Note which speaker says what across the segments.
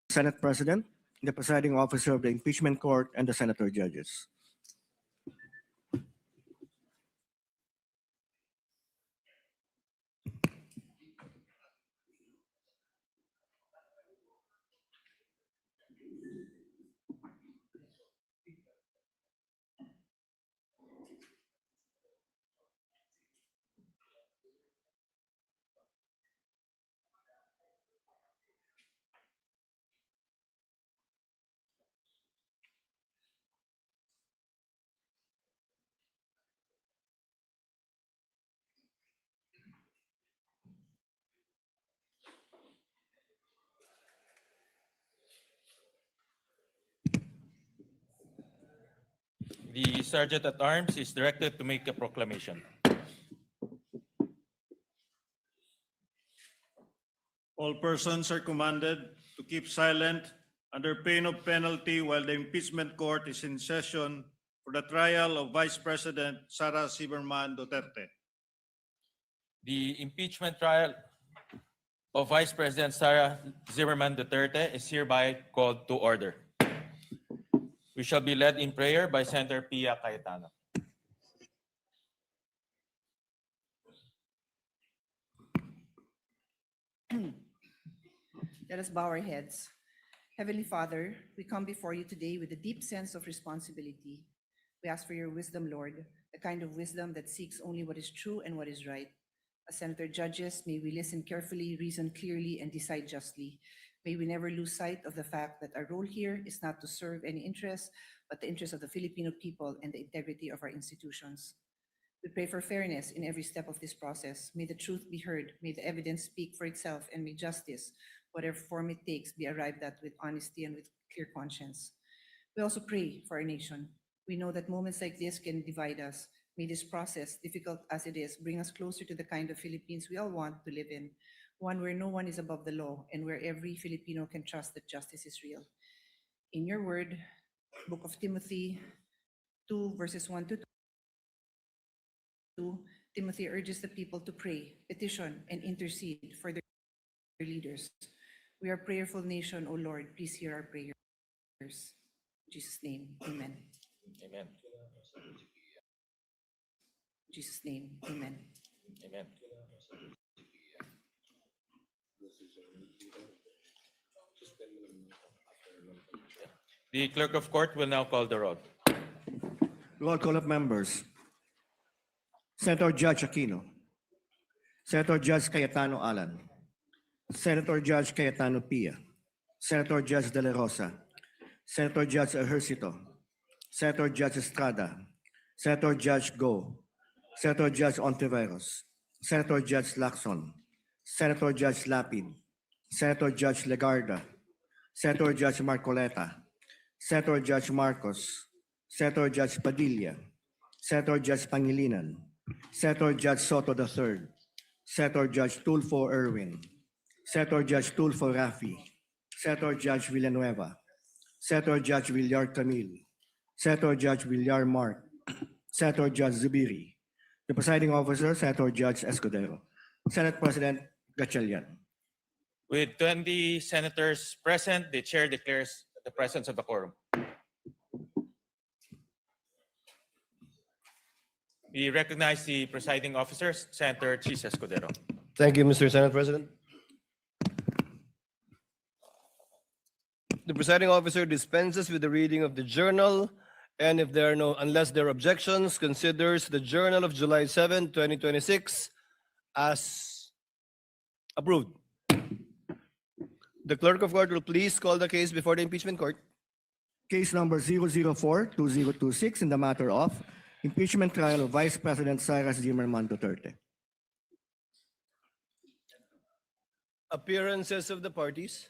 Speaker 1: Senate President, the presiding officer of the impeachment court, and the senator judges.
Speaker 2: The Sergeant at Arms is directed to make a proclamation.
Speaker 3: All persons are commanded to keep silent under pain of penalty while the impeachment court is in session for the trial of Vice President Sara Zimmerman Duterte.
Speaker 2: The impeachment trial of Vice President Sara Zimmerman Duterte is hereby called to order. We shall be led in prayer by Senator Pia Cayetano.
Speaker 4: Let us bow our heads. Heavenly Father, we come before you today with a deep sense of responsibility. We ask for your wisdom, Lord, the kind of wisdom that seeks only what is true and what is right. As senator judges, may we listen carefully, reason clearly, and decide justly. May we never lose sight of the fact that our role here is not to serve any interest, but the interest of the Filipino people and the integrity of our institutions. We pray for fairness in every step of this process. May the truth be heard, may the evidence speak for itself, and may justice, whatever form it takes, be arrived at with honesty and with clear conscience. We also pray for our nation. We know that moments like this can divide us. May this process, difficult as it is, bring us closer to the kind of Philippines we all want to live in, one where no one is above the law and where every Filipino can trust that justice is real. In your word, Book of Timothy 2, verses 1 to 2, Timothy urges the people to pray, petition, and intercede for their leaders. We are a prayerful nation, O Lord. Please hear our prayers. In Jesus' name, amen.
Speaker 2: Amen.
Speaker 4: In Jesus' name, amen.
Speaker 2: Amen. The clerk of court will now call the roll.
Speaker 1: Roll call of members. Senator Judge Aquino. Senator Judge Cayetano Alan. Senator Judge Cayetano Pia. Senator Judge De La Rosa. Senator Judge Ejercito. Senator Judge Estrada. Senator Judge Go. Senator Judge Ontiveros. Senator Judge Lacson. Senator Judge Lapid. Senator Judge Legarda. Senator Judge Marcoleta. Senator Judge Marcos. Senator Judge Padilla. Senator Judge Pangilinan. Senator Judge Soto III. Senator Judge Tulfo Erwin. Senator Judge Tulfo Rafi. Senator Judge Villanueva. Senator Judge Villar Camille. Senator Judge Villar Mark. Senator Judge Zubiri. The presiding officer, Senator Judge Escudero. Senate President Gatchalian.
Speaker 2: With 20 senators present, the chair declares the presence of the quorum. We recognize the presiding officers, Senator Chis Escudero.
Speaker 5: Thank you, Mr. Senate President. The presiding officer dispenses with the reading of the journal, and if there are unless there are objections, considers the journal of July 7, 2026 as approved. The clerk of court will please call the case before the impeachment court.
Speaker 1: Case number 004-2026 in the matter of impeachment trial of Vice President Sara Zimmerman Duterte.
Speaker 5: Appearances of the parties.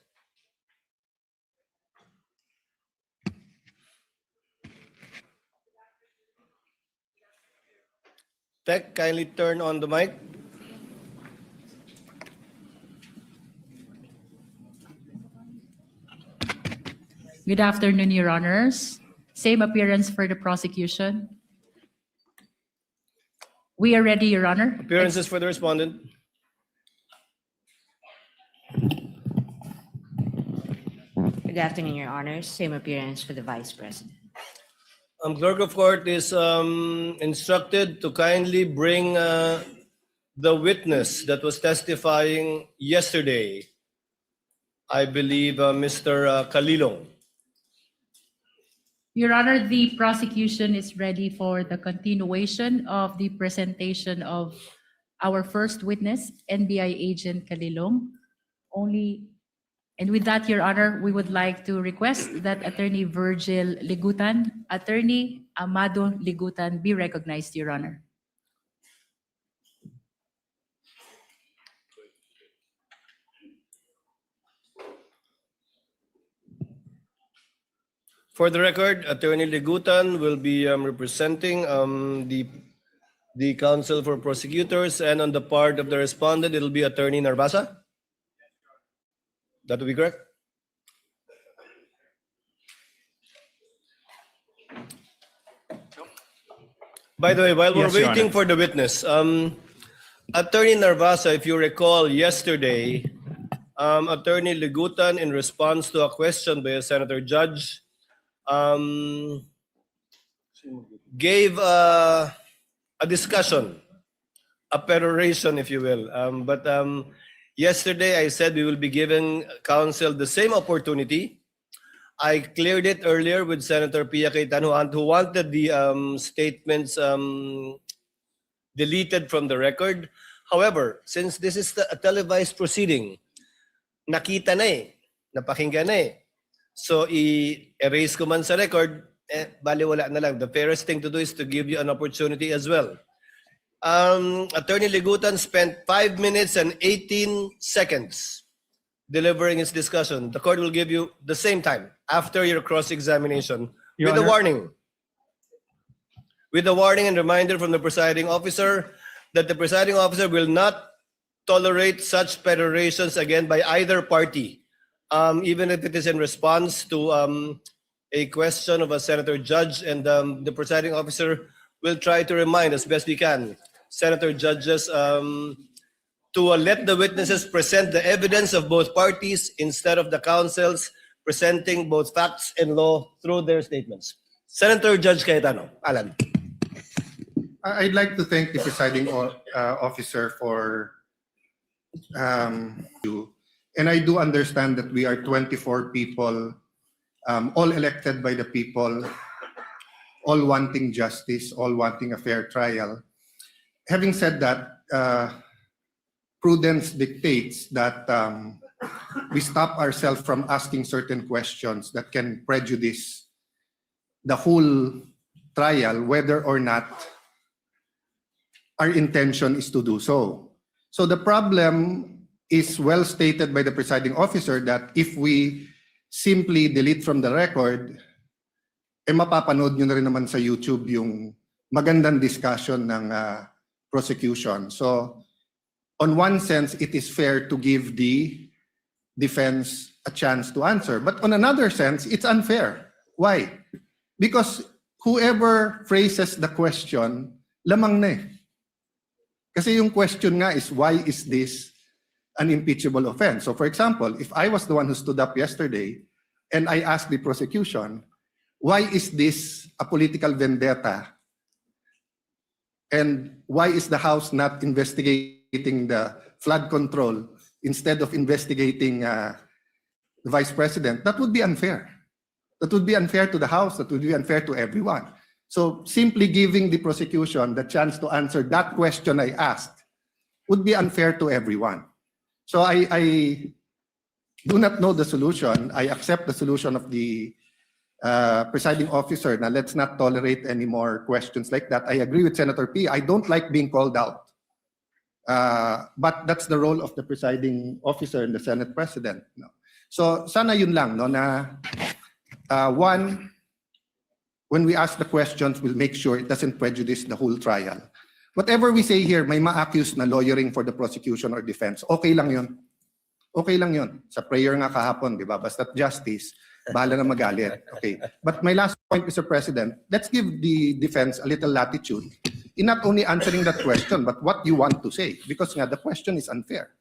Speaker 5: Tech, kindly turn on the mic.
Speaker 6: Good afternoon, Your Honors. Same appearance for the prosecution. We are ready, Your Honor.
Speaker 5: Appearances for the respondent.
Speaker 7: afternoon, Your Honors. Same appearance for the Vice President.
Speaker 5: Clerk of Court is instructed to kindly bring the witness that was testifying yesterday. I believe Mr. Kalilong.
Speaker 6: Your Honor, the prosecution is ready for the continuation of the presentation of our first witness, NBI Agent Kalilong. And with that, Your Honor, we would like to request that Attorney Virgil Ligutan, Attorney Amado Ligutan be recognized, Your Honor.
Speaker 5: For the record, Attorney Ligutan will be representing the counsel for prosecutors, and on the part of the respondent, it'll be Attorney Narvasa. That would be correct? By the way, while we're
Speaker 8: Yes, Your
Speaker 5: waiting
Speaker 8: Honor.
Speaker 5: for the witness, Attorney Narvasa, if you recall yesterday, Attorney Ligutan, in response to a question by a senator judge, gave a discussion, a peroration, if you will. But yesterday, I said we will be giving counsel the same opportunity. I cleared it earlier with Senator Pia Cayetano, who wanted the statements deleted from the record. However, since this is a televised proceeding, nakita na eh, napakinggan na eh. So, i-erase ko man sa record, baliwala na lang. The fairest thing to do is to give you an opportunity as well. Attorney Ligutan spent 5 minutes and 18 seconds delivering his discussion. The court will give you the same time after your cross-examination
Speaker 8: Your
Speaker 5: with a
Speaker 8: Honor.
Speaker 5: warning. With a warning and reminder from the presiding officer that the presiding officer will not tolerate such perorations again by either party, even if it is in response to a question of a senator judge, and the presiding officer will try to remind as best we can senator judges to let the witnesses present the evidence of both parties instead of the counsels presenting both facts and law through their statements. Senator Judge Cayetano, Alan.
Speaker 9: I'd like to thank the presiding officer for you. And I do understand that we are 24 people, all elected by the people, all wanting justice, all wanting a fair trial. Having said that, prudence dictates that we stop ourselves from asking certain questions that can prejudice the whole trial, whether or not our intention is to do so. So the problem is well stated by the presiding officer that if we simply delete from the record, mapapanood nyo na rin naman sa YouTube yung magandang discussion ng prosecution. So on one sense, it is fair to give the defense a chance to answer. But on another sense, it's unfair. Why? Because whoever phrases the question, lamang na eh. Kasi yung question nga is, why is this an impeachable offense? So for example, if I was the one who stood up yesterday and I asked the prosecution, why is this a political vendetta? And why is the House not investigating the flood control instead of investigating the Vice President? That would be unfair. That would be unfair to the House. That would be unfair to everyone. So simply giving the prosecution the chance to answer that question I asked would be unfair to everyone. So I do not know the solution. I accept the solution of the presiding officer. Now let's not tolerate any more questions like that. I agree with Senator P. I don't like being called out. But that's the role of the presiding officer and the Senate President. No. So sana yun lang, no, na one, when we ask the questions, we'll make sure it doesn't prejudice the whole trial. Whatever we say here, may ma-accuse na lawyering for the prosecution or defense. Okay lang yun. Okay lang yun. Sa prayer nga kahapon, di ba? Basta't justice, bahala na magalit. Okay. But my last point, Mr. President, let's give the defense a little latitude in not only answering that question, but what you want to say. Because nga, the question is unfair.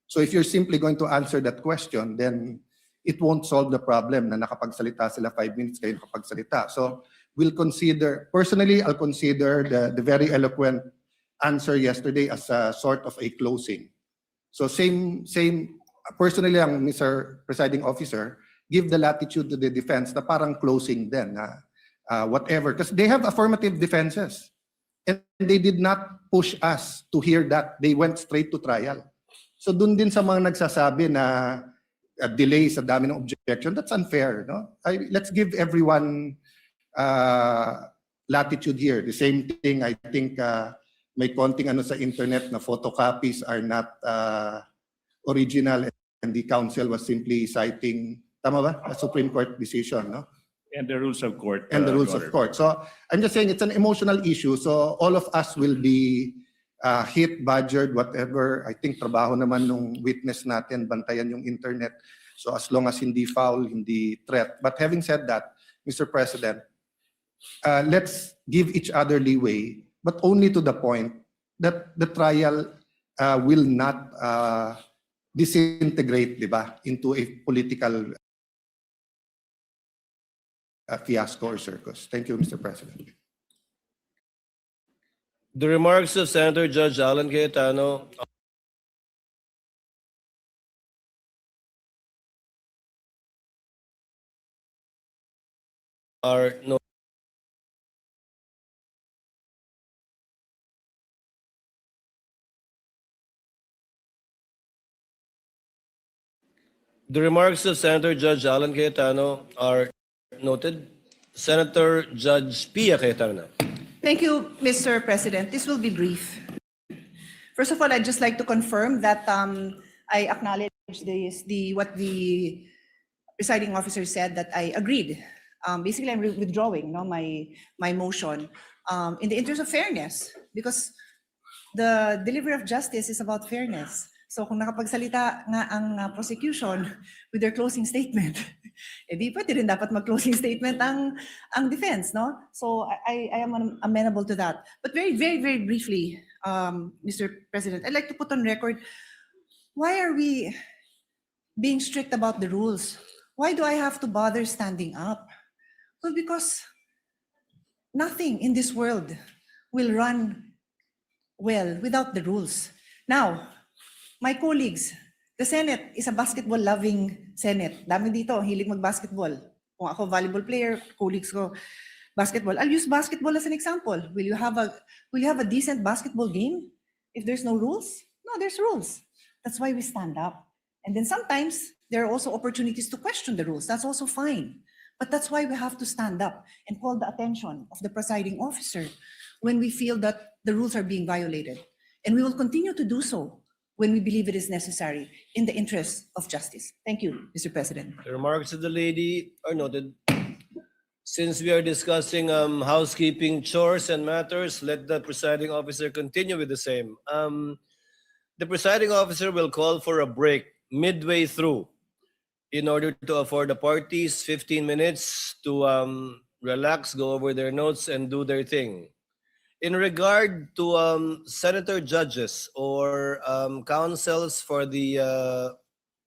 Speaker 9: So if you're simply going to answer that question, then it won't solve the problem na nakapagsalita sila 5 minutes kayo nakapagsalita. So we'll consider, personally, I'll consider the very eloquent answer yesterday as a sort of a closing. So same, personally lang, Mr. Presiding Officer, give the latitude to the defense na parang closing din, whatever. Because they have affirmative defenses. And they did not push us to hear that. They went straight to trial. So dun din sa mga nagsasabi na delay sa dami ng objection, that's unfair. No? Let's give everyone latitude here. The same thing, I think, may konting ano sa internet na photocopies are not original and the council was simply citing, tama ba? A Supreme Court decision, no?
Speaker 8: And the rules of court.
Speaker 9: And the rules
Speaker 8: Your
Speaker 9: of
Speaker 8: Honor.
Speaker 9: court. So I'm just saying it's an emotional issue. So all of us will be hit, badgered, whatever. I think trabaho naman nung witness natin, bantayan yung internet. So as long as hindi foul, hindi threat. But having said that, Mr. President, let's give each other leeway, but only to the point that the trial will not disintegrate, di ba, into a political fiasco or circus. Thank you, Mr. President.
Speaker 5: The remarks of Senator Judge Alan Cayetano are no. The remarks of Senator Judge Alan Cayetano are noted. Senator Judge Pia Cayetano.
Speaker 4: Thank you, Mr. President. This will be brief. First of all, I'd just like to confirm that I acknowledge what the presiding officer said, that I agreed. Basically, I'm withdrawing my motion in the interest of fairness, because the delivery of justice is about fairness. So kung nakapagsalita nga ang prosecution with their closing statement, di pwede rin dapat mag-closing statement ang defense, no? So I am amenable to that. But very, very, very briefly, Mr. President, I'd like to put on record, why are we being strict about the rules? Why do I have to bother standing up? Well, because nothing in this world will run well without the rules. Now, my colleagues, the Senate is a basketball-loving Senate. Dami dito, hilig mag-basketball. Kung ako volleyball player, colleagues ko basketball. I'll use basketball as an example. Will you have a decent basketball game if there's no rules? No, there's rules. That's why we stand up. And then sometimes there are also opportunities to question the rules. That's also fine. But that's why we have to stand up and call the attention of the presiding officer when we feel that the rules are being violated. And we will continue to do so when we believe it is necessary in the interest of justice. Thank you, Mr. President.
Speaker 5: The remarks of the lady are noted. Since we are discussing housekeeping chores and matters, let the presiding officer continue with the same. The presiding officer will call for a break midway through in order to afford the parties 15 minutes to relax, go over their notes, and do their thing. In regard to senator judges or counsels for the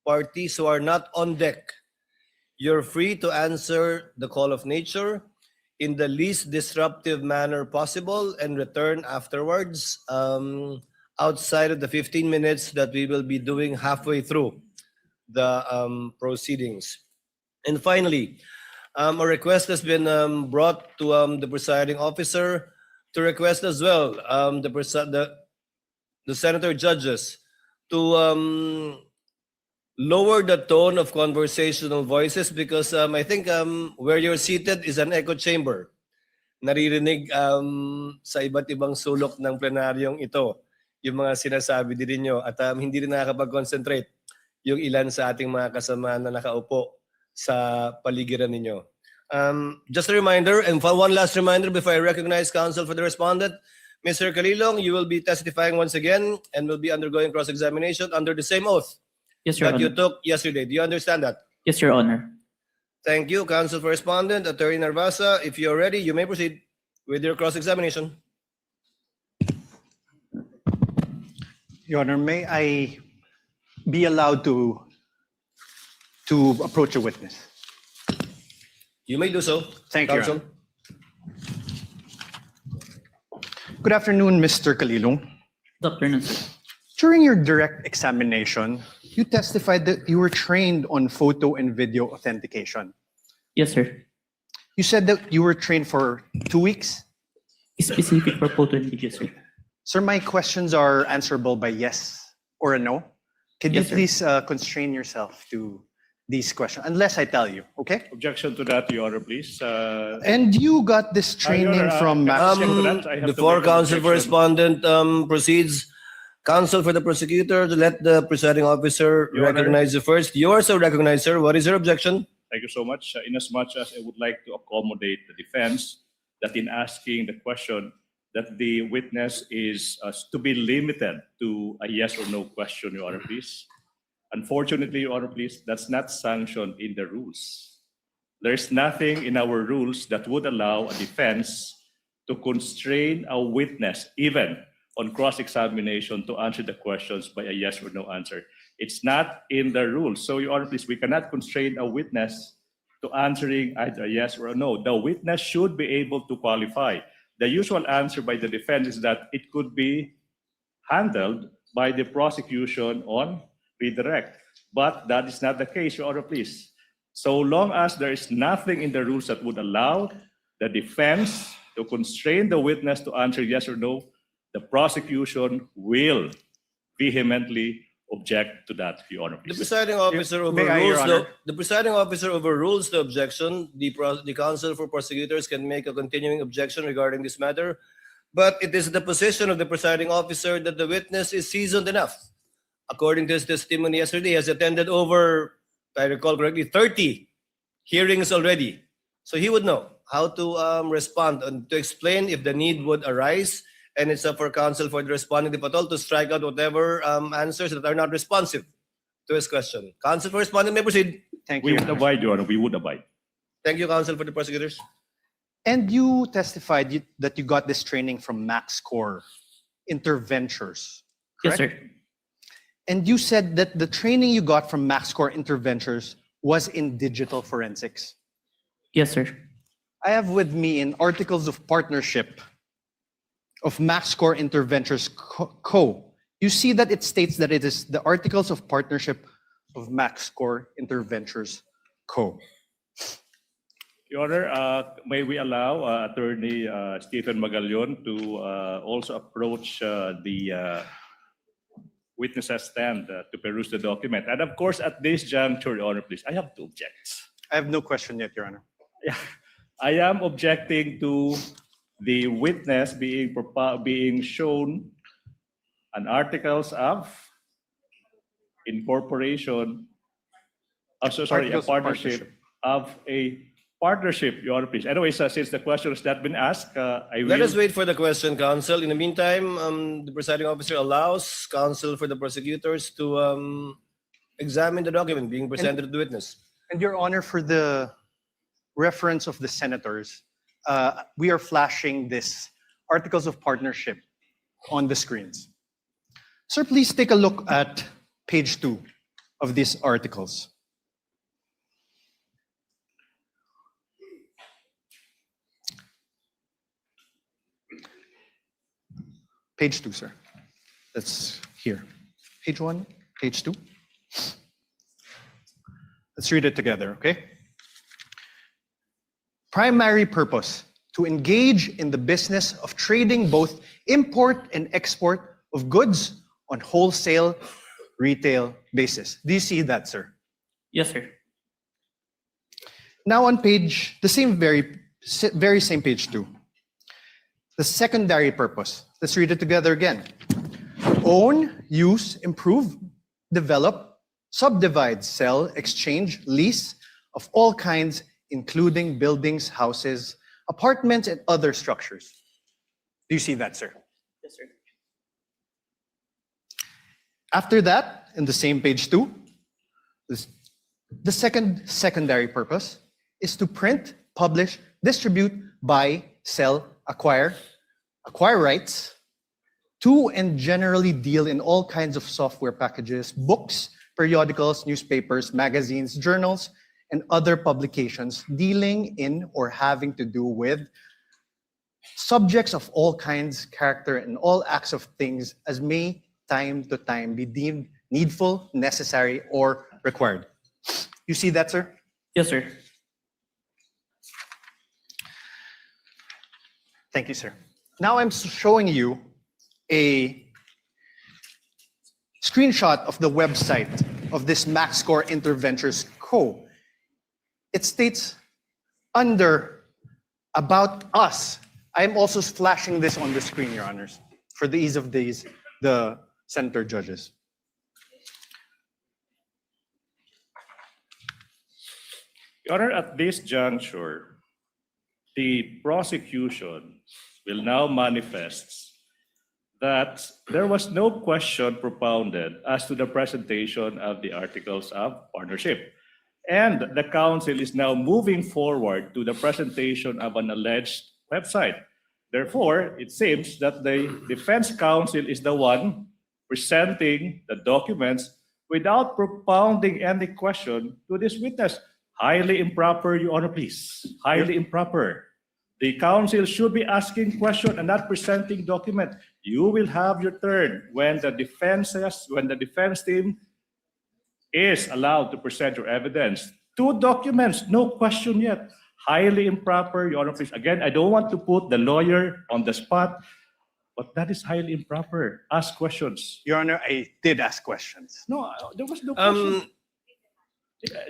Speaker 5: parties who are not on deck, you're free to answer the call of nature in the least disruptive manner possible and return afterwards outside of the 15 minutes that we will be doing halfway through the proceedings. And finally, a request has been brought to the presiding officer to request as well the senator judges to lower the tone of conversational voices because I think where you're seated is an echo chamber. Naririnig sa iba't ibang sulok ng plenaryong ito yung mga sinasabi din ninyo at hindi rin nakakapag-concentrate yung ilan sa ating mga kasama na nakaupo sa paligiran ninyo. Just a reminder, and for one last reminder before I recognize counsel for the respondent, Mr. Calilong, you will be testifying once again and will be undergoing cross-examination under the same oath
Speaker 10: Yes, Your
Speaker 5: that you
Speaker 10: Honor.
Speaker 5: took yesterday. Do you understand that?
Speaker 10: Yes, Your Honor.
Speaker 5: Thank you, counsel for respondent, Attorney Narvasa. If you're ready, you may proceed with your cross-examination.
Speaker 11: Your Honor, may I be allowed to
Speaker 8: to approach a witness.
Speaker 5: You may do so.
Speaker 8: Thank you, Your
Speaker 5: Counsel.
Speaker 8: Good afternoon, Mr. Kalilong.
Speaker 10: Good afternoon, sir.
Speaker 8: During your direct examination, you testified that you were trained on photo and video authentication.
Speaker 10: Yes, sir.
Speaker 8: You said that you were trained for 2 weeks.
Speaker 10: Specific for photo and video, sir.
Speaker 8: Sir, my questions are answerable by yes or a no. Could you
Speaker 10: Yes, sir.
Speaker 8: please constrain yourself to these questions, unless I tell you, okay?
Speaker 3: Objection to that, Your Honor, please.
Speaker 8: And you got this training from Max.
Speaker 3: Objection to that. I have to
Speaker 5: Before
Speaker 3: make an
Speaker 5: counsel for
Speaker 3: objection.
Speaker 5: respondent proceeds, counsel for the prosecutor to let the presiding officer
Speaker 3: Your Honor.
Speaker 5: recognize you first. You are so recognized, sir. What is your objection?
Speaker 3: Thank you so much. Inasmuch as I would like to accommodate the defense that in asking the question that the witness is to be limited to a yes or no question, Your Honor, please. Unfortunately, Your Honor, please, that's not sanctioned in the rules. There's nothing in our rules that would allow a defense to constrain a witness, even on cross-examination, to answer the questions by a yes or no answer. It's not in the rules. So, Your Honor, please, we cannot constrain a witness to answering either a yes or a no. The witness should be able to qualify. The usual answer by the defense is that it could be handled by the prosecution on redirect. But that is not the case, Your Honor, please. So long as there is nothing in the rules that would allow the defense to constrain the witness to answer yes or no, the prosecution will vehemently object to that, Your Honor,
Speaker 5: The
Speaker 3: please.
Speaker 5: presiding officer
Speaker 8: May I, Your
Speaker 5: overrules
Speaker 8: Honor?
Speaker 5: the presiding officer overrules the objection. The counsel for prosecutors can make a continuing objection regarding this matter, but it is the position of the presiding officer that the witness is seasoned enough. According to his testimony yesterday, he has attended over, if I recall correctly, 30 hearings already. So he would know how to respond and to explain if the need would arise. And it's up for counsel for the responding if at all to strike out whatever answers that are not responsive to his question. Counsel for responding may proceed.
Speaker 8: Thank
Speaker 3: We
Speaker 8: you.
Speaker 3: would abide, Your Honor, we would abide.
Speaker 5: Thank you, counsel for the prosecutors.
Speaker 8: And you testified that you got this training from MaxCore Interventures.
Speaker 10: Yes,
Speaker 8: correct?
Speaker 10: sir.
Speaker 8: And you said that the training you got from MaxCore Interventures was in digital forensics.
Speaker 10: Yes, sir.
Speaker 8: I have with me in Articles of Partnership of MaxCore Interventures Co. You see that it states that it is the Articles of Partnership of MaxCore Interventures Co.
Speaker 3: Your Honor, may we allow Attorney Stephen Magallaon to also approach the witness stand to peruse the document. And of course, at this juncture, Your Honor, please, I have to object.
Speaker 8: I have no question yet, Your Honor.
Speaker 3: I am objecting to the witness being shown an articles of incorporation, a
Speaker 8: Articles of
Speaker 3: partnership of a partnership, Your Honor, please. Anyways, since the question has not been asked, I will.
Speaker 5: Let us wait for the question, counsel. In the meantime, the presiding officer allows counsel for the prosecutors to examine the document being presented to the witness.
Speaker 8: And Your Honor, for the reference of the senators, we are flashing this Articles of Partnership on the screens. Sir, please take a look at page 2 of these articles. Page 2, sir. That's here. Page 1, page 2. Let's read it together, okay? Primary purpose, to engage in the business of trading both import and export of goods on wholesale retail basis. Do you see that, sir?
Speaker 10: Yes, sir.
Speaker 8: Now on page, the same very same page 2. The secondary purpose. Let's read it together again. Own, use, improve, develop, subdivide, sell, exchange, lease of all kinds, including buildings, houses, apartments, and other structures. Do you see that, sir?
Speaker 10: Yes, sir.
Speaker 8: After that, in the same page 2, the secondary purpose is to print, publish, distribute, buy, sell, acquire rights to and generally deal in all kinds of software packages, books, periodicals, newspapers, magazines, journals, and other publications dealing in or having to do with subjects of all kinds, character, and all acts of things as may time to time be deemed needful, necessary, or required. You see that, sir?
Speaker 10: Yes, sir.
Speaker 8: Thank you, sir. Now I'm showing you a screenshot of the website of this MaxScore Interventures Co. It states under About Us. I'm also flashing this on the screen, Your Honors, for the ease of the senator judges.
Speaker 11: Your Honor, at this juncture, the prosecution will now manifest that there was no question propounded as to the presentation of the articles of partnership. And the counsel is now moving forward to the presentation of an alleged website. Therefore, it seems that the defense counsel is the one presenting the documents without propounding any question to this witness. Highly improper, Your Honor, please. Highly improper. The counsel should be asking question and not presenting document. You will have your turn when the defense team is allowed to present your evidence. 2 documents, no question yet. Highly improper, Your Honor, please. Again, I don't want to put the lawyer on the spot, but that is highly improper. Ask questions.
Speaker 8: Your Honor, I did ask questions.
Speaker 11: No, there was no question.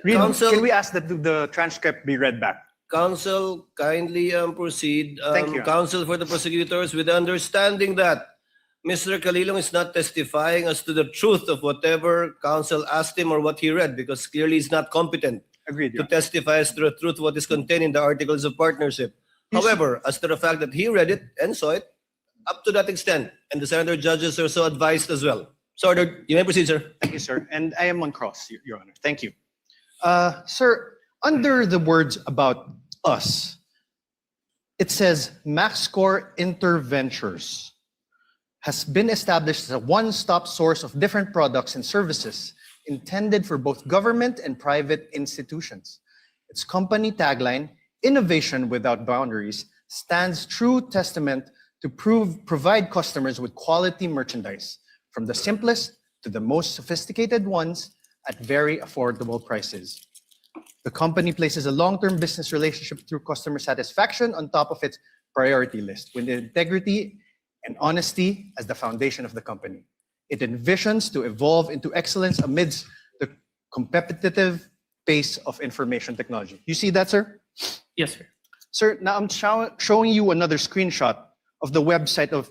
Speaker 5: Counsel-
Speaker 8: Can we ask that the transcript be read back?
Speaker 5: Counsel, kindly proceed.
Speaker 8: Thank you.
Speaker 5: Counsel for the prosecutors, with the understanding that Mr. Calilong is not testifying as to the truth of whatever counsel asked him or what he read, because clearly he's not competent
Speaker 8: Agreed, Your
Speaker 5: to testify as to the truth of what is contained in the articles of partnership. However, as to the fact that he read it and saw it, up to that extent, and the senator judges are so advised as well. So, ordered. You may proceed, sir.
Speaker 8: Thank you, sir. And I am on cross, Your Honor. Thank you. Sir, under the words About Us, it says MaxScore Interventures has been established as a one-stop source of different products and services intended for both government and private institutions. Its company tagline, Innovation Without Boundaries, stands true testament to provide customers with quality merchandise, from the simplest to the most sophisticated ones, at very affordable prices. The company places a long-term business relationship through customer satisfaction on top of its priority list, with integrity and honesty as the foundation of the company. It envisions to evolve into excellence amidst the competitive pace of information technology. You see that, sir?
Speaker 10: Yes, sir.
Speaker 8: Sir, now I'm showing you another screenshot of the website of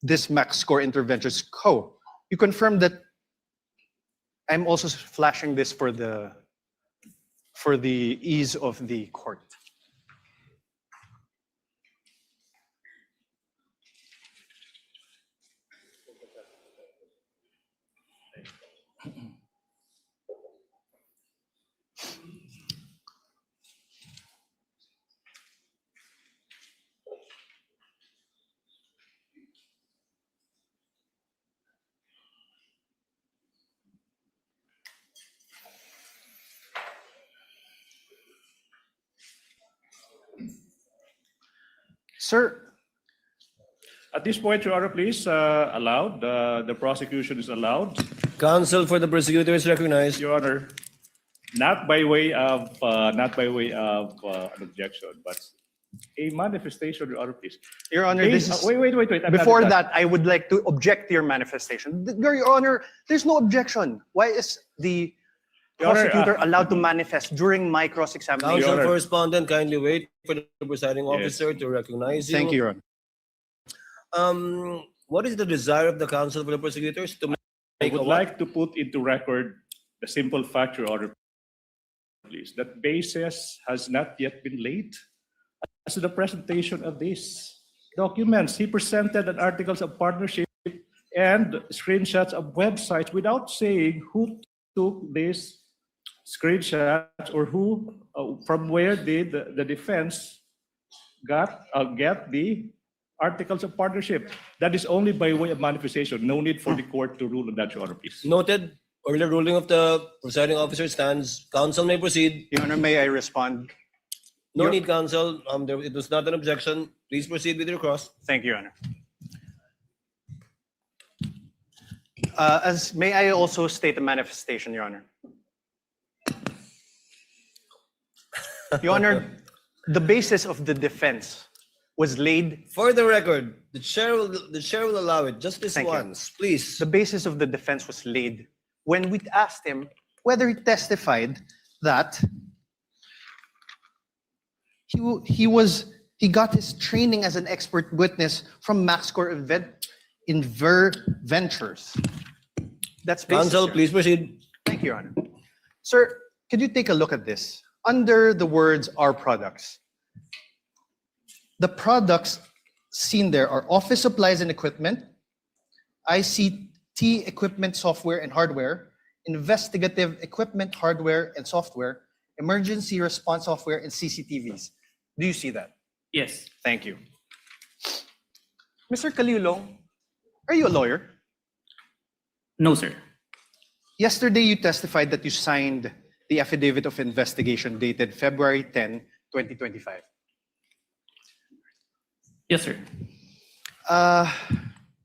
Speaker 8: this MaxScore Interventures Co. You confirm that I'm also flashing this for the ease of the court. Sir,
Speaker 11: At this point, Your Honor, please, allowed. The prosecution is allowed.
Speaker 5: Counsel for the prosecutor is recognized.
Speaker 11: Your Honor, not by way of an objection, but a manifestation, Your Honor, please.
Speaker 8: Your Honor, this is...
Speaker 11: Wait. I'm
Speaker 8: Before
Speaker 11: not done.
Speaker 8: that, I would like to object to your manifestation. Your Honor, there's no objection. Why is the
Speaker 11: Your Honor,
Speaker 8: prosecutor allowed to manifest during my cross-examination?
Speaker 5: Counsel
Speaker 11: Honor.
Speaker 5: for respondent, kindly wait for the presiding officer to recognize you.
Speaker 8: Thank you, Your Honor.
Speaker 5: What is the desire of the counsel for the prosecutors to
Speaker 11: I
Speaker 5: make a
Speaker 11: would
Speaker 5: what?
Speaker 11: like to put into record the simple fact, Your Honor, please, that basis has not yet been laid as to the presentation of these documents. He presented an articles of partnership and screenshots of websites without saying who took these screenshots or who, from where did the defense get the articles of partnership. That is only by way of manifestation. No need for the court to rule on that, Your Honor, please.
Speaker 5: Noted. Earlier ruling of the presiding officer stands. Council may proceed.
Speaker 8: Your Honor, may I respond?
Speaker 5: No
Speaker 8: Your-
Speaker 5: need, counsel. It was not an objection. Please proceed with your cross.
Speaker 8: Thank you, Your Honor. May I also state a manifestation, Your Honor? Your Honor, the basis of the defense was laid.
Speaker 5: For the record, the chair will allow it just this
Speaker 8: Thank you.
Speaker 5: once, please.
Speaker 8: The basis of the defense was laid when we asked him whether he testified that he got his training as an expert witness from MaxCore Ventures. That's basis,
Speaker 5: Counsel,
Speaker 8: Your Honor.
Speaker 5: please proceed.
Speaker 8: Thank you, Your Honor. Sir, could you take a look at this? Under the words "our products," the products seen there are office supplies and equipment, ICT equipment, software and hardware, investigative equipment, hardware and software, emergency response software, and CCTVs. Do you see that?
Speaker 10: Yes.
Speaker 8: Thank you. Mr. Calilong, are you a lawyer?
Speaker 10: No, sir.
Speaker 8: Yesterday, you testified that you signed the affidavit of investigation dated February 10, 2025.
Speaker 10: Yes, sir.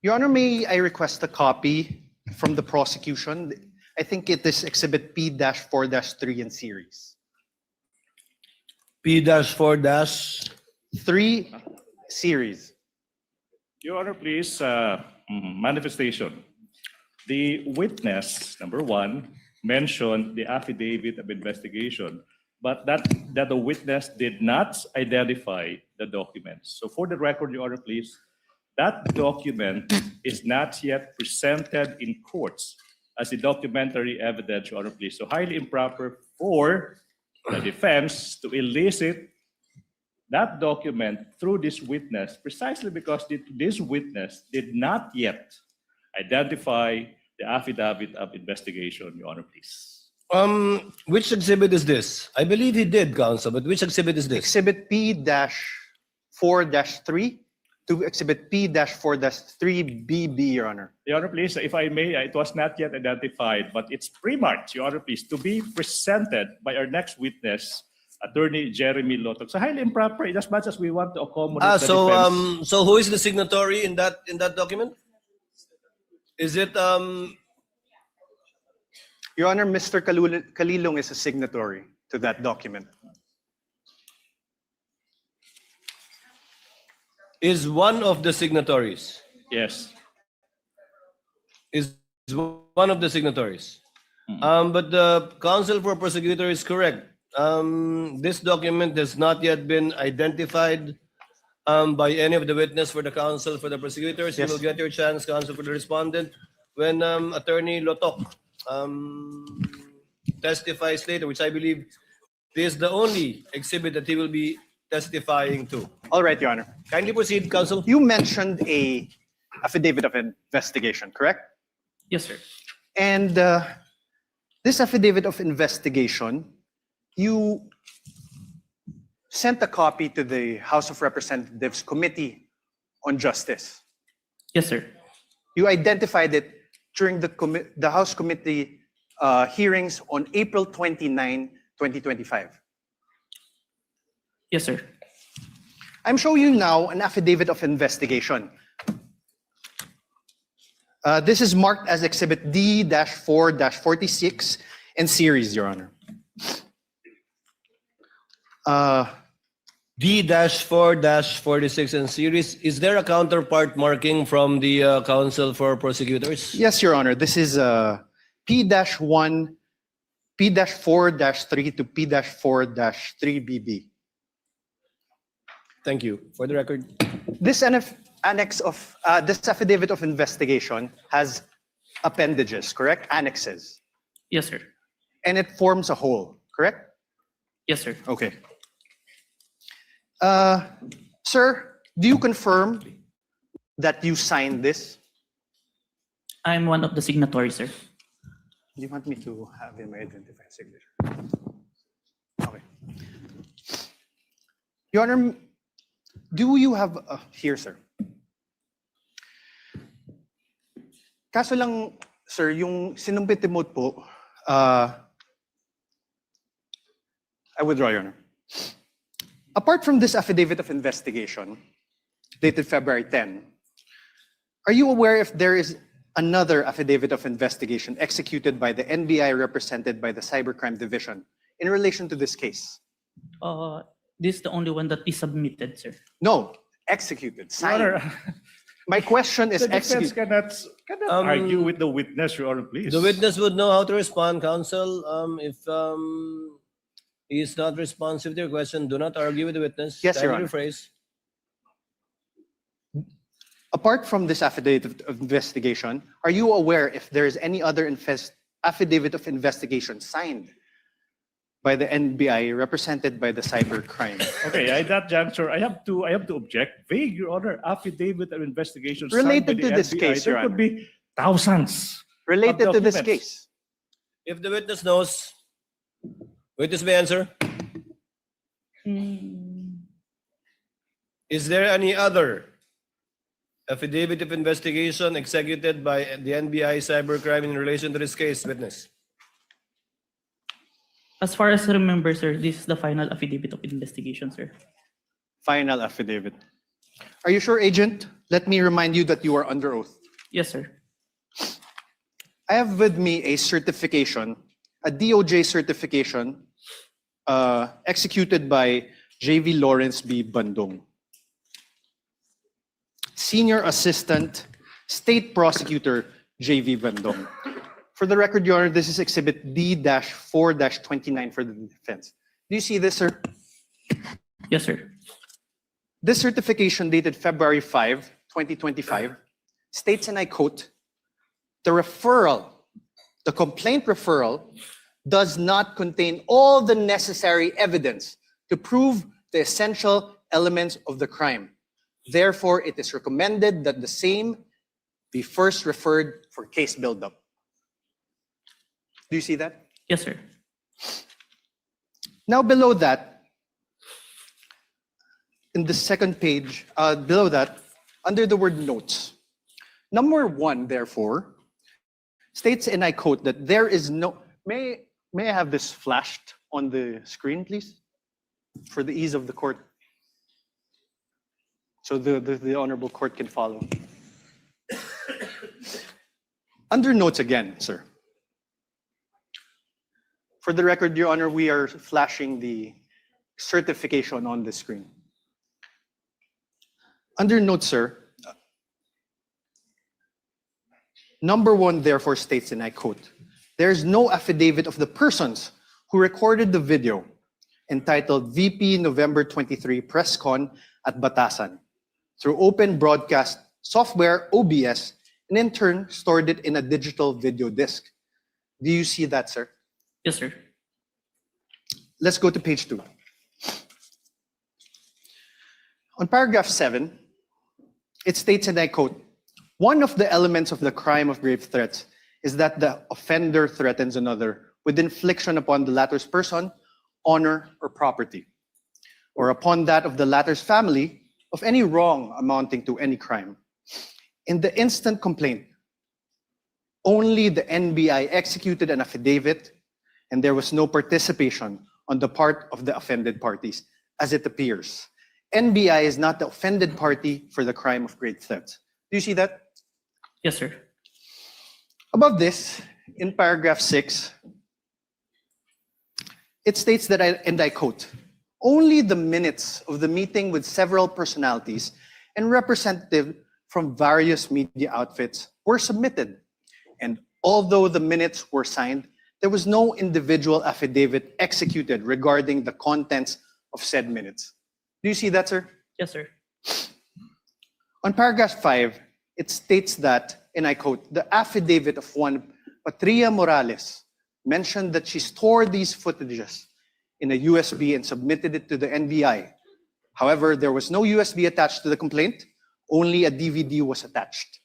Speaker 8: Your Honor, may I request a copy from the prosecution? I think it is Exhibit P-4-3 in series.
Speaker 5: P-4-
Speaker 8: 3 series.
Speaker 11: Your Honor, please, manifestation. The witness, number one, mentioned the affidavit of investigation, but that the witness did not identify the documents. So for the record, Your Honor, please, that document is not yet presented in courts as a documentary evidence, Your Honor, please. So highly improper for the defense to elicit that document through this witness, precisely because this witness did not yet identify the affidavit of investigation, Your Honor, please.
Speaker 5: Which exhibit is this? I believe he did, counsel, but which exhibit is this?
Speaker 8: Exhibit P-4-3 to Exhibit P-4-3BB, Your Honor.
Speaker 11: Your Honor, please, if I may, it was not yet identified, but it's pre-marked, Your Honor, please, to be presented by our next witness, Attorney Jeremy Lotok. So highly improper, in as much as we want to accommodate the defense.
Speaker 5: So who is the signatory in that document? Is it
Speaker 8: Your Honor, Mr. Calilong is a signatory to that document.
Speaker 5: is one of the signatories?
Speaker 11: Yes.
Speaker 5: Is one of the signatories. But the counsel for prosecutor is correct. This document has not yet been identified by any of the witness for the counsel for the prosecutors.
Speaker 8: Yes.
Speaker 5: You will get your chance, counsel for the respondent, when Attorney Lotok testifies later, which I believe is the only exhibit that he will be testifying to.
Speaker 8: All right, Your Honor.
Speaker 5: Kindly proceed, counsel.
Speaker 8: You mentioned a affidavit of investigation, correct?
Speaker 10: Yes, sir.
Speaker 8: And this affidavit of investigation, you sent a copy to the House of Representatives Committee on Justice.
Speaker 10: Yes, sir.
Speaker 8: You identified it during the House Committee hearings on April 29, 2025.
Speaker 10: Yes, sir.
Speaker 8: I'm showing you now an affidavit of investigation. This is marked as Exhibit D-4-46 in series, Your Honor.
Speaker 5: D-4-46 in series. Is there a counterpart marking from the counsel for prosecutors?
Speaker 8: Yes, Your Honor. This is P-4-3 to P-4-3BB.
Speaker 5: Thank you. For the record.
Speaker 8: This annex of this affidavit of investigation has appendages, correct? Annexes.
Speaker 10: Yes, sir.
Speaker 8: And it forms a whole, correct?
Speaker 10: Yes, sir.
Speaker 8: Okay. Sir, do you confirm that you signed this?
Speaker 10: I'm one of the signatories, sir.
Speaker 8: Do you want me to have him identify signature? Okay. Your Honor, do you have here, sir? Kaso lang, Sir, yung sinumpit emote po, I withdraw, Your Honor. Apart from this affidavit of investigation, dated February 10, are you aware if there is another affidavit of investigation executed by the NBI represented by the Cybercrime Division in relation to this case?
Speaker 10: This is the only one that is submitted, sir.
Speaker 8: No, executed,
Speaker 11: Your Honor,
Speaker 8: signed. My question is
Speaker 11: the defense
Speaker 8: executed.
Speaker 11: cannot argue with the witness, Your Honor, please.
Speaker 5: The witness would know how to respond, counsel. If he is not responsive to your question, do not argue with the witness.
Speaker 8: Yes, Your
Speaker 5: Kindly
Speaker 8: Honor.
Speaker 5: rephrase.
Speaker 8: Apart from this affidavit of investigation, are you aware if there is any other affidavit of investigation signed by the NBI represented by the cybercrime?
Speaker 11: Okay, at that juncture, I have to object. Vague, Your Honor, affidavit of investigation signed
Speaker 8: Related
Speaker 11: by
Speaker 8: to
Speaker 11: the
Speaker 8: this
Speaker 11: NBI.
Speaker 8: case, Your
Speaker 11: There could
Speaker 8: Honor.
Speaker 11: be thousands.
Speaker 8: Related to this
Speaker 11: documents.
Speaker 8: case.
Speaker 5: If the witness knows, witness may answer. Is there any other affidavit of investigation executed by the NBI cybercrime in relation to this case, witness?
Speaker 10: As far as I remember, sir, this is the final affidavit of investigation, sir.
Speaker 8: Final affidavit. Are you sure, Agent? Let me remind you that you are under oath.
Speaker 10: Yes, sir.
Speaker 8: I have with me a certification, a DOJ certification executed by J.V. Lawrence B. Bandung, Senior Assistant State Prosecutor J.V. Bandung. For the record, Your Honor, this is Exhibit D-4-29 for the defense. Do you see this, sir?
Speaker 10: Yes, sir.
Speaker 8: This certification dated February 5, 2025, states, and I quote, the complaint referral does not contain all the necessary evidence to prove the essential elements of the crime. Therefore, it is recommended that the same be first referred for case buildup. Do you see that?
Speaker 10: Yes, sir.
Speaker 8: Now below that, in the second page, below that, under the word notes, number 1, therefore, states, and I quote, that there is no, may I have this flashed on the screen, please? For the ease of the court. So the honorable court can follow. Under notes again, sir. For the record, Your Honor, we are flashing the certification on the screen. Under notes, sir, number 1 therefore states, and I quote, there is no affidavit of the persons who recorded the video entitled VP November 23 Press Con at Batasan through open broadcast software OBS and in turn stored it in a digital video disc. Do you see that, sir?
Speaker 10: Yes, sir.
Speaker 8: Let's go to page 2. On paragraph 7, it states, and I quote, one of the elements of the crime of grave threats is that the offender threatens another with infliction upon the latter's person, honor, or property, or upon that of the latter's family of any wrong amounting to any crime. In the instant complaint, only the NBI executed an affidavit and there was no participation on the part of the offended parties, as it appears. NBI is not the offended party for the crime of grave theft. Do you see that?
Speaker 10: Yes, sir.
Speaker 8: Above this, in paragraph 6, it states that, and I quote, only the minutes of the meeting with several personalities and representatives from various media outfits were submitted. And although the minutes were signed, there was no individual affidavit executed regarding the contents of said minutes. Do you see that, sir?
Speaker 10: Yes, sir.
Speaker 8: On paragraph 5, it states that, and I quote, the affidavit of one Patria Morales mentioned that she stored these footages in a USB and submitted it to the NBI. However, there was no USB attached to the complaint, only a DVD was attached.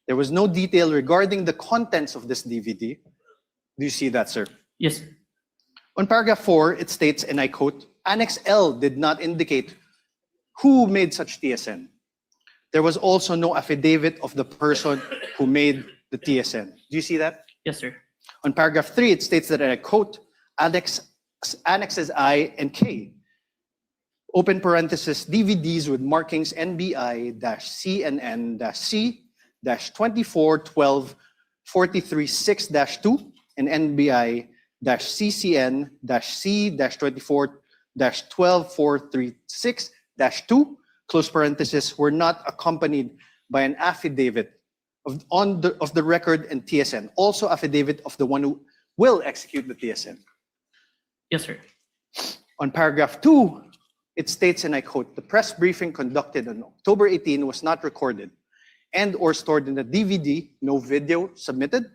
Speaker 8: There was no detail regarding the contents of this DVD. Do you see that, sir?
Speaker 10: Yes.
Speaker 8: On paragraph 4, it states, and I quote, Annex L did not indicate who made such TSN. There was also no affidavit of the person who made the TSN. Do you see that?
Speaker 10: Yes, sir.
Speaker 8: On paragraph 3, it states that, and I quote, Annexes I and K, open parenthesis, DVDs with markings NBI-CNN-C/2412-43-6-2 and NBI-CCN-C-2412-436-2, close parenthesis, were not accompanied by an affidavit of the record and TSN, also affidavit of the one who will execute the TSN.
Speaker 10: Yes, sir.
Speaker 8: On paragraph 2, it states, and I quote, the press briefing conducted on October 18 was not recorded and or stored in the DVD, no video submitted,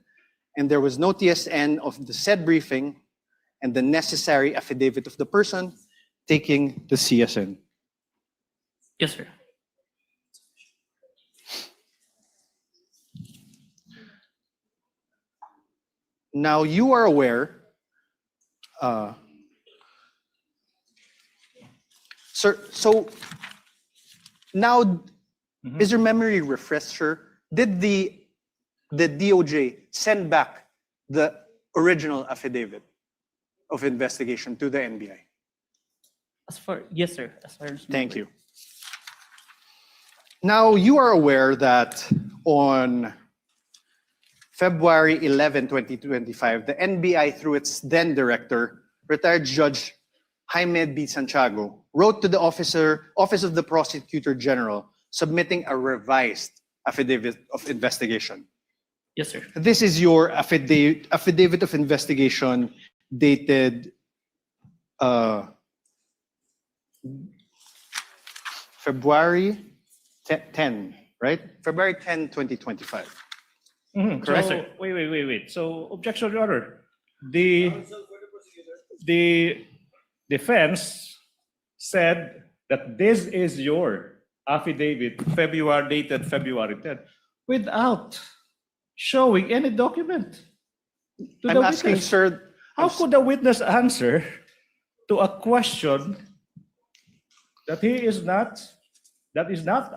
Speaker 8: and there was no TSN of the said briefing and the necessary affidavit of the person taking the CSN.
Speaker 10: Yes, sir.
Speaker 8: Now you are aware, sir, so now is your memory refresher? Did the DOJ send back the original affidavit of investigation to the NBI?
Speaker 10: Yes, sir. As far as
Speaker 8: Thank you. Now you are aware that on February 11, 2025, the NBI, through its then director, retired Judge Jaime B. Santiago, wrote to the Office of the Prosecutor General submitting a revised affidavit of investigation.
Speaker 10: Yes, sir.
Speaker 8: This is your affidavit of investigation dated February 10, right? February 10, 2025.
Speaker 11: Correct. So, wait. So, objection, Your Honor. The defense said that this is your affidavit, dated February 10, without showing any document to
Speaker 8: I'm
Speaker 11: the
Speaker 8: asking,
Speaker 11: witness.
Speaker 8: sir,
Speaker 11: How could the witness answer to a question that is not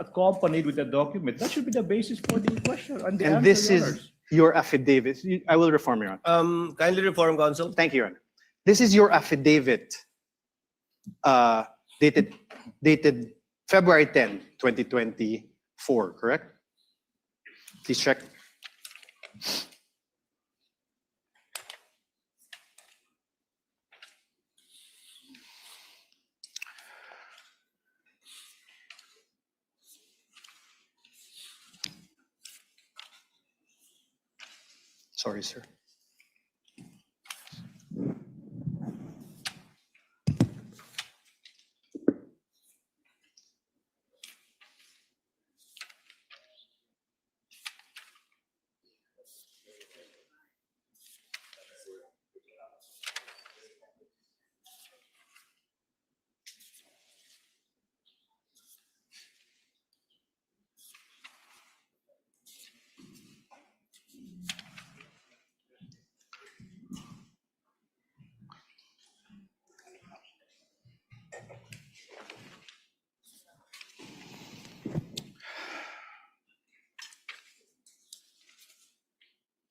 Speaker 11: accompanied with a document? That should be the basis for the question and the
Speaker 8: and
Speaker 11: answer,
Speaker 8: this
Speaker 11: Your
Speaker 8: is
Speaker 11: Honors.
Speaker 8: your affidavit. I will reform, Your Honor.
Speaker 5: Kindly reform, counsel.
Speaker 8: Thank you, Your Honor. This is your affidavit dated February 10, 2024, correct? Please check. Sorry, sir.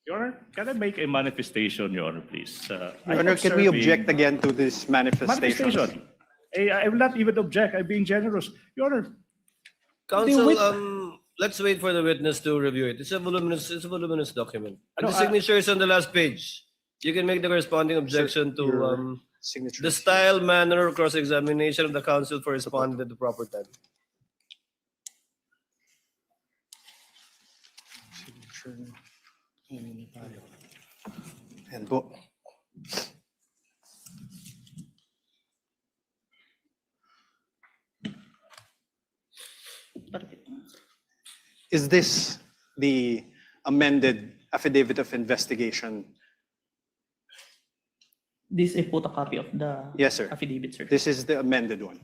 Speaker 11: Your Honor, can I make a manifestation, Your Honor, please?
Speaker 8: Your Honor, can we object again to this manifestation?
Speaker 11: Manifestation. I will not even object. I'm being generous. Your Honor,
Speaker 5: Counsel,
Speaker 11: wit-
Speaker 5: let's wait for the witness to review it. It's a voluminous document. And
Speaker 11: No,
Speaker 5: the signature is on the last page. You can make the corresponding objection to
Speaker 8: Your signature.
Speaker 5: the style, manner, or cross-examination of the counsel for responding at the proper time.
Speaker 8: And book. Is this the amended affidavit of investigation?
Speaker 10: This is a photocopy of the
Speaker 8: Yes, sir.
Speaker 10: affidavit, sir.
Speaker 8: This is the amended one.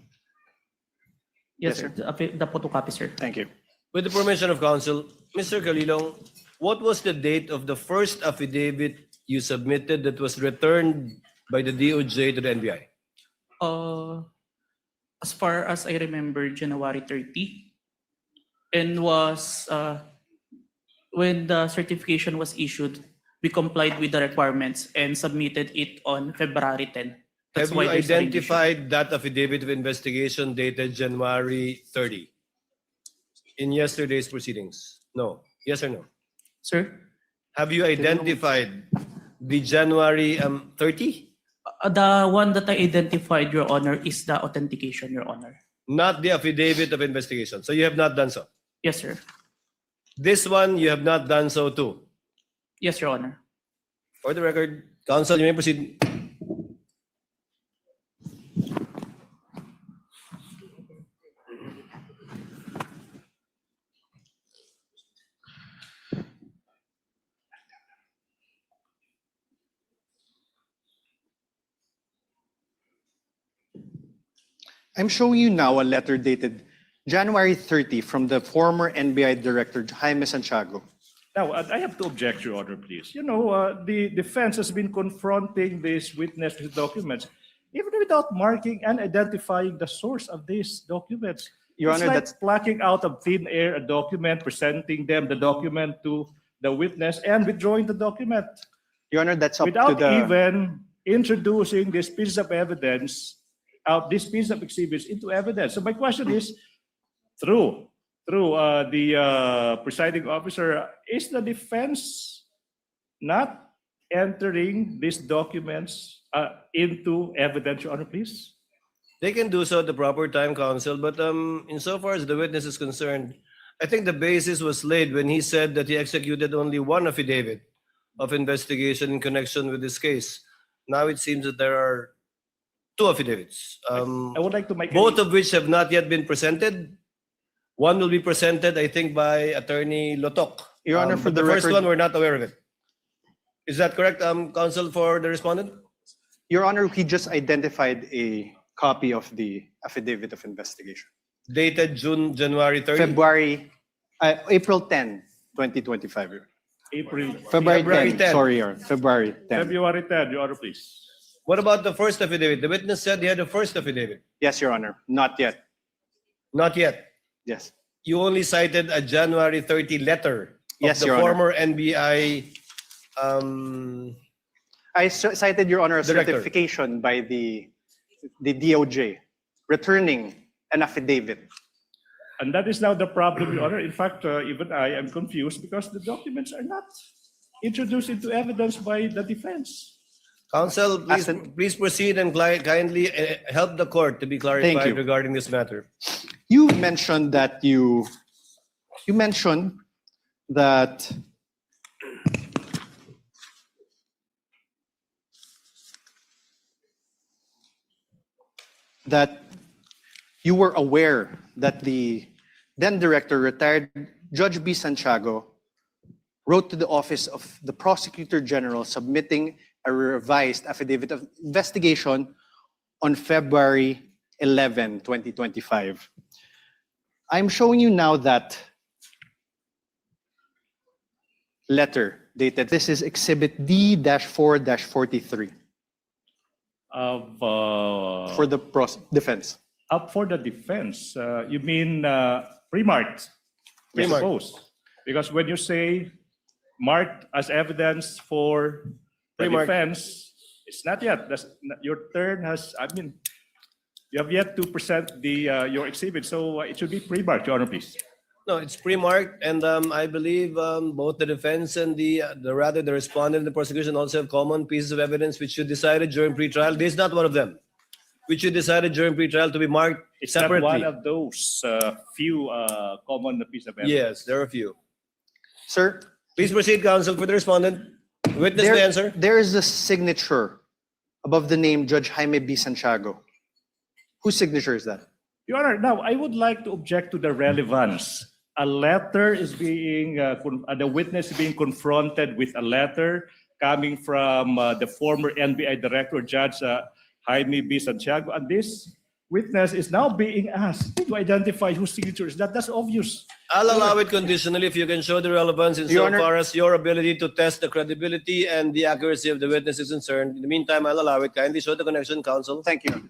Speaker 10: Yes,
Speaker 8: yes,
Speaker 10: sir. The photocopy, sir.
Speaker 8: Thank you.
Speaker 5: With the permission of counsel, Mr. Calilong, what was the date of the first affidavit you submitted that was returned by the DOJ to the NBI?
Speaker 10: As far as I remember, January 30, and was when the certification was issued, we complied with the requirements and submitted it on February 10. That's
Speaker 5: Have you
Speaker 10: why there's a revision.
Speaker 5: identified that affidavit of investigation dated January 30 in yesterday's proceedings? No. Yes or no?
Speaker 10: Sir?
Speaker 5: Have you identified the January 30?
Speaker 10: The one that I identified, Your Honor, is the authentication, Your Honor.
Speaker 5: Not the affidavit of investigation. So you have not done so.
Speaker 10: Yes, sir.
Speaker 5: This one, you have not done so too.
Speaker 10: Yes, Your Honor.
Speaker 5: For the record, counsel, you may proceed.
Speaker 8: I'm showing you now a letter dated January 30 from the former NBI Director Jaime Santiago.
Speaker 11: Now, I have to object, Your Honor, please. You know, the defense has been confronting this witness with documents, even without marking and identifying the source of these documents.
Speaker 8: Your
Speaker 11: It's
Speaker 8: Honor,
Speaker 11: like
Speaker 8: that's
Speaker 11: plucking out of thin air a document, presenting them the document to the witness, and withdrawing the document
Speaker 8: Your Honor, that's up to
Speaker 11: without
Speaker 8: the
Speaker 11: even introducing this piece of evidence, this piece of exhibits into evidence. So my question is, through the presiding officer, is the defense not entering these documents into evidence, Your Honor, please?
Speaker 5: They can do so at the proper time, counsel, but insofar as the witness is concerned, I think the basis was laid when he said that he executed only one affidavit of investigation in connection with this case. Now it seems that there are two affidavits,
Speaker 11: I would like to make
Speaker 5: both of which have not yet been presented. One will be presented, I think, by Attorney Lotok.
Speaker 8: Your Honor, for
Speaker 5: but
Speaker 8: the
Speaker 5: the first
Speaker 8: record-
Speaker 5: one, we're not aware of it. Is that correct, counsel, for the respondent?
Speaker 8: Your Honor, he just identified a copy of the affidavit of investigation.
Speaker 5: Dated January 30?
Speaker 8: April 10, 2025. Your
Speaker 11: April,
Speaker 8: February
Speaker 5: February
Speaker 8: 10.
Speaker 5: 10.
Speaker 8: Sorry, Your Honor. February 10.
Speaker 11: February 10, Your Honor, please.
Speaker 5: What about the first affidavit? The witness said he had a first affidavit.
Speaker 8: Yes, Your Honor. Not yet.
Speaker 5: Not yet.
Speaker 8: Yes.
Speaker 5: You only cited a January 30 letter of
Speaker 8: Yes,
Speaker 5: the
Speaker 8: Your Honor.
Speaker 5: former NBI
Speaker 8: I cited, Your Honor, a
Speaker 5: Director.
Speaker 8: certification by the DOJ returning an affidavit.
Speaker 11: And that is now the problem, Your Honor. In fact, even I am confused because the documents are not introduced into evidence by the defense.
Speaker 5: counsel. Please,
Speaker 8: As an-
Speaker 5: please proceed and kindly help the court to be
Speaker 8: Thank
Speaker 5: clarified
Speaker 8: you.
Speaker 5: regarding this matter.
Speaker 8: You mentioned that you mentioned that you were aware that the then director, retired Judge B. Santiago, wrote to the office of the Prosecutor General submitting a revised affidavit of investigation on February 11, 2025. I'm showing you now that letter dated. This is Exhibit D-4-43 for the defense.
Speaker 11: Up for the defense, you mean pre-marked, I
Speaker 5: Pre-marked.
Speaker 11: suppose. Because when you say marked as evidence for the
Speaker 5: Pre-marked.
Speaker 11: defense, it's not yet. Your turn has, you have yet to present your exhibit, so it should be pre-marked, Your Honor, please.
Speaker 5: No, it's pre-marked, and I believe both the defense and the respondent and the prosecution also have common pieces of evidence which you decided during pretrial. This is not one of them, which you decided during pretrial to be marked
Speaker 11: It's not
Speaker 5: separately.
Speaker 11: one of those few common pieces of evidence.
Speaker 5: Yes, there are a few.
Speaker 8: Sir,
Speaker 5: Please proceed, counsel, for the respondent. Witness the answer.
Speaker 8: there is a signature above the name Judge Jaime B. Santiago. Whose signature is that?
Speaker 11: Your Honor, now I would like to object to the relevance. A letter is being, the witness is being confronted with a letter coming from the former NBI Director, Judge Jaime B. Santiago, and this witness is now being asked to identify whose signature is that. That's obvious.
Speaker 5: I'll allow it conditionally if you can show the relevance
Speaker 8: Your Honor-
Speaker 5: insofar as your ability to test the credibility and the accuracy of the witness is concerned. In the meantime, I'll allow it. Kindly show the connection, counsel.
Speaker 8: Thank you.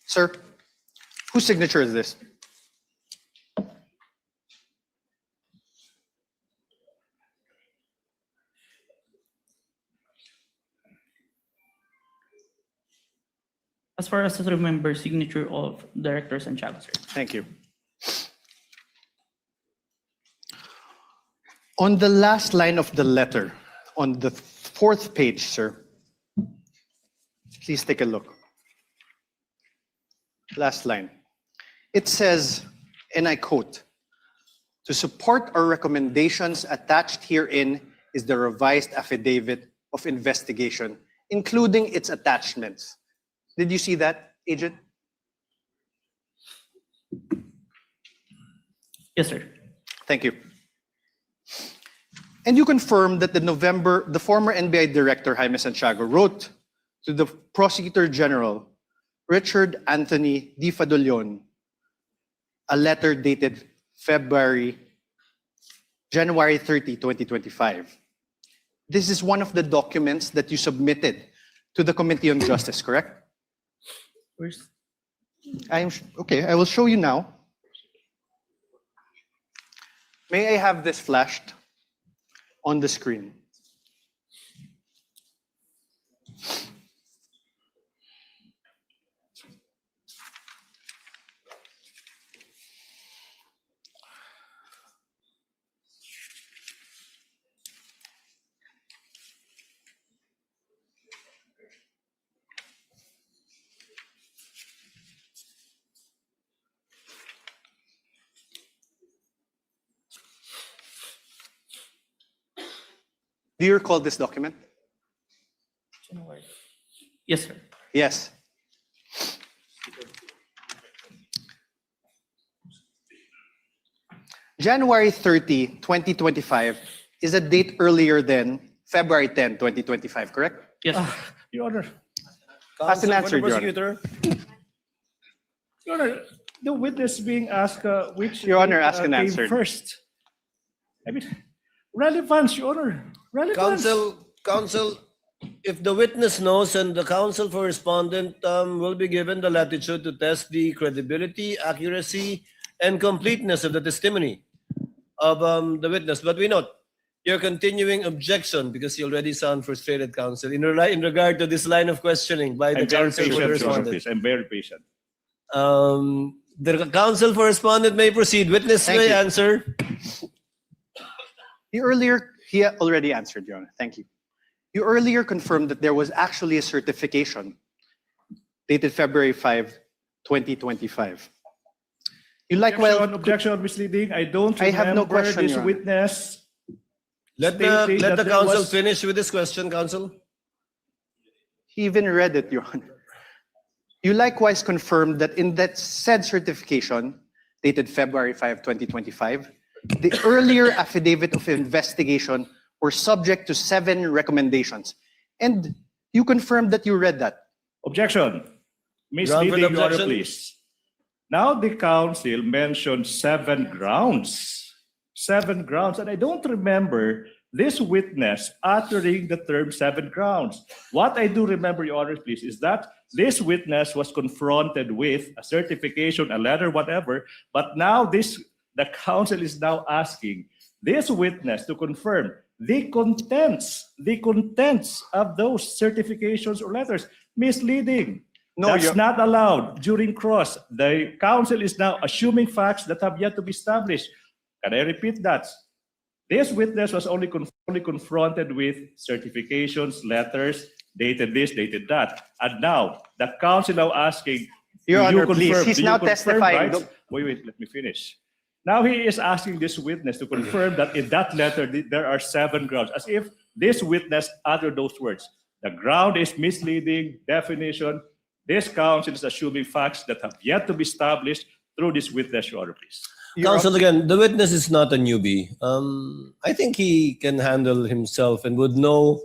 Speaker 8: Sir, whose signature is this?
Speaker 10: As far as I remember, signature of Director Santiago, sir.
Speaker 8: Thank you. On the last line of the letter, on the fourth page, sir, please take a look. Last line. It says, and I quote, "To support our recommendations attached herein is the revised affidavit of investigation, including its attachments." Did you see that, Agent?
Speaker 10: Yes, sir.
Speaker 8: Thank you. And you confirm that the former NBI Director Jaime Santiago wrote to the Prosecutor General, Richard Anthony Di Fadolion, a letter dated January 30, 2025. This is one of the documents that you submitted to the Committee on Justice, correct?
Speaker 10: Where's
Speaker 8: Okay, I will show you now. May I have this flashed on the screen? Do you recall this document?
Speaker 10: Yes, sir.
Speaker 8: Yes. January 30, 2025 is a date earlier than February 10, 2025, correct?
Speaker 10: Yes, sir.
Speaker 11: Your Honor.
Speaker 8: Ask and
Speaker 5: Counsel for
Speaker 8: answer,
Speaker 5: the
Speaker 8: Your Honor.
Speaker 5: prosecutor.
Speaker 11: Your Honor, the witness being asked which
Speaker 8: Your Honor, ask and
Speaker 11: came
Speaker 8: answer.
Speaker 11: first. I mean, relevance, Your Honor. Relevance.
Speaker 5: Counsel, if the witness knows and the counsel for respondent will be given the latitude to test the credibility, accuracy, and completeness of the testimony of the witness. But we note your continuing objection because you already sound frustrated, counsel, in regard to this line of questioning by the
Speaker 11: I'm very
Speaker 5: counsel for
Speaker 11: patient, Your Honor,
Speaker 5: respondent.
Speaker 11: please. I'm very patient.
Speaker 5: The counsel for respondent may proceed. Witness
Speaker 8: Thank
Speaker 5: may
Speaker 8: you.
Speaker 5: answer.
Speaker 8: He already answered, Your Honor. Thank you. You earlier confirmed that there was actually a certification dated February 5, 2025. You likewise,
Speaker 11: Objection, misleading. I don't
Speaker 8: I have no
Speaker 11: remember
Speaker 8: question,
Speaker 11: this
Speaker 8: Your Honor.
Speaker 11: witness.
Speaker 5: Let
Speaker 11: stating
Speaker 5: the
Speaker 11: that there
Speaker 5: counsel
Speaker 11: was-
Speaker 5: finish with this question, counsel.
Speaker 8: he even read it, Your Honor. You likewise confirmed that in that said certification dated February 5, 2025, the earlier affidavit of investigation were subject to 7 recommendations. And you confirmed that you read that.
Speaker 11: Objection.
Speaker 5: Ground for
Speaker 11: Misleading,
Speaker 5: the
Speaker 11: Your Honor,
Speaker 5: objection.
Speaker 11: please. Now the counsel mentioned 7 grounds. 7 grounds. And I don't remember this witness uttering the term 7 grounds. What I do remember, Your Honor, please, is that this witness was confronted with a certification, a letter, whatever. But now the counsel is now asking this witness to confirm the contents of those certifications or letters. Misleading.
Speaker 8: No,
Speaker 11: That's
Speaker 8: Your-
Speaker 11: not allowed during cross. The counsel is now assuming facts that have yet to be established. Can I repeat that? This witness was only confronted with certifications, letters, dated this, dated that. And now, the counsel now asking,
Speaker 8: Your
Speaker 11: do you
Speaker 8: Honor, please.
Speaker 11: confirm-
Speaker 8: He's
Speaker 11: do you
Speaker 8: now
Speaker 11: confirm,
Speaker 8: testifying.
Speaker 11: right?
Speaker 8: Don't-
Speaker 11: Wait, let me finish. Now he is asking this witness to confirm that in that letter, there are 7 grounds, as if this witness uttered those words. The ground is misleading, definition. This counsel is assuming facts that have yet to be established through this witness, Your Honor, please.
Speaker 5: Counsel, again, the witness is not a newbie. I think he can handle himself and would know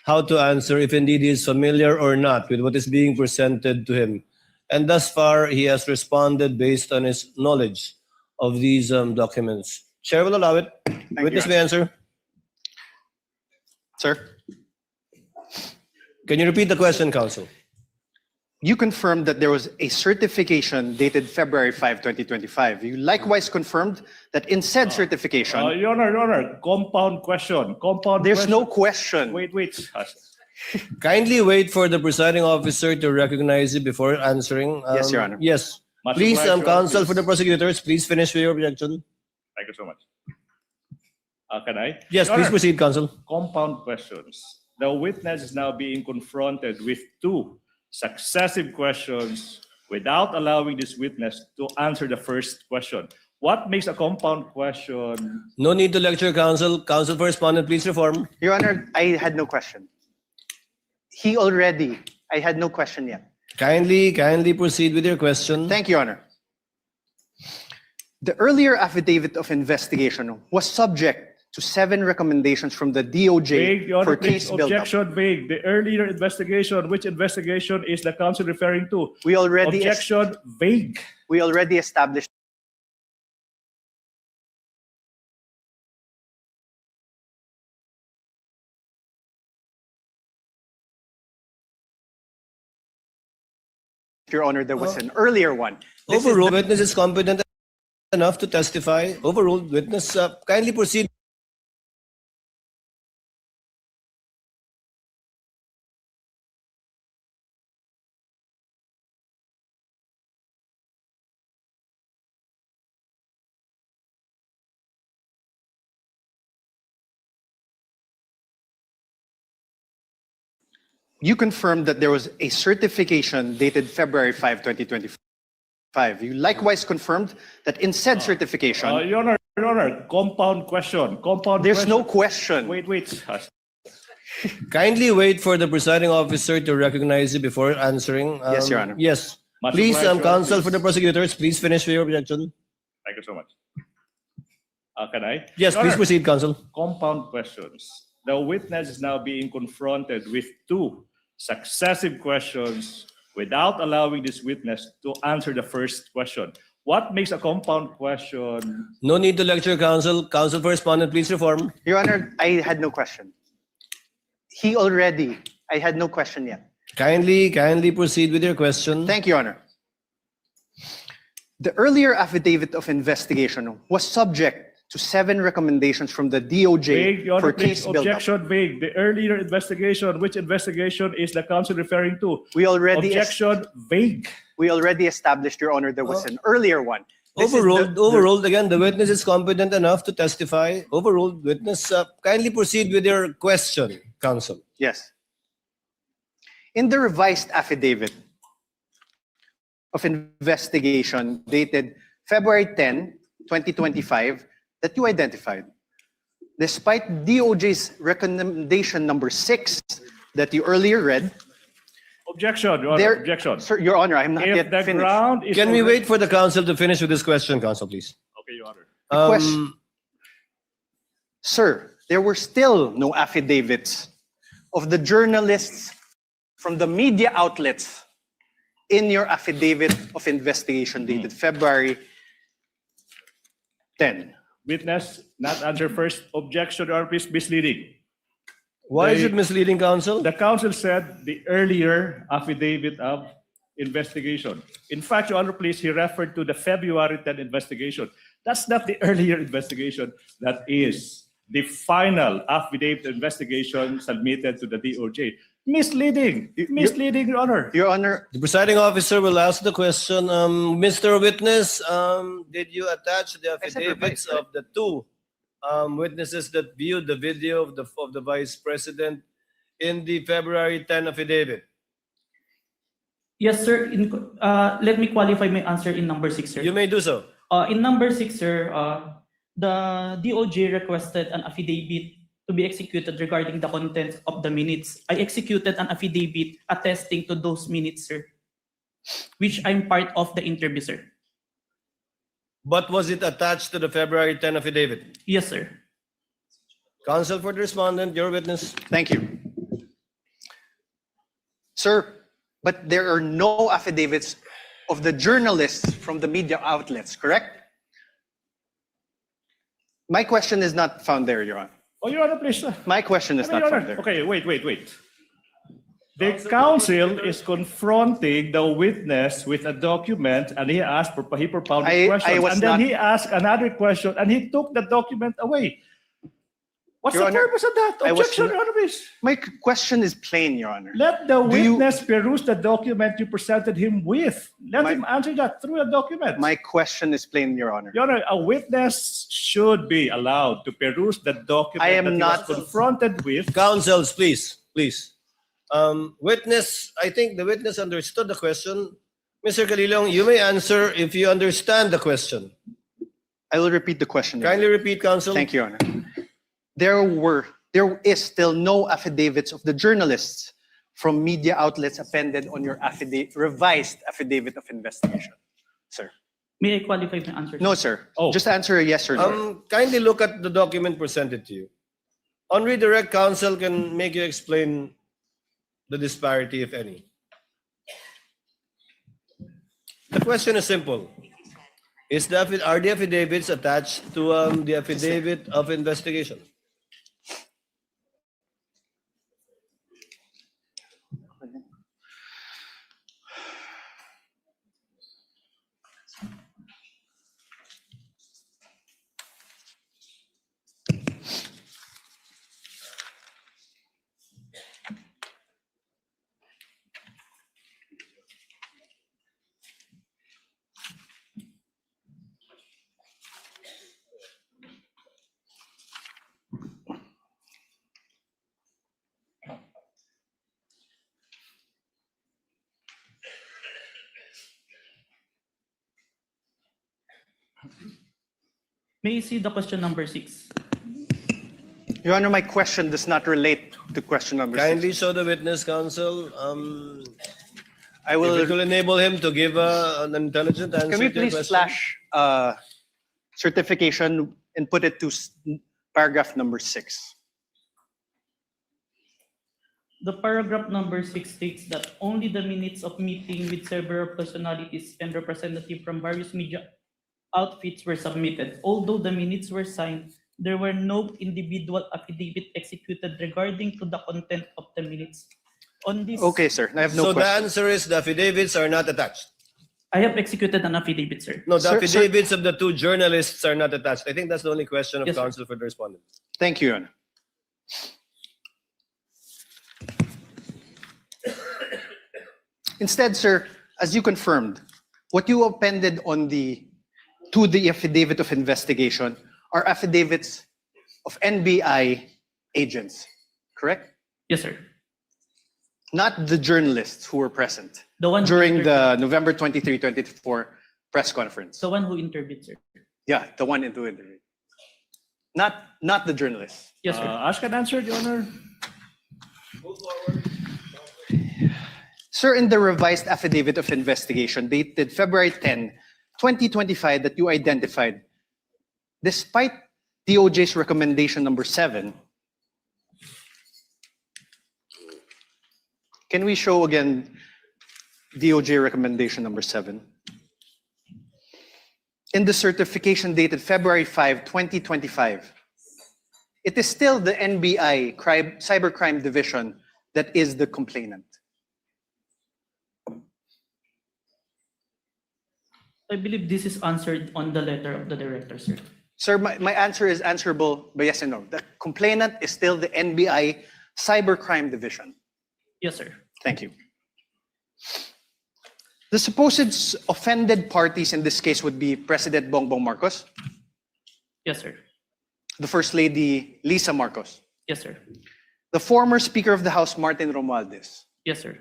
Speaker 5: how to answer if indeed he is familiar or not with what is being presented to him. And thus far, he has responded based on his knowledge of these documents. Chair will allow it. Witness may answer.
Speaker 8: Sir,
Speaker 5: Can you repeat the question, counsel?
Speaker 8: you confirmed that there was a certification dated February 5, 2025. You likewise confirmed that in said certification,
Speaker 11: Your Honor, compound question.
Speaker 8: there's no question.
Speaker 11: Wait.
Speaker 5: Kindly wait for the presiding officer to recognize you before answering.
Speaker 8: Yes, Your Honor.
Speaker 5: Yes.
Speaker 11: Much
Speaker 5: Please,
Speaker 11: obliged, Your Honor,
Speaker 5: counsel for
Speaker 11: please.
Speaker 5: the prosecutors, please finish with your objection.
Speaker 11: Thank you so much. Can I?
Speaker 5: Yes,
Speaker 11: Your
Speaker 5: please
Speaker 11: Honor,
Speaker 5: proceed, counsel.
Speaker 11: compound questions. The witness is now being confronted with two successive questions without allowing this witness to answer the first question. What makes a compound question?
Speaker 5: No need to lecture, counsel. Counsel for respondent, please reform.
Speaker 8: Your Honor, I had no question. I had no question yet.
Speaker 5: Kindly proceed with your question.
Speaker 8: Thank you, Your Honor. The earlier affidavit of investigation was subject to 7 recommendations from the DOJ
Speaker 11: Vague, Your
Speaker 8: for
Speaker 11: Honor, please.
Speaker 8: case build-up.
Speaker 11: Objection vague. The earlier investigation, which investigation is the counsel referring to?
Speaker 8: We already
Speaker 11: Objection vague.
Speaker 8: established Your Honor, there was an earlier one. This is
Speaker 5: Overruled. Witness is competent enough to testify. Overruled. Witness, kindly proceed.
Speaker 8: You confirmed that there was a certification dated February 5, 2025. You likewise confirmed that in said certification,
Speaker 11: Your Honor, compound question.
Speaker 8: there's no question.
Speaker 11: Wait.
Speaker 5: Kindly wait for the presiding officer to recognize you before answering.
Speaker 8: Yes, Your Honor.
Speaker 5: Yes.
Speaker 11: Much
Speaker 5: Please,
Speaker 11: obliged, Your Honor,
Speaker 5: counsel
Speaker 11: please.
Speaker 5: for the prosecutors, please finish with your objection.
Speaker 11: Thank you so much. Can I?
Speaker 5: Yes,
Speaker 11: Your
Speaker 5: please
Speaker 11: Honor,
Speaker 5: proceed, counsel.
Speaker 11: compound questions. The witness is now being confronted with two successive questions without allowing this witness to answer the first question. What makes a compound question?
Speaker 5: No need to lecture, counsel. Counsel for respondent, please reform.
Speaker 8: Your Honor, I had no question. I had no question yet.
Speaker 5: Kindly proceed with your question.
Speaker 8: Thank you, Your Honor. The earlier affidavit of investigation was subject to 7 recommendations from the DOJ
Speaker 11: Vague, Your
Speaker 8: for
Speaker 11: Honor, please.
Speaker 8: case build-up.
Speaker 11: Objection vague. The earlier investigation, which investigation is the counsel referring to?
Speaker 8: We already
Speaker 11: Objection vague.
Speaker 8: established, Your Honor, there was an earlier one. This is
Speaker 5: Overruled. Again, the witness is competent enough to testify. Overruled. Witness, kindly proceed with your question, counsel.
Speaker 8: Yes. In the revised affidavit of investigation dated February 10, 2025, that you identified, despite DOJ's recommendation number 6 that you earlier read,
Speaker 11: Objection, Your Honor.
Speaker 8: there,
Speaker 11: Objection.
Speaker 8: Sir, Your Honor, I'm not
Speaker 11: If
Speaker 8: yet
Speaker 11: the
Speaker 8: finished.
Speaker 11: ground is
Speaker 5: Can we
Speaker 11: already-
Speaker 5: wait for the counsel to finish with this question, counsel, please?
Speaker 11: Okay, Your Honor.
Speaker 8: question. Sir, there were still no affidavits of the journalists from the media outlets in your affidavit of investigation dated February 10.
Speaker 11: Witness, not answer first. Objection, Your Honor, please. Misleading.
Speaker 5: Why is it misleading, counsel?
Speaker 11: The counsel said the earlier affidavit of investigation. In fact, Your Honor, please, he referred to the February 10 investigation. That's not the earlier investigation. That is the final affidavit investigation submitted to the DOJ. Misleading. Misleading, Your Honor.
Speaker 8: Your Honor,
Speaker 5: The presiding officer will ask the question. Mr. Witness, did you attach the
Speaker 8: I said
Speaker 5: affidavits
Speaker 8: revised, right?
Speaker 5: of the two witnesses that viewed the video of the Vice President in the February 10 affidavit?
Speaker 10: Yes, sir. Let me qualify my answer in number 6, sir.
Speaker 5: You may do so.
Speaker 10: In number 6, sir, the DOJ requested an affidavit to be executed regarding the contents of the minutes. I executed an affidavit attesting to those minutes, sir, which I'm part of the interview, sir.
Speaker 5: But was it attached to the February 10 affidavit?
Speaker 10: Yes, sir.
Speaker 5: Counsel for the respondent, your witness.
Speaker 8: thank you. Sir, but there are no affidavits of the journalists from the media outlets, correct? My question is not found there, Your Honor.
Speaker 11: Oh, Your Honor, please.
Speaker 8: My question is
Speaker 11: Your
Speaker 8: not
Speaker 11: Honor,
Speaker 8: found there.
Speaker 11: okay, wait. The counsel is confronting the witness with a document, and he propounded
Speaker 8: I
Speaker 11: questions,
Speaker 8: was
Speaker 11: and then
Speaker 8: not-
Speaker 11: he asked another question, and he took the document away. What's
Speaker 8: Your
Speaker 11: the
Speaker 8: Honor,
Speaker 11: purpose of that?
Speaker 8: I was
Speaker 11: Objection,
Speaker 8: not-
Speaker 11: Your Honor, please.
Speaker 8: My question is plain, Your Honor.
Speaker 11: Let the
Speaker 8: Do you-
Speaker 11: witness peruse the document you presented him with. Let
Speaker 8: My-
Speaker 11: him answer that through the document.
Speaker 8: My question is plain, Your Honor.
Speaker 11: Your Honor, a witness should be allowed to peruse the document
Speaker 8: I am
Speaker 11: that he
Speaker 8: not-
Speaker 11: was confronted with.
Speaker 5: Counsels, please, please. Witness, I think the witness understood the question. Mr. Calilong, you may answer if you understand the question.
Speaker 8: I will repeat the question. Your
Speaker 5: Kindly
Speaker 8: Honor.
Speaker 5: repeat, counsel.
Speaker 8: Thank you, Your Honor. There is still no affidavits of the journalists from media outlets appended on your revised affidavit of investigation, sir.
Speaker 10: May I qualify my answer?
Speaker 8: No, sir.
Speaker 11: Oh.
Speaker 8: Just answer a yes or no.
Speaker 5: Kindly look at the document presented to you. On redirect, counsel can make you explain the disparity, if any. The question is simple. Are the affidavits attached to the affidavit of investigation?
Speaker 10: May I see the question number 6?
Speaker 8: Your Honor, my question does not relate to question number 6.
Speaker 5: Kindly show the witness, counsel.
Speaker 8: I
Speaker 5: If
Speaker 8: will.
Speaker 5: it will enable him to give an intelligent answer
Speaker 8: Can we
Speaker 5: to your
Speaker 8: please
Speaker 5: question.
Speaker 8: flash certification and put it to paragraph number 6?
Speaker 10: The paragraph number 6 states that only the minutes of meeting with several personalities and representatives from various media outfits were submitted. Although the minutes were signed, there were no individual affidavit executed regarding to the content of the minutes. On this,
Speaker 8: Okay, sir. I have no
Speaker 5: So the
Speaker 8: question.
Speaker 5: answer is the affidavits are not attached.
Speaker 10: I have executed an affidavit, sir.
Speaker 5: No, the
Speaker 8: Sir-
Speaker 5: affidavits of the two journalists are not attached. I think that's the only question of
Speaker 10: Yes, sir.
Speaker 5: counsel for the respondent.
Speaker 8: Thank you, Your Honor. Instead, sir, as you confirmed, what you appended to the affidavit of investigation are affidavits of NBI agents, correct?
Speaker 10: Yes, sir.
Speaker 8: Not the journalists who were present
Speaker 10: The one who
Speaker 8: during the
Speaker 10: interviewed-
Speaker 8: November 23, 2024 press conference.
Speaker 10: the one who interviewed, sir.
Speaker 8: Yeah, the one into it. Not the journalists.
Speaker 10: Yes, sir.
Speaker 11: Ask and answer, Your Honor.
Speaker 8: Sir, in the revised affidavit of investigation dated February 10, 2025 that you identified, despite DOJ's recommendation number 7, can we show again DOJ recommendation number 7? In the certification dated February 5, 2025, it is still the NBI Cybercrime Division that is the complainant.
Speaker 10: I believe this is answered on the letter of the director, sir.
Speaker 8: Sir, my answer is answerable by yes and no. The complainant is still the NBI Cybercrime Division.
Speaker 10: Yes, sir.
Speaker 8: Thank you. The supposed offended parties in this case would be President Bongbong Marcos,
Speaker 10: Yes, sir.
Speaker 8: the First Lady Lisa Marcos,
Speaker 10: Yes, sir.
Speaker 8: the former Speaker of the House Martin Romualdez.
Speaker 10: Yes, sir.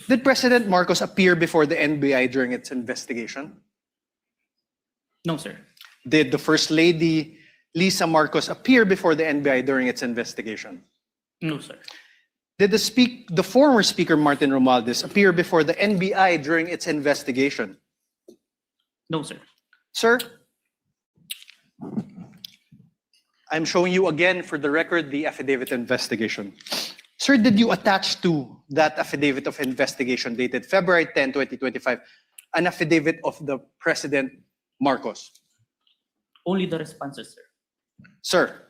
Speaker 8: Did President Marcos appear before the NBI during its investigation?
Speaker 10: No, sir.
Speaker 8: Did the First Lady Lisa Marcos appear before the NBI during its investigation?
Speaker 10: No, sir.
Speaker 8: Did the former Speaker Martin Romualdez appear before the NBI during its investigation?
Speaker 10: No, sir.
Speaker 8: Sir, I'm showing you again for the record the affidavit investigation. Sir, did you attach to that affidavit of investigation dated February 10, 2025, an affidavit of the President Marcos?
Speaker 10: Only the responses, sir.
Speaker 8: Sir,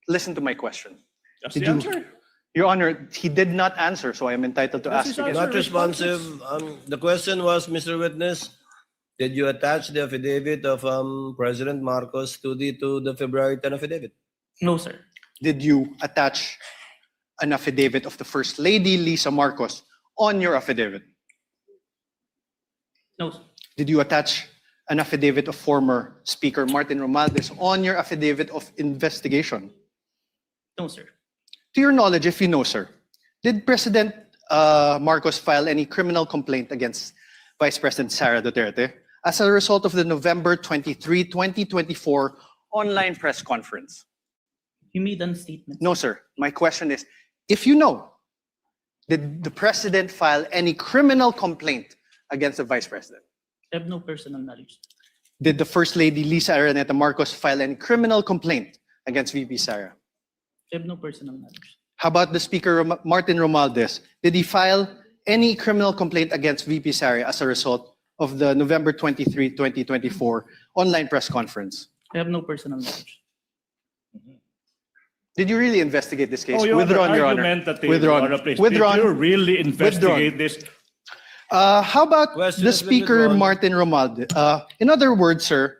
Speaker 8: listen to my question.
Speaker 11: That's
Speaker 8: Did
Speaker 11: the
Speaker 8: you-
Speaker 11: answer.
Speaker 8: Your Honor, he did not answer, so I am entitled to
Speaker 11: That's
Speaker 8: ask
Speaker 11: his
Speaker 8: again.
Speaker 11: answer.
Speaker 5: Not responsive. The question was, Mr. Witness, did you attach the affidavit of President Marcos to the February 10 affidavit?
Speaker 10: No, sir.
Speaker 8: Did you attach an affidavit of the First Lady, Lisa Marcos, on your affidavit?
Speaker 10: No, sir.
Speaker 8: Did you attach an affidavit of former Speaker Martin Romualdez on your affidavit of investigation?
Speaker 10: No, sir.
Speaker 8: To your knowledge, if you know, sir, did President Marcos file any criminal complaint against Vice President Sara Duterte as a result of the November 23, 2024 online press conference?
Speaker 10: You made a statement.
Speaker 8: No, sir. My question is, if you know, did the President file any criminal complaint against the Vice President?
Speaker 10: I have no personal knowledge.
Speaker 8: Did the First Lady Lisa Araneta Marcos file any criminal complaint against VP Sara?
Speaker 10: I have no personal knowledge.
Speaker 8: How about the Speaker Martin Romualdez? Did he file any criminal complaint against VP Sara as a result of the November 23, 2024 online press conference?
Speaker 10: I have no personal knowledge.
Speaker 8: Did you really investigate this case?
Speaker 11: Oh, Your
Speaker 8: Withdrawn,
Speaker 11: Honor,
Speaker 8: Your Honor.
Speaker 11: argumentative,
Speaker 8: Withdrawn.
Speaker 11: Your Honor, please.
Speaker 8: Withdrawn.
Speaker 11: Did you really investigate this?
Speaker 8: How about
Speaker 5: Question
Speaker 8: the
Speaker 5: has been
Speaker 8: Speaker
Speaker 5: withdrawn.
Speaker 8: Martin Romualdez? In other words, sir,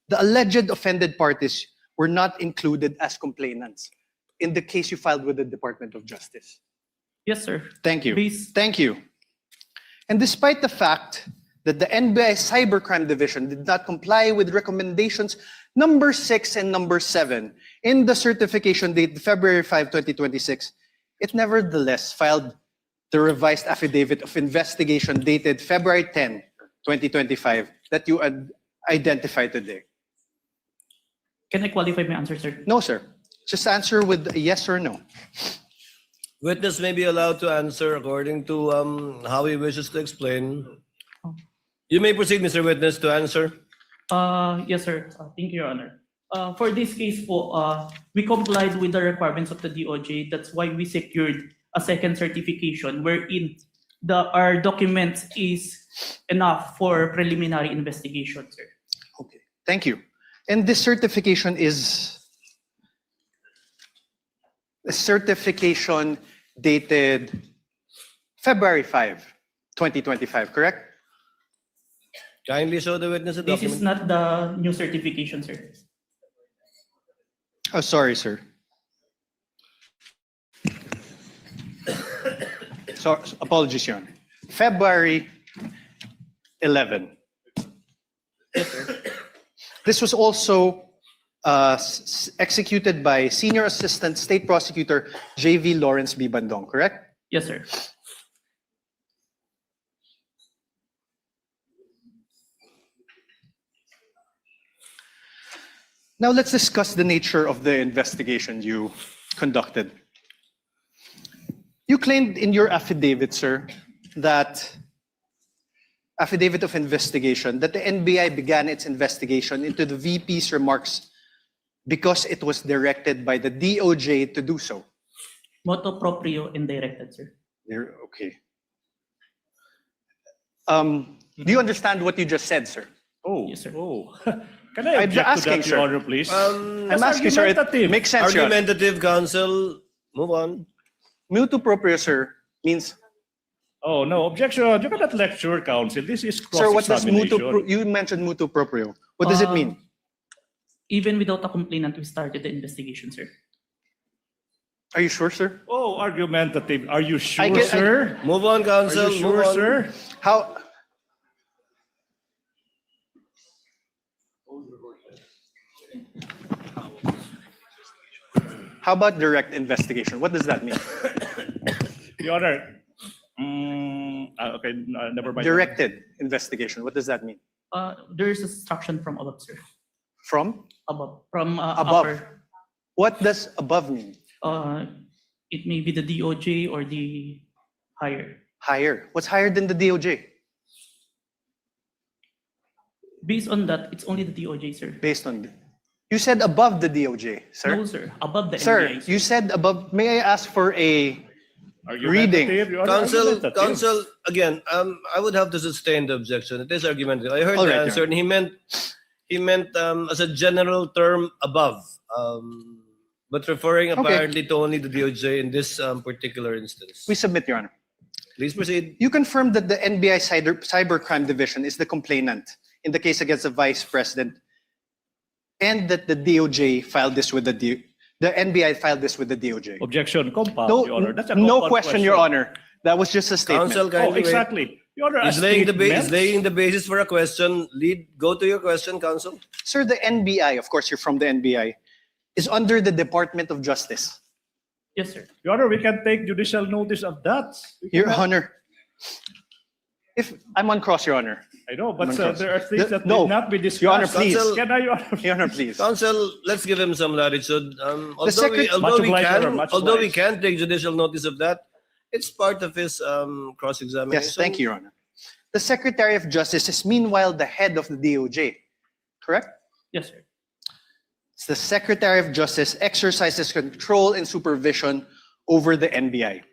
Speaker 8: the alleged offended parties were not included as complainants in the case you filed with the Department of Justice.
Speaker 10: Yes, sir.
Speaker 8: Thank you.
Speaker 10: Please.
Speaker 8: Thank you. And despite the fact that the NBI Cybercrime Division did not comply with recommendations number 6 and number 7 in the certification date February 5, 2026, it nevertheless filed the revised affidavit of investigation dated February 10, 2025 that you identified today.
Speaker 10: Can I qualify my answer, sir?
Speaker 8: No, sir. Just answer with a yes or no.
Speaker 5: Witness may be allowed to answer according to how he wishes to explain. You may proceed, Mr. Witness, to answer.
Speaker 10: Yes, sir. Thank you, Your Honor. For this case po, we complied with the requirements of the DOJ. That's why we secured a second certification wherein our document is enough for preliminary investigation, sir.
Speaker 8: Okay. Thank you. And this certification is a certification dated February 5, 2025, correct?
Speaker 5: Kindly show the witness the
Speaker 10: This
Speaker 5: document.
Speaker 10: is not the new certification, sir.
Speaker 8: Oh, sorry, sir. So, apologies, Your Honor. February 11. This was also executed by Senior Assistant State Prosecutor J.V. Lawrence B. Bandong, correct?
Speaker 10: Yes, sir.
Speaker 8: Now let's discuss the nature of the investigation you conducted. You claimed in your affidavit, sir, affidavit of investigation, that the NBI began its investigation into the VP's remarks because it was directed by the DOJ to do so.
Speaker 10: Motu proprio and directed, sir.
Speaker 8: Okay. Do you understand what you just said, sir?
Speaker 11: Oh,
Speaker 10: Yes, sir.
Speaker 11: oh. Can I
Speaker 8: I'm
Speaker 11: object
Speaker 8: asking,
Speaker 11: to that,
Speaker 8: sir.
Speaker 11: Your Honor, please?
Speaker 8: I'm asking, sir, it
Speaker 11: argumentative.
Speaker 8: makes sense, Your Honor.
Speaker 5: Argumentative counsel. Move on.
Speaker 8: Mutu proprio, sir, means,
Speaker 11: Oh, no, objection. You cannot lecture counsel. This is
Speaker 8: sir, what does
Speaker 11: cross-examination.
Speaker 8: you mentioned mutu proprio. What does it mean?
Speaker 10: Even without a complainant, we started the investigation, sir.
Speaker 8: Are you sure, sir?
Speaker 11: Oh, argumentative. Are you sure,
Speaker 8: get-
Speaker 11: sir?
Speaker 5: Move on,
Speaker 11: Are
Speaker 5: counsel.
Speaker 11: you sure,
Speaker 5: Move on.
Speaker 11: sir?
Speaker 8: How? How about direct investigation? What does that mean?
Speaker 11: Your Honor. Okay, never mind.
Speaker 8: Directed investigation. What does that mean?
Speaker 10: There is instruction from above, sir.
Speaker 8: From?
Speaker 10: Above. From
Speaker 8: Above.
Speaker 10: upper.
Speaker 8: What does above mean?
Speaker 10: It may be the DOJ or the higher.
Speaker 8: Higher. What's higher than the DOJ?
Speaker 10: Based on that, it's only the DOJ, sir.
Speaker 8: Based on you said above the DOJ, sir.
Speaker 10: No, sir. Above the
Speaker 8: Sir,
Speaker 10: NBI,
Speaker 8: you said above. May I ask for a
Speaker 11: Argumentative, Your Honor,
Speaker 5: Counsel,
Speaker 11: argumentative.
Speaker 5: counsel, again, I would have to sustain the objection. It is argumentative. I heard
Speaker 8: All
Speaker 5: the
Speaker 8: right, Your
Speaker 5: answer, and he meant as a general term above, but referring
Speaker 8: Okay.
Speaker 5: apparently to only the DOJ in this particular instance.
Speaker 8: We submit, Your Honor.
Speaker 5: Please proceed.
Speaker 8: You confirmed that the NBI Cybercrime Division is the complainant in the case against the Vice President, and that the DOJ filed this with the The NBI filed this with the DOJ.
Speaker 11: Objection, compound,
Speaker 8: No,
Speaker 11: Your Honor. That's a
Speaker 8: no
Speaker 11: compound
Speaker 8: question, Your Honor. That was just a statement.
Speaker 5: Counsel,
Speaker 11: Oh,
Speaker 5: kindly wait.
Speaker 11: exactly. Your Honor, a
Speaker 5: He's laying
Speaker 11: statement.
Speaker 5: the basis for a question. Go to your question, counsel.
Speaker 8: Sir, the NBI, of course, you're from the NBI, is under the Department of Justice.
Speaker 10: Yes, sir.
Speaker 11: Your Honor, we can take judicial notice of that.
Speaker 8: Your Honor, if I'm on cross, Your Honor.
Speaker 11: I know, but
Speaker 8: I'm on cross.
Speaker 11: there are things that
Speaker 8: No.
Speaker 11: need not be discussed.
Speaker 8: Your Honor, please.
Speaker 5: Counsel-
Speaker 11: Can I, Your Honor?
Speaker 8: Your Honor, please.
Speaker 5: Counsel, let's give him some latitude.
Speaker 8: secret-
Speaker 11: Much obliged, Your Honor, much
Speaker 5: Although we
Speaker 11: obliged.
Speaker 5: can take judicial notice of that, it's part of his cross-examination.
Speaker 8: Yes, thank you, Your Honor. The Secretary of Justice is meanwhile the head of the DOJ, correct?
Speaker 10: Yes, sir.
Speaker 8: The Secretary of Justice exercises control and supervision over the NBI.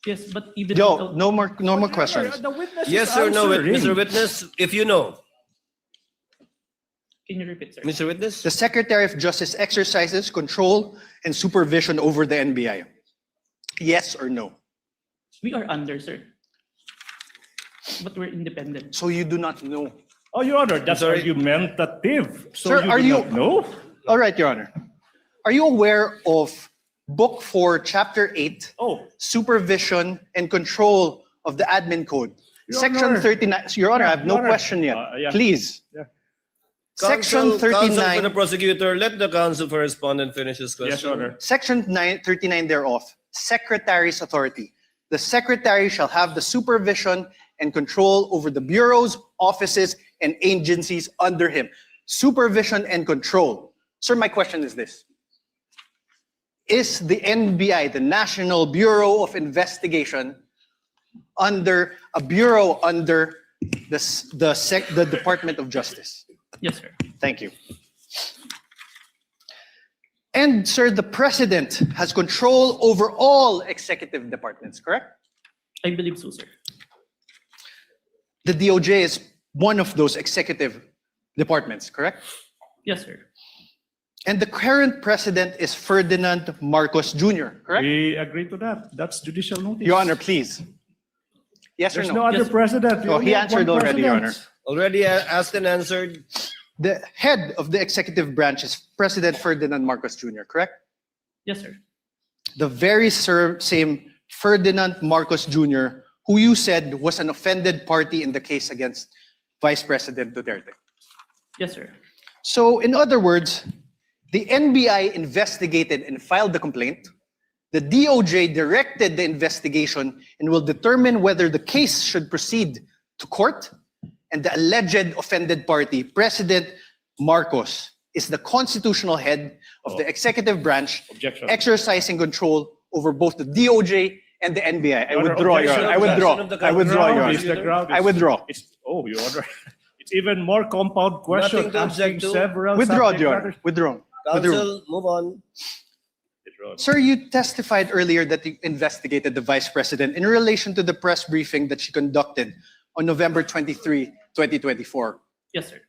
Speaker 10: Yes, but even
Speaker 8: Yo,
Speaker 10: without-
Speaker 8: no more questions.
Speaker 11: The witness is
Speaker 5: Yes or no,
Speaker 11: answering.
Speaker 5: Mr. Witness? If you know.
Speaker 10: Can you repeat, sir?
Speaker 5: Mr. Witness?
Speaker 8: The Secretary of Justice exercises control and supervision over the NBI. Yes or no?
Speaker 10: We are under, sir. But we're independent.
Speaker 8: So you do not know.
Speaker 11: Oh, Your Honor, that's
Speaker 5: sorry.
Speaker 11: argumentative. So
Speaker 8: Sir,
Speaker 11: you
Speaker 8: are
Speaker 11: do
Speaker 8: you-
Speaker 11: not know?
Speaker 8: All right, Your Honor. Are you aware of Book 4, Chapter 8,
Speaker 11: Oh,
Speaker 8: Supervision and Control of the Admin Code?
Speaker 11: Your
Speaker 8: Section
Speaker 11: Honor.
Speaker 8: 39. Your Honor, I have no
Speaker 11: Your Honor.
Speaker 8: question yet.
Speaker 11: Yeah.
Speaker 8: Please.
Speaker 11: Yeah.
Speaker 8: Section
Speaker 5: Counsel for the
Speaker 8: 39.
Speaker 5: prosecutor, let the counsel for respondent finish his question.
Speaker 11: Yes, Your Honor.
Speaker 8: Section 39 thereof, Secretary's authority. The Secretary shall have the supervision and control over the bureaus, offices, and agencies under him. Supervision and control. Sir, my question is this. Is the NBI, the National Bureau of Investigation, under a bureau under the Department of Justice?
Speaker 10: Yes, sir.
Speaker 8: Thank you. And sir, the president has control over all executive departments, correct?
Speaker 10: I believe so, sir.
Speaker 8: The DOJ is one of those executive departments, correct?
Speaker 10: Yes, sir.
Speaker 8: And the current president is Ferdinand Marcos Jr., correct?
Speaker 11: We agree to that. That's judicial notice.
Speaker 8: Your Honor, please. Yes or
Speaker 11: There's
Speaker 8: no?
Speaker 11: no other
Speaker 10: Yes.
Speaker 11: president. We
Speaker 8: Oh,
Speaker 11: only
Speaker 8: he
Speaker 11: have
Speaker 8: answered
Speaker 11: one
Speaker 8: already, Your
Speaker 11: president.
Speaker 5: Already asked and answered.
Speaker 8: The head of the executive branch is President Ferdinand Marcos Jr., correct?
Speaker 10: Yes, sir.
Speaker 8: The very same Ferdinand Marcos Jr., who you said was an offended party in the case against Vice President Duterte.
Speaker 10: Yes, sir.
Speaker 8: So, in other words, the NBI investigated and filed the complaint. The DOJ directed the investigation and will determine whether the case should proceed to court. And the alleged offended party, President Marcos, is the constitutional head of the executive branch,
Speaker 11: Objection.
Speaker 8: exercising control over both the DOJ and the NBI. I
Speaker 11: Your Honor,
Speaker 8: withdraw, Your
Speaker 11: objection.
Speaker 8: Honor. I withdraw.
Speaker 5: Objection of the
Speaker 8: I withdraw, Your
Speaker 11: Ground is
Speaker 8: Honor.
Speaker 11: the ground
Speaker 8: I
Speaker 11: is-
Speaker 8: withdraw.
Speaker 11: Oh, Your Honor. It's even more compound question.
Speaker 5: Nothing to object
Speaker 11: asking
Speaker 5: to.
Speaker 11: several
Speaker 8: Withdraw,
Speaker 11: subject
Speaker 8: Your Honor.
Speaker 11: matters.
Speaker 8: Withdraw. Withdraw.
Speaker 5: Counsel, move on.
Speaker 11: Withdrawn.
Speaker 8: Sir, you testified earlier that you investigated the Vice President in relation to the press briefing that she conducted on November 23, 2024.
Speaker 10: Yes, sir.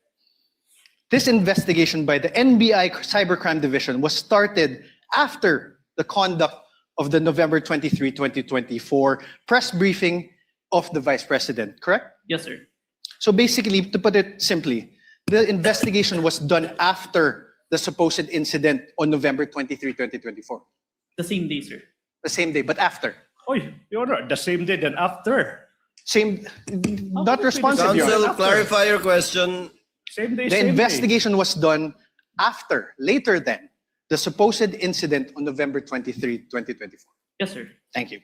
Speaker 8: This investigation by the NBI Cybercrime Division was started after the conduct of the November 23, 2024 press briefing of the Vice President, correct?
Speaker 10: Yes, sir.
Speaker 8: So basically, to put it simply, the investigation was done after the supposed incident on November 23, 2024.
Speaker 10: The same day, sir.
Speaker 8: The same day, but after.
Speaker 11: Oh, Your Honor, the same day then after.
Speaker 8: Same,
Speaker 11: How
Speaker 8: not
Speaker 11: could it be the
Speaker 8: responsive,
Speaker 11: same
Speaker 8: Your
Speaker 11: day?
Speaker 8: Honor.
Speaker 5: Counsel, clarify your question.
Speaker 11: Same day,
Speaker 8: The
Speaker 11: same day.
Speaker 8: investigation was done after, later than, the supposed incident on November 23, 2024.
Speaker 10: Yes, sir.
Speaker 8: Thank you.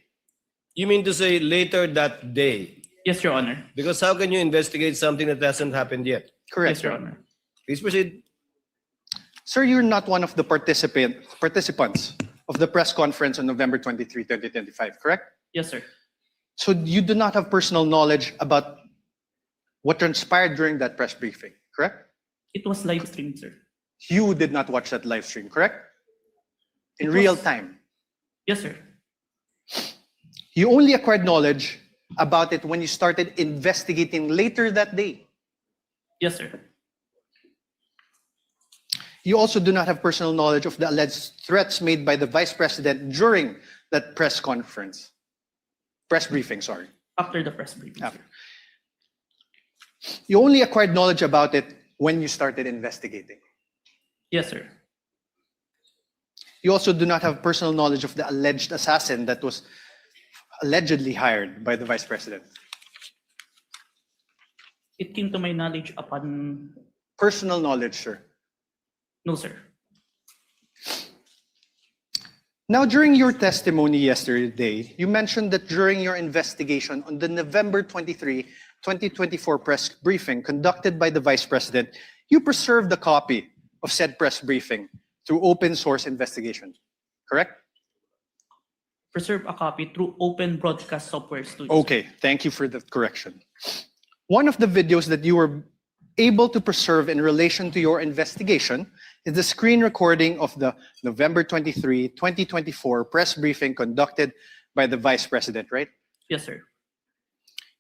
Speaker 5: You mean to say later that day?
Speaker 10: Yes, Your Honor.
Speaker 5: Because how can you investigate something that hasn't happened yet?
Speaker 8: Correct.
Speaker 10: Yes, Your Honor.
Speaker 5: Please proceed.
Speaker 8: Sir, you're not one of the participants of the press conference on November 23, 2025, correct?
Speaker 10: Yes, sir.
Speaker 8: So you do not have personal knowledge about what transpired during that press briefing, correct?
Speaker 10: It was live streamed, sir.
Speaker 8: You did not watch that live stream, correct? In
Speaker 10: It
Speaker 8: real
Speaker 10: was-
Speaker 8: time.
Speaker 10: Yes, sir.
Speaker 8: You only acquired knowledge about it when you started investigating later that day.
Speaker 10: Yes, sir.
Speaker 8: You also do not have personal knowledge of the alleged threats made by the Vice President during that press conference. Press briefing, sorry.
Speaker 10: After the press briefing,
Speaker 8: After.
Speaker 10: sir.
Speaker 8: You only acquired knowledge about it when you started investigating.
Speaker 10: Yes, sir.
Speaker 8: You also do not have personal knowledge of the alleged assassin that was allegedly hired by the Vice President.
Speaker 10: It came to my knowledge upon,
Speaker 8: Personal knowledge, sir.
Speaker 10: no, sir.
Speaker 8: Now, during your testimony yesterday, you mentioned that during your investigation on the November 23, 2024 press briefing conducted by the Vice President, you preserved a copy of said press briefing through open source investigation, correct?
Speaker 10: Preserve a copy through open broadcast software studio.
Speaker 8: Okay, thank you for the correction. One of the videos that you were able to preserve in relation to your investigation is the screen recording of the November 23, 2024 press briefing conducted by the Vice President, right?
Speaker 10: Yes, sir.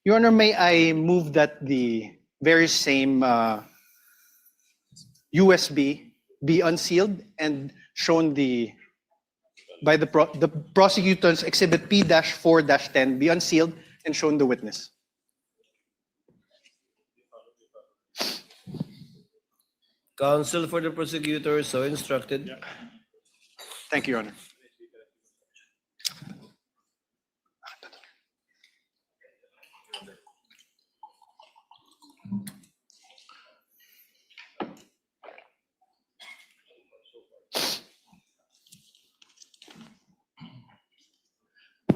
Speaker 8: Your Honor, may I move that the very same USB be unsealed and shown by the prosecutor's Exhibit P-4-10 be unsealed and shown the witness.
Speaker 5: Counsel for the prosecutor so instructed.
Speaker 8: Thank you, Your Honor.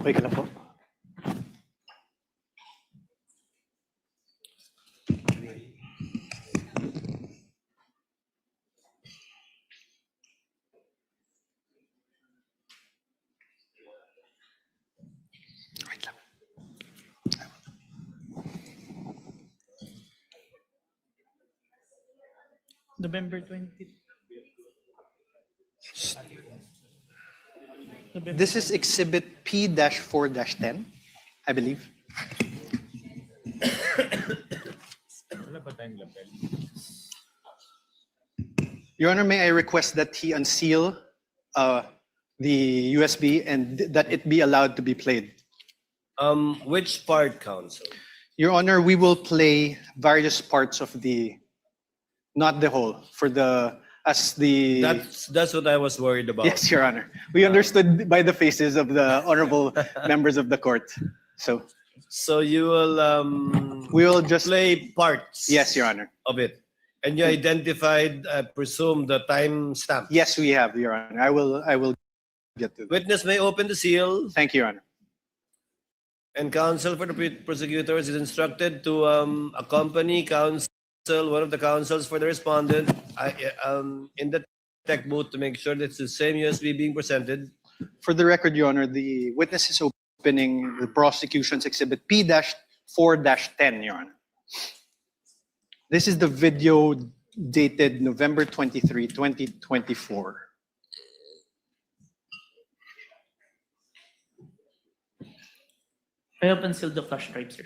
Speaker 8: Okay ka lang po. Wait lang.
Speaker 10: November 20.
Speaker 8: This is Exhibit P-4-10, I believe. Your Honor, may I request that he unseal the USB and that it be allowed to be played?
Speaker 5: Which part, counsel?
Speaker 8: Your Honor, we will play various parts of the, not the whole, for the, as the...
Speaker 5: That's what I was worried about.
Speaker 8: Yes, Your Honor. We understood by the faces of the honorable members of the court. So
Speaker 5: you will
Speaker 8: we will just
Speaker 5: play parts.
Speaker 8: Yes, Your Honor.
Speaker 5: Of it, and you identified, I presume, the time stamp.
Speaker 8: Yes, we have, Your Honor. I will get to that.
Speaker 5: Witness may open the seal,
Speaker 8: Thank you, Your Honor.
Speaker 5: and counsel for the prosecutors is instructed to accompany one of the counsels for the respondent in the tech booth to make sure that it's the same USB being presented.
Speaker 8: For the record, Your Honor, the witness is opening the prosecution's Exhibit P-4-10, Your Honor. This is the video dated November 23, 2024.
Speaker 10: I have unsealed the flash drive, sir.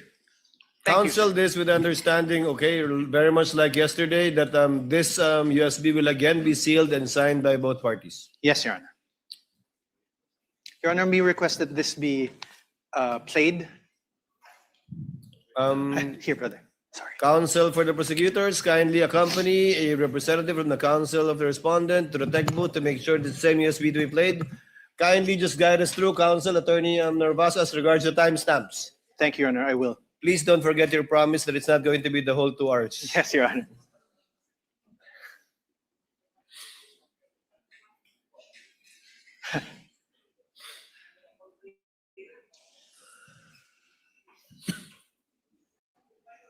Speaker 5: Counsel this with understanding, okay, very much like yesterday, that this USB will again be sealed and signed by both parties.
Speaker 8: Yes, Your Honor. Your Honor, may request that this be played. Here, brother. Sorry.
Speaker 5: Counsel for the prosecutors kindly accompany a representative from the counsel of the respondent to the tech booth to make sure the same USB to be played. Kindly just guide us through, Counsel Attorney Narvaso, as regards to timestamps.
Speaker 8: Thank you, Your Honor. I will.
Speaker 5: Please don't forget your promise that it's not going to be the whole 2 hours.
Speaker 8: Yes, Your Honor.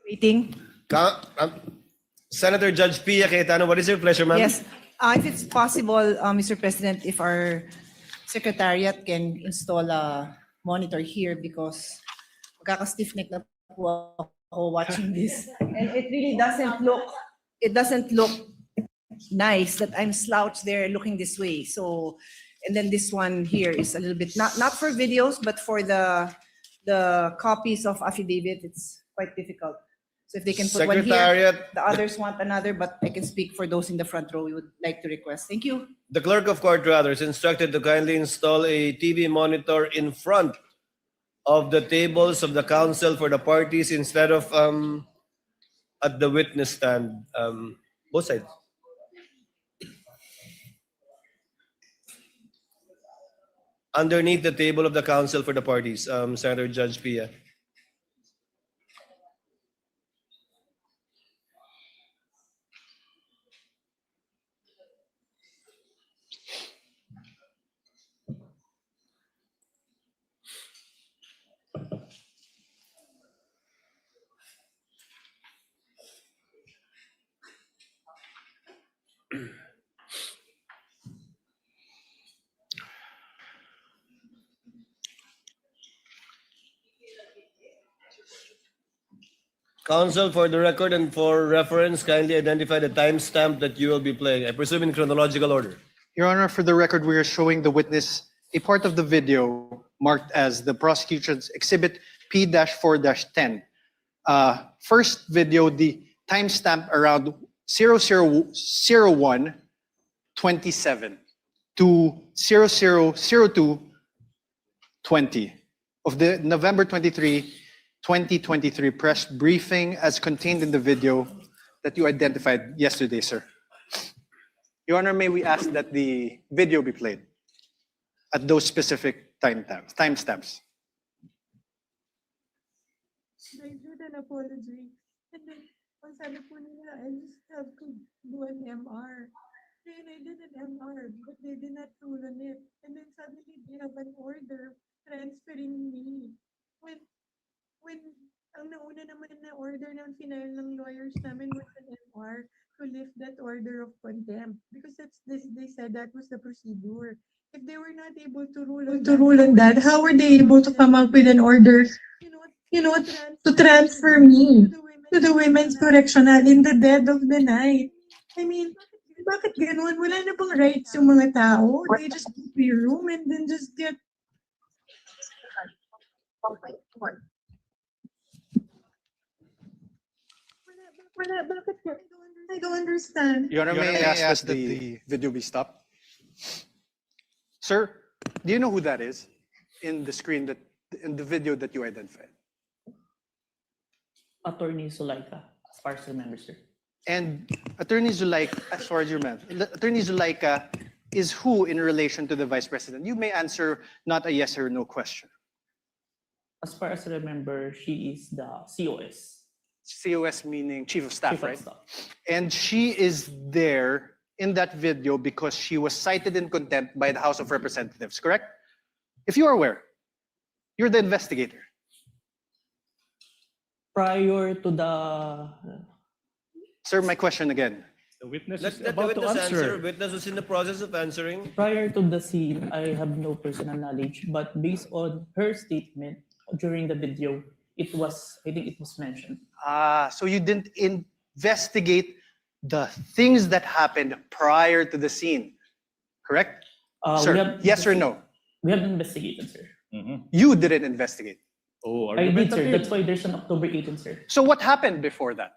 Speaker 4: Waiting.
Speaker 5: Senator Judge Pia Cayetano, what is your pleasure, ma'am?
Speaker 4: Yes, if it's possible, Mr. President, if our secretariat can install a monitor here because magkaka-stiff-neck na po ako watching this. And it really doesn't look nice that I'm slouched there looking this way. So, and then this one here is a little bit, not for videos, but for the copies of affidavit, it's quite difficult. So if they can put one here,
Speaker 5: Secretariat,
Speaker 4: the others want another, but I can speak for those in the front row we would like to request. Thank you.
Speaker 5: the clerk of court rather is instructed to kindly install a TV monitor in front of the tables of the counsel for the parties instead of at the witness stand, both sides. underneath the table of the counsel for the parties, Senator Judge Pia. Counsel, for the record and for reference, kindly identify the timestamp that you will be playing. I presume in chronological order.
Speaker 8: Your Honor, for the record, we are showing the witness a part of the video marked as the prosecution's Exhibit P-4-10. First video, the timestamp around 0001:27 to 0002:20 of the November 23, 2023 press briefing as contained in the video that you identified yesterday, sir. Your Honor, may we ask that the video be played at those specific timestamps?
Speaker 12: I did an apology. And then, ang sabi po nila, I just have to do an MR. Then I did an MR, but they did not rule on it. And then suddenly they have an order transferring me. When ang nauna naman na order ng final ng lawyers namin was an MR to lift that order of contempt. Because they said that was the procedure. If they were not able to rule on that, how were they able to come up with an order, to transfer me to the women's correctional in the dead of the night? I mean, bakit ganun? Wala na bang rights yung mga tao? They just go to your room and then just get... Bakit? I don't understand.
Speaker 8: Your Honor, may I ask that the video be stopped? Sir, do you know who that is in the in the video that you identified?
Speaker 10: Attorney Zulaika, as far as I remember, sir.
Speaker 8: And Attorney Zulaika, as far as you remember, Attorney Zulaika is who in relation to the Vice President? You may answer not a yes or no question.
Speaker 10: As far as I remember, she is the COS.
Speaker 8: COS meaning Chief of Staff,
Speaker 10: Chief of
Speaker 8: right?
Speaker 10: Staff.
Speaker 8: And she is there in that video because she was cited in contempt by the House of Representatives, correct? If you are aware, you're the investigator.
Speaker 10: Prior to the...
Speaker 8: Sir, my question again.
Speaker 11: The witness
Speaker 5: Let
Speaker 11: is
Speaker 5: the
Speaker 11: about to
Speaker 5: witness answer.
Speaker 11: answer.
Speaker 5: Witness is in the process of answering.
Speaker 10: Prior to the scene, I have no personal knowledge, but based on her statement during the video, I think it was mentioned.
Speaker 8: So you didn't investigate the things that happened prior to the scene, correct? Sir, yes or no?
Speaker 10: We have investigated, sir.
Speaker 8: You didn't investigate.
Speaker 11: Oh,
Speaker 10: I did, sir.
Speaker 11: argumentative.
Speaker 10: That's why there's an October 18, sir.
Speaker 8: So what happened before that?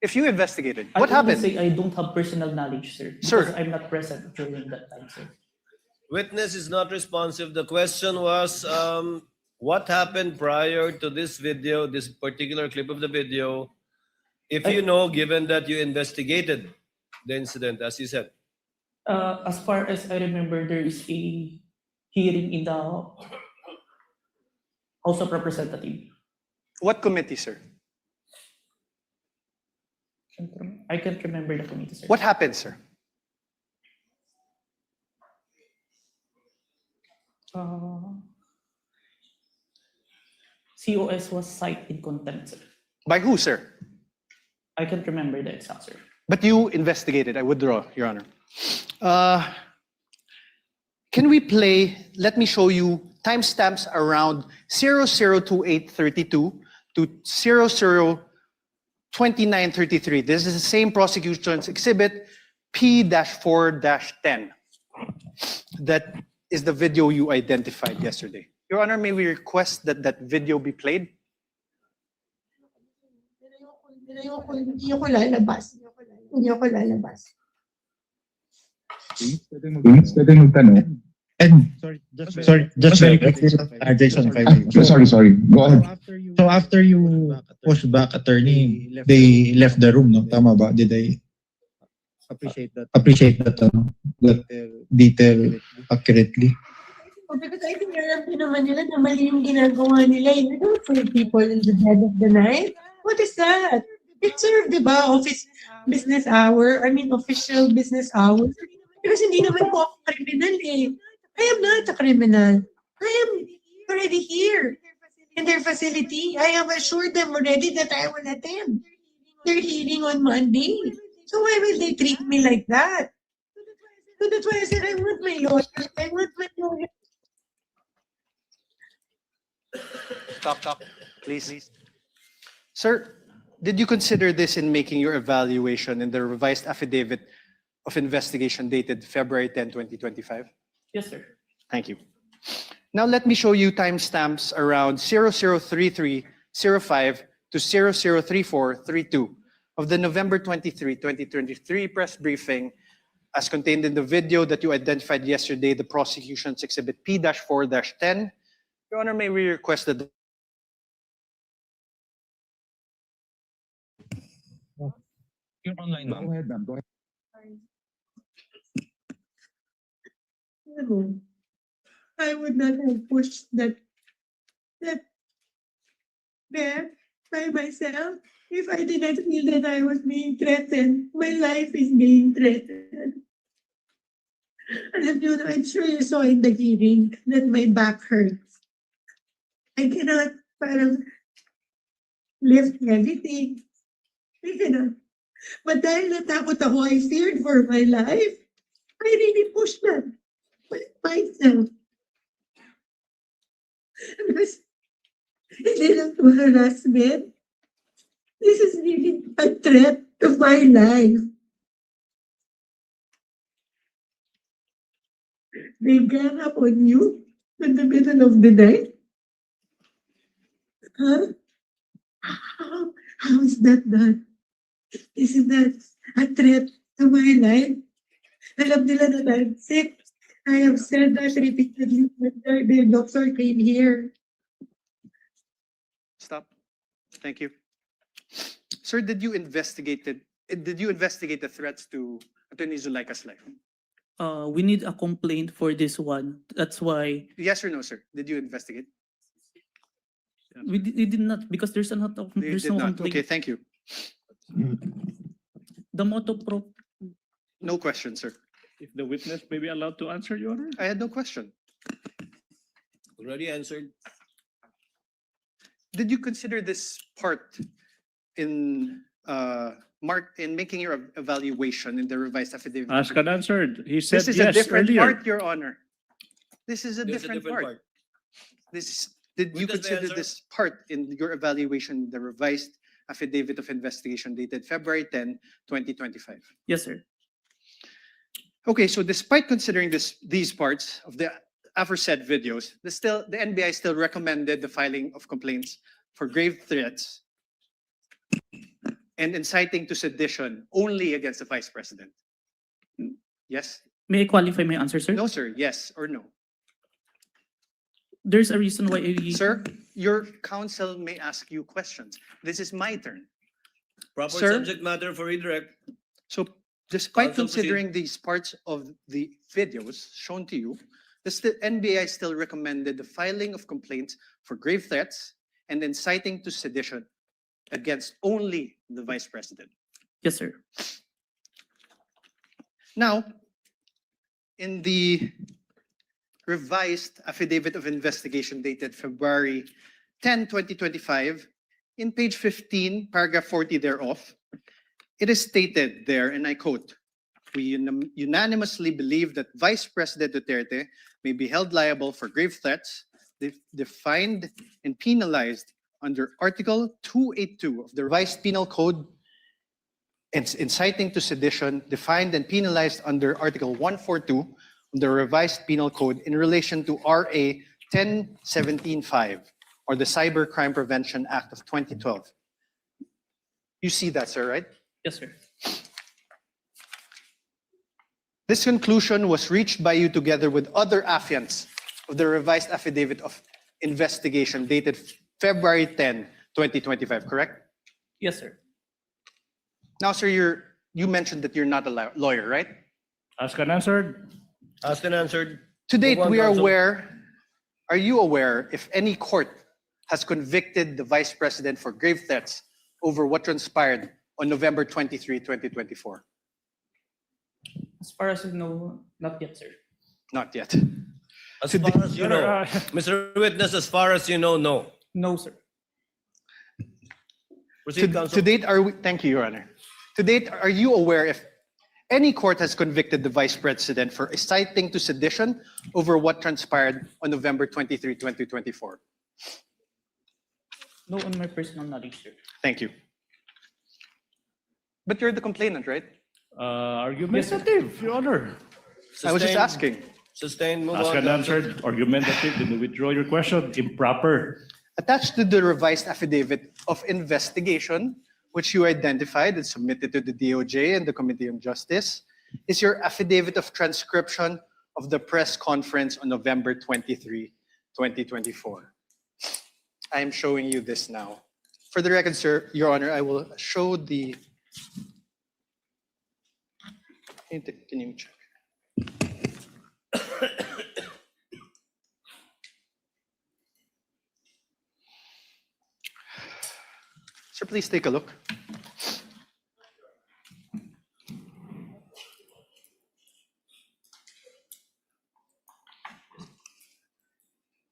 Speaker 8: If you investigated, what
Speaker 10: I
Speaker 8: happened?
Speaker 10: say I don't have personal knowledge, sir.
Speaker 8: Sir.
Speaker 10: Because I'm not present during that time, sir.
Speaker 5: Witness is not responsive. The question was, what happened prior to this video, this particular clip of the video, if you know, given that you investigated the incident, as you said?
Speaker 10: As far as I remember, there is a hearing in the House of Representatives.
Speaker 8: What committee, sir?
Speaker 10: I can't remember the committee, sir.
Speaker 8: What happened, sir?
Speaker 10: COS was cited in contempt, sir.
Speaker 8: By who, sir?
Speaker 10: I can't remember the exact, sir.
Speaker 8: But you investigated. I withdraw, Your Honor. Can we play, let me show you timestamps around 002832 to 002933. This is the same prosecution's exhibit P-4-10. That is the video you identified yesterday. Your Honor, may we request that that video be played?
Speaker 12: Hindi ako lalabas.
Speaker 13: Pwede magtanong. And sorry, just very quickly, Jason, if I may. Sorry. Go ahead. So after you push back attorney, they left the room, no? Tama ba? Did I appreciate that detail accurately?
Speaker 12: because I think alam din naman nila na mali yung ginagawa nila. You don't serve people in the dead of the night. What is that? It served, di ba? Official business hours. Because hindi naman po ako criminal eh. I am not a criminal. I am already here in their facility. I have assured them already that I will attend their hearing on Monday. So why will they treat me like that? So that's why I said I want my lawyer. I want my lawyer.
Speaker 8: Stop, please. Sir, did you consider this in making your evaluation in the revised affidavit of investigation dated February 10, 2025?
Speaker 10: Yes, sir.
Speaker 8: Thank you. Now let me show you timestamps around 003305 to 003432 of the November 23, 2023 press briefing as contained in the video that you identified yesterday, the prosecution's exhibit P-4-10. Your Honor, may we request that
Speaker 13: You're online, ma'am. Go ahead, ma'am. Go ahead.
Speaker 12: No, I would not have pushed that there by myself if I did not feel that I was being threatened. My life is being threatened. Alam niyo, I'm sure you saw in the hearing that my back hurts. I cannot parang lift heavy. I cannot. But dahil natakot ako, I feared for my life. I really pushed that myself. Because hindi lang to harassment. This is really a threat to my life. They gang up on you in the middle of the night. Huh? How is that done? Isn't that a threat to my life? Alam nila that I'm sick. I have said that repeatedly when the doctor came here.
Speaker 8: Stop. Thank you. Sir, did you investigate the threats to Attorney Zulaika's life?
Speaker 10: We need a complaint for this one. That's why
Speaker 8: Yes or no, sir? Did you investigate?
Speaker 10: we did not, because there's no
Speaker 8: You did not.
Speaker 10: complaint.
Speaker 8: Okay, thank you.
Speaker 10: The motto pro.
Speaker 8: No question, sir.
Speaker 11: If the witness may be allowed to answer, Your Honor?
Speaker 8: I had no question.
Speaker 5: Already answered.
Speaker 8: Did you consider this part in making your evaluation in the revised affidavit?
Speaker 11: Asked and answered. He said
Speaker 8: This is a
Speaker 11: yes
Speaker 8: different
Speaker 11: earlier.
Speaker 8: part, Your Honor. This is a different part. Did you
Speaker 5: Witness may
Speaker 8: consider
Speaker 5: answer.
Speaker 8: this part in your evaluation, the revised affidavit of investigation dated February 10, 2025?
Speaker 10: Yes, sir.
Speaker 8: Okay, so despite considering these parts of the aforesaid videos, the NBI still recommended the filing of complaints for grave threats and inciting to sedition only against the Vice President. Yes?
Speaker 10: May I qualify my answer, sir?
Speaker 8: No, sir. Yes or no?
Speaker 10: There's a reason why
Speaker 8: Sir, your counsel may ask you questions. This is my turn.
Speaker 5: Proper
Speaker 8: Sir?
Speaker 5: subject matter for redirect.
Speaker 8: So despite
Speaker 5: Counsel,
Speaker 8: considering these parts of the videos shown to you, the NBI still recommended the filing of complaints for grave threats and inciting to sedition against only the Vice President.
Speaker 10: Yes, sir.
Speaker 8: Now, in the revised affidavit of investigation dated February 10, 2025, in page 15, paragraph 40 thereof, it is stated there, and I quote, "We unanimously believe that Vice President Duterte may be held liable for grave threats defined and penalized under Article 282 of the Revised Penal Code and inciting to sedition defined and penalized under Article 142 of the Revised Penal Code in relation to RA 1017-5 or the Cybercrime Prevention Act of 2012. You see that, sir, right?
Speaker 10: Yes, sir.
Speaker 8: This conclusion was reached by you together with other affiants of the revised affidavit of investigation dated February 10, 2025, correct?
Speaker 10: Yes, sir.
Speaker 8: Now, sir, you mentioned that you're not a lawyer, right?
Speaker 11: Asked and answered.
Speaker 5: Asked and answered.
Speaker 8: To date,
Speaker 5: Move on,
Speaker 8: we are
Speaker 5: counsel.
Speaker 8: aware are you aware if any court has convicted the Vice President for grave threats over what transpired on November 23, 2024?
Speaker 10: As far as I know, not yet, sir.
Speaker 8: Not yet.
Speaker 5: As far as you know, Mr. Witness, as far as you know, no.
Speaker 10: No, sir.
Speaker 5: Proceed, counsel.
Speaker 8: To date, thank you, Your Honor. To date, are you aware if any court has convicted the Vice President for inciting to sedition over what transpired on November 23, 2024?
Speaker 10: No, on my personal knowledge, sir.
Speaker 8: Thank you. But you're the complainant, right?
Speaker 11: Argumentative, Your Honor.
Speaker 8: I was just asking.
Speaker 5: Sustained, move
Speaker 11: Ask
Speaker 5: on.
Speaker 11: and
Speaker 5: counsel.
Speaker 11: answered, argumentative, then you withdraw your question, improper.
Speaker 8: Attached to the revised affidavit of investigation, which you identified and submitted to the DOJ and the Committee on Justice, is your affidavit of transcription of the press conference on November 23, 2024. I am showing you this now. For the record, sir, Your Honor, I will show the... Can you check? Sir, please take a look.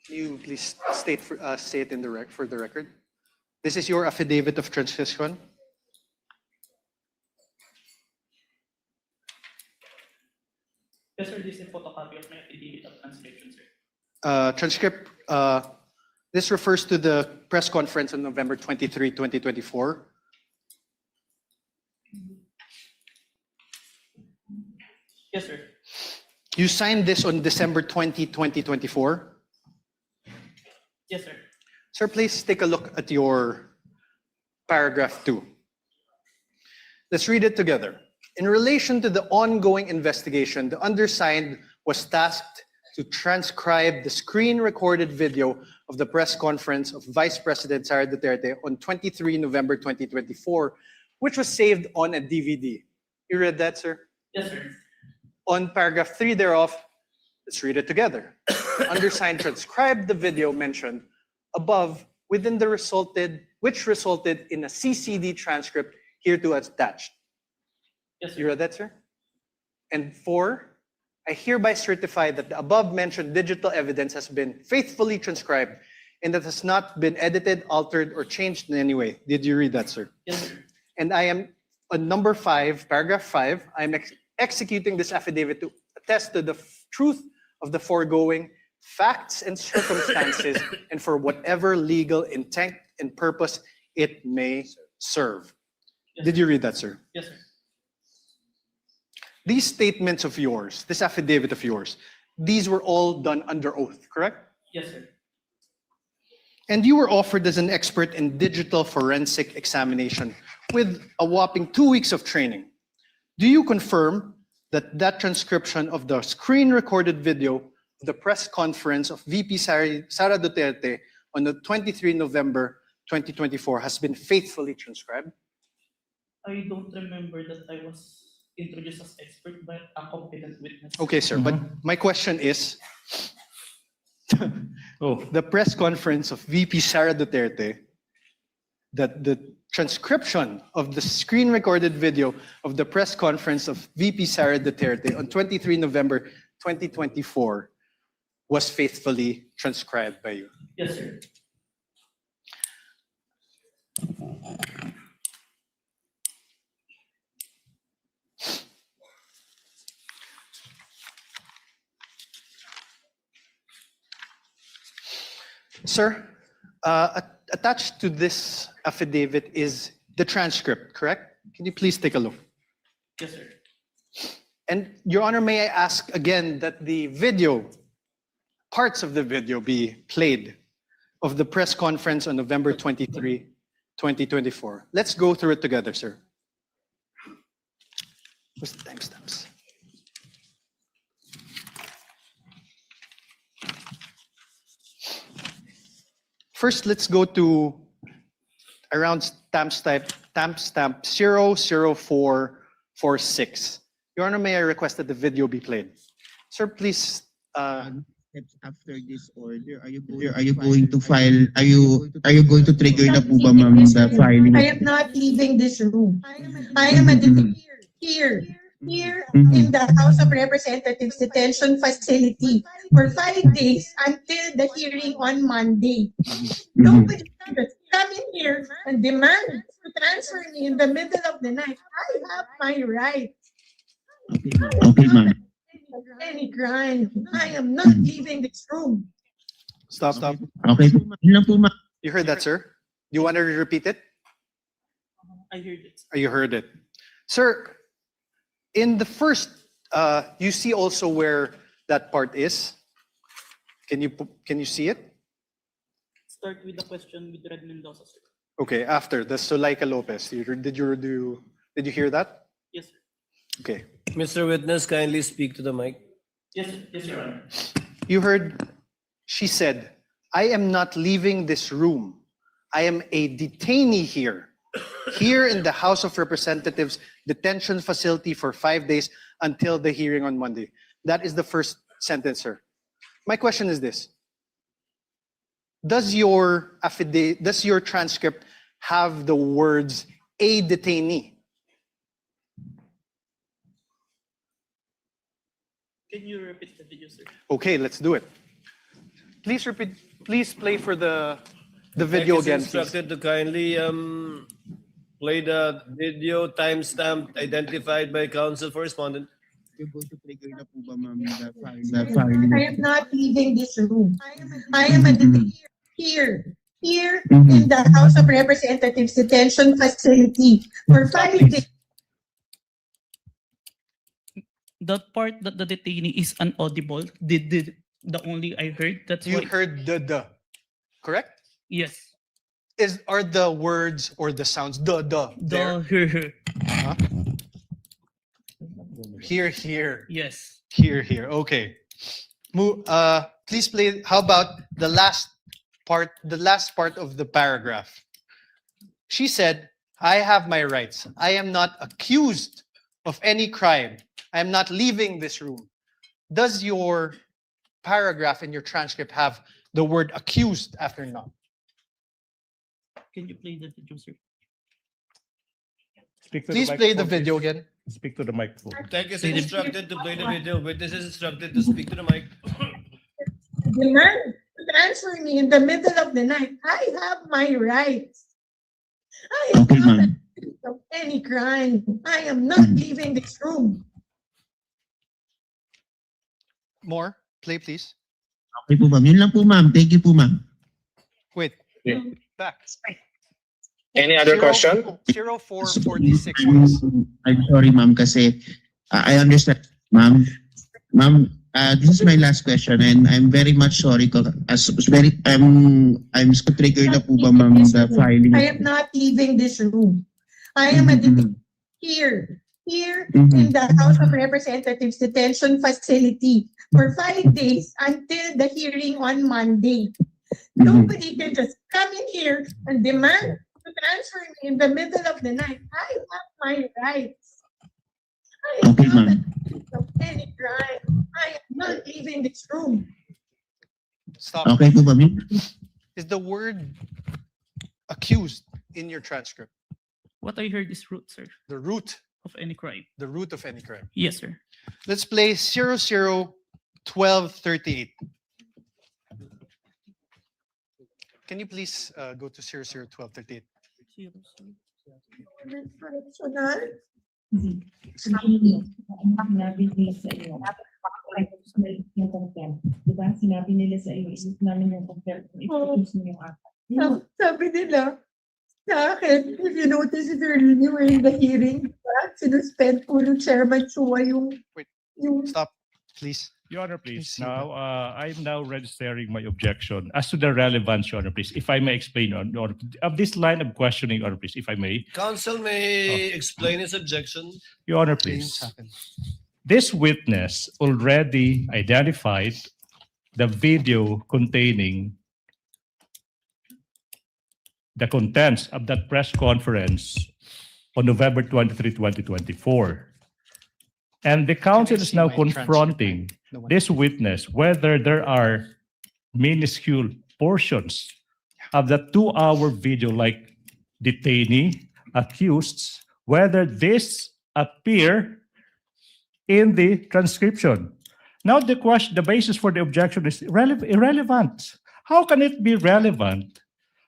Speaker 8: Can you please state say it in for the record? This is your affidavit of transcription.
Speaker 10: Yes, sir. This is a photocopy of my affidavit of transcription, sir.
Speaker 8: Transcript. This refers to the press conference on November 23, 2024.
Speaker 10: Yes, sir.
Speaker 8: You signed this on December 20, 2024.
Speaker 10: Yes, sir.
Speaker 8: Sir, please take a look at your paragraph 2. Let's read it together. In relation to the ongoing investigation, the undersigned was tasked to transcribe the screen-recorded video of the press conference of Vice President Sara Duterte on 23 November 2024, which was saved on a DVD. You read that, sir?
Speaker 10: Yes, sir.
Speaker 8: On paragraph 3 thereof, let's read it together. Undersigned transcribed the video mentioned above which resulted in a CCD transcript hereto attached.
Speaker 10: Yes, sir.
Speaker 8: You read that, sir? And 4, I hereby certify that the above mentioned digital evidence has been faithfully transcribed and that has not been edited, altered, or changed in any way. Did you read that, sir?
Speaker 10: Yes, sir.
Speaker 8: And I am on number 5, paragraph 5, I am executing this affidavit to attest to the truth of the foregoing facts and circumstances and for whatever legal intent and purpose it may serve.
Speaker 10: Yes,
Speaker 8: Did you read that, sir?
Speaker 10: Yes, sir.
Speaker 8: These statements of yours, this affidavit of yours, these were all done under oath, correct?
Speaker 10: Yes, sir.
Speaker 8: And you were offered as an expert in digital forensic examination with a whopping 2 weeks of training. Do you confirm that that transcription of the screen-recorded video of the press conference of VP Sara Duterte on the 23 November 2024 has been faithfully transcribed?
Speaker 10: I don't remember that I was introduced as expert by a competent witness.
Speaker 8: Okay, sir, but my question is, the press conference of VP Sara Duterte, that the transcription of the screen-recorded video of the press conference of VP Sara Duterte on 23 November 2024 was faithfully transcribed by you.
Speaker 10: Yes, sir.
Speaker 8: Sir, attached to this affidavit is the transcript, correct? Can you please take a look?
Speaker 10: Yes, sir.
Speaker 8: And Your Honor, may I ask again that the video, parts of the video be played of the press conference on November 23, 2024. Let's go through it together, sir. Where's the timestamps? First, let's go to around timestamp 00446. Your Honor, may I request that the video be played? Sir, please
Speaker 13: steps after this order? Are you going to file? Are you going to trigger na po ba, ma'am, the filing?
Speaker 12: I am not leaving this room. I am here in the House of Representatives detention facility for 5 days until the hearing on Monday. Nobody can just come in here and demand to transfer me in the middle of the night. I have my right.
Speaker 13: Okay, ma'am.
Speaker 12: Any crime. I am not leaving this room.
Speaker 8: Stop.
Speaker 13: Okay po, ma'am. Yun lang po, ma'am.
Speaker 8: You heard that, sir? You want to repeat it?
Speaker 10: I heard it.
Speaker 8: You heard it. Sir, in the first, you see also where that part is? Can you see it?
Speaker 10: Start with the question with Red Mendoza, sir.
Speaker 8: Okay, after the Zuleika Lopez. Did you hear that?
Speaker 10: Yes, sir.
Speaker 8: Okay.
Speaker 5: Mr. Witness, kindly speak to the mic.
Speaker 10: Yes, Your Honor.
Speaker 8: You heard, she said, I am not leaving this room. I am a detainee here in the House of Representatives detention facility for 5 days until the hearing on Monday. That is the first sentence, sir. My question is this. Does your transcript have the words a detainee?
Speaker 10: Can you repeat the video, sir?
Speaker 8: Okay, let's do it. Please repeat. Please play for the video
Speaker 5: Mike is
Speaker 8: again. Please.
Speaker 5: instructed to kindly play the video timestamp identified by counsel for respondent.
Speaker 13: You're going to trigger na po ba, ma'am, the filing?
Speaker 12: I am not leaving this room. I am here in the House of Representatives detention facility for 5 days.
Speaker 10: That part that the detainee is inaudible. Did the only I heard. That's
Speaker 8: You
Speaker 10: why.
Speaker 8: heard the, correct?
Speaker 10: Yes.
Speaker 8: Are the words or the sounds the there?
Speaker 10: The
Speaker 8: Huh? Here.
Speaker 10: Yes.
Speaker 8: Here. Okay. Please play. How about the last part of the paragraph? She said, I have my rights. I am not accused of any crime. I am not leaving this room. Does your paragraph in your transcript have the word accused after not?
Speaker 10: Can you play the video, sir?
Speaker 8: Please play the video again.
Speaker 11: Speak to the microphone.
Speaker 5: Tech is instructed to play the video. Witness is instructed to speak to the mic.
Speaker 12: Demand to transfer me in the middle of the night. I have my rights. I am
Speaker 13: Okay,
Speaker 12: not
Speaker 13: ma'am.
Speaker 12: accused of any crime. I am not leaving this room.
Speaker 8: More. Play, please.
Speaker 13: Okay po, ma'am. Yun lang po, ma'am. Thank you po, ma'am.
Speaker 8: Wait.
Speaker 14: Yeah.
Speaker 8: Back.
Speaker 14: Any other question?
Speaker 8: 0446, please.
Speaker 13: I'm sorry, ma'am, kasi I understand, ma'am. Ma'am, this is my last question, and I'm very much sorry. I'm so triggered na po ba, ma'am, the filing?
Speaker 12: I am not leaving this room. I am here in the House of Representatives detention facility for 5 days until the hearing on Monday. Nobody can just come in here and demand to transfer me in the middle of the night. I have my rights. I am
Speaker 13: Okay,
Speaker 12: not
Speaker 13: ma'am.
Speaker 12: accused of any crime. I am not leaving this room.
Speaker 8: Stop.
Speaker 13: Okay po, ma'am.
Speaker 8: Is the word accused in your transcript?
Speaker 10: What I heard is root, sir,
Speaker 8: The root
Speaker 10: of any crime.
Speaker 8: of any crime.
Speaker 10: Yes, sir.
Speaker 8: Let's play 001238. Can you please go to 001238?
Speaker 12: Sinabi nila sa iyo, isip namin yung contempt. Sabi nila sa akin, if you notice during the hearing, sinuspend po ng Chairman Chua yung
Speaker 8: Stop, please.
Speaker 11: Your Honor, please.
Speaker 8: Please.
Speaker 11: Now, I'm now registering my objection as to the relevance, Your Honor, please. If I may explain, Your Honor, of this line of questioning, Your Honor, please, if I may.
Speaker 5: Counsel may explain his objection.
Speaker 11: Your Honor, please. This witness already identified the video containing the contents of that press conference on November 23, 2024. And the council is
Speaker 8: see
Speaker 11: now
Speaker 8: my transcript?
Speaker 11: confronting
Speaker 8: No one-
Speaker 11: this witness whether there are minuscule portions of the 2-hour video, like detainee, accused, whether this appear in the transcription. Now the question, the basis for the objection is irrelevant. How can it be relevant?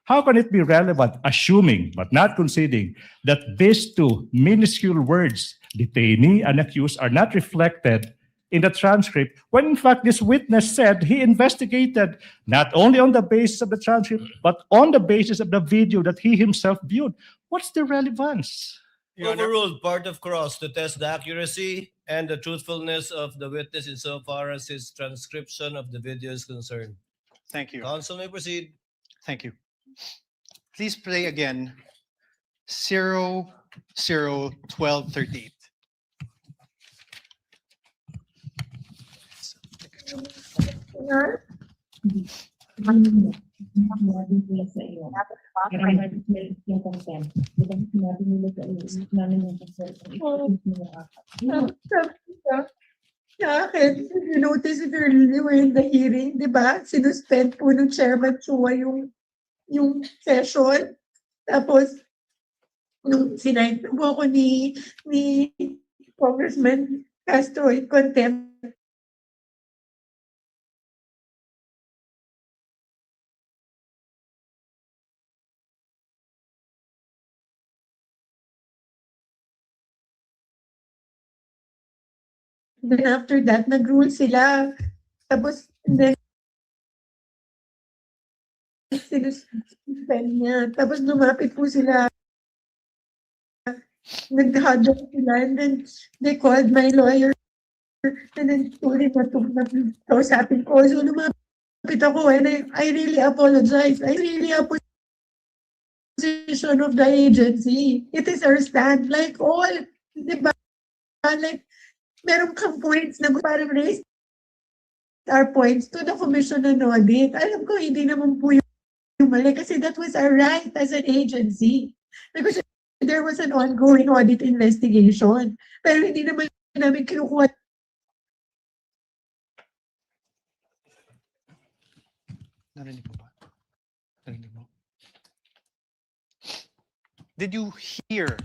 Speaker 11: How can it be relevant, assuming but not conceding that these two minuscule words, detainee and accused, are not reflected in the transcript, when in fact this witness said he investigated not only on the basis of the transcript, but on the basis of the video that he himself viewed? What's the relevance?
Speaker 5: Overruled, part of cross to test the accuracy and the truthfulness of the witness insofar as his transcription of the video is concerned.
Speaker 8: Thank you.
Speaker 5: Counsel may proceed.
Speaker 8: Thank you. Please play again 001238.
Speaker 12: Sa akin, you notice if you're in the hearing, di ba? Sinuspend po ng Chairman Chua yung session. Tapos, nung sinayin po ako ni Congressman Castro in contempt, then after that, nag-rule sila. Tapos, then, sinuspend niya. Tapos, lumapit po sila. Nag-huddle sila. And then, they called my lawyer. And then, told him na kausapin ko. So, lumapit ako. And I really apologize. I really apologize. Position of the agency. It is our stand. Like all, di ba? Like, meron kang points na parang raise our points to the Commission on Audit. Alam ko, hindi naman po yung mali kasi that was our right as an agency. Because there was an ongoing audit investigation. Pero hindi naman namin kinukuha.
Speaker 8: Narinig mo ba? Narinig mo? Did you hear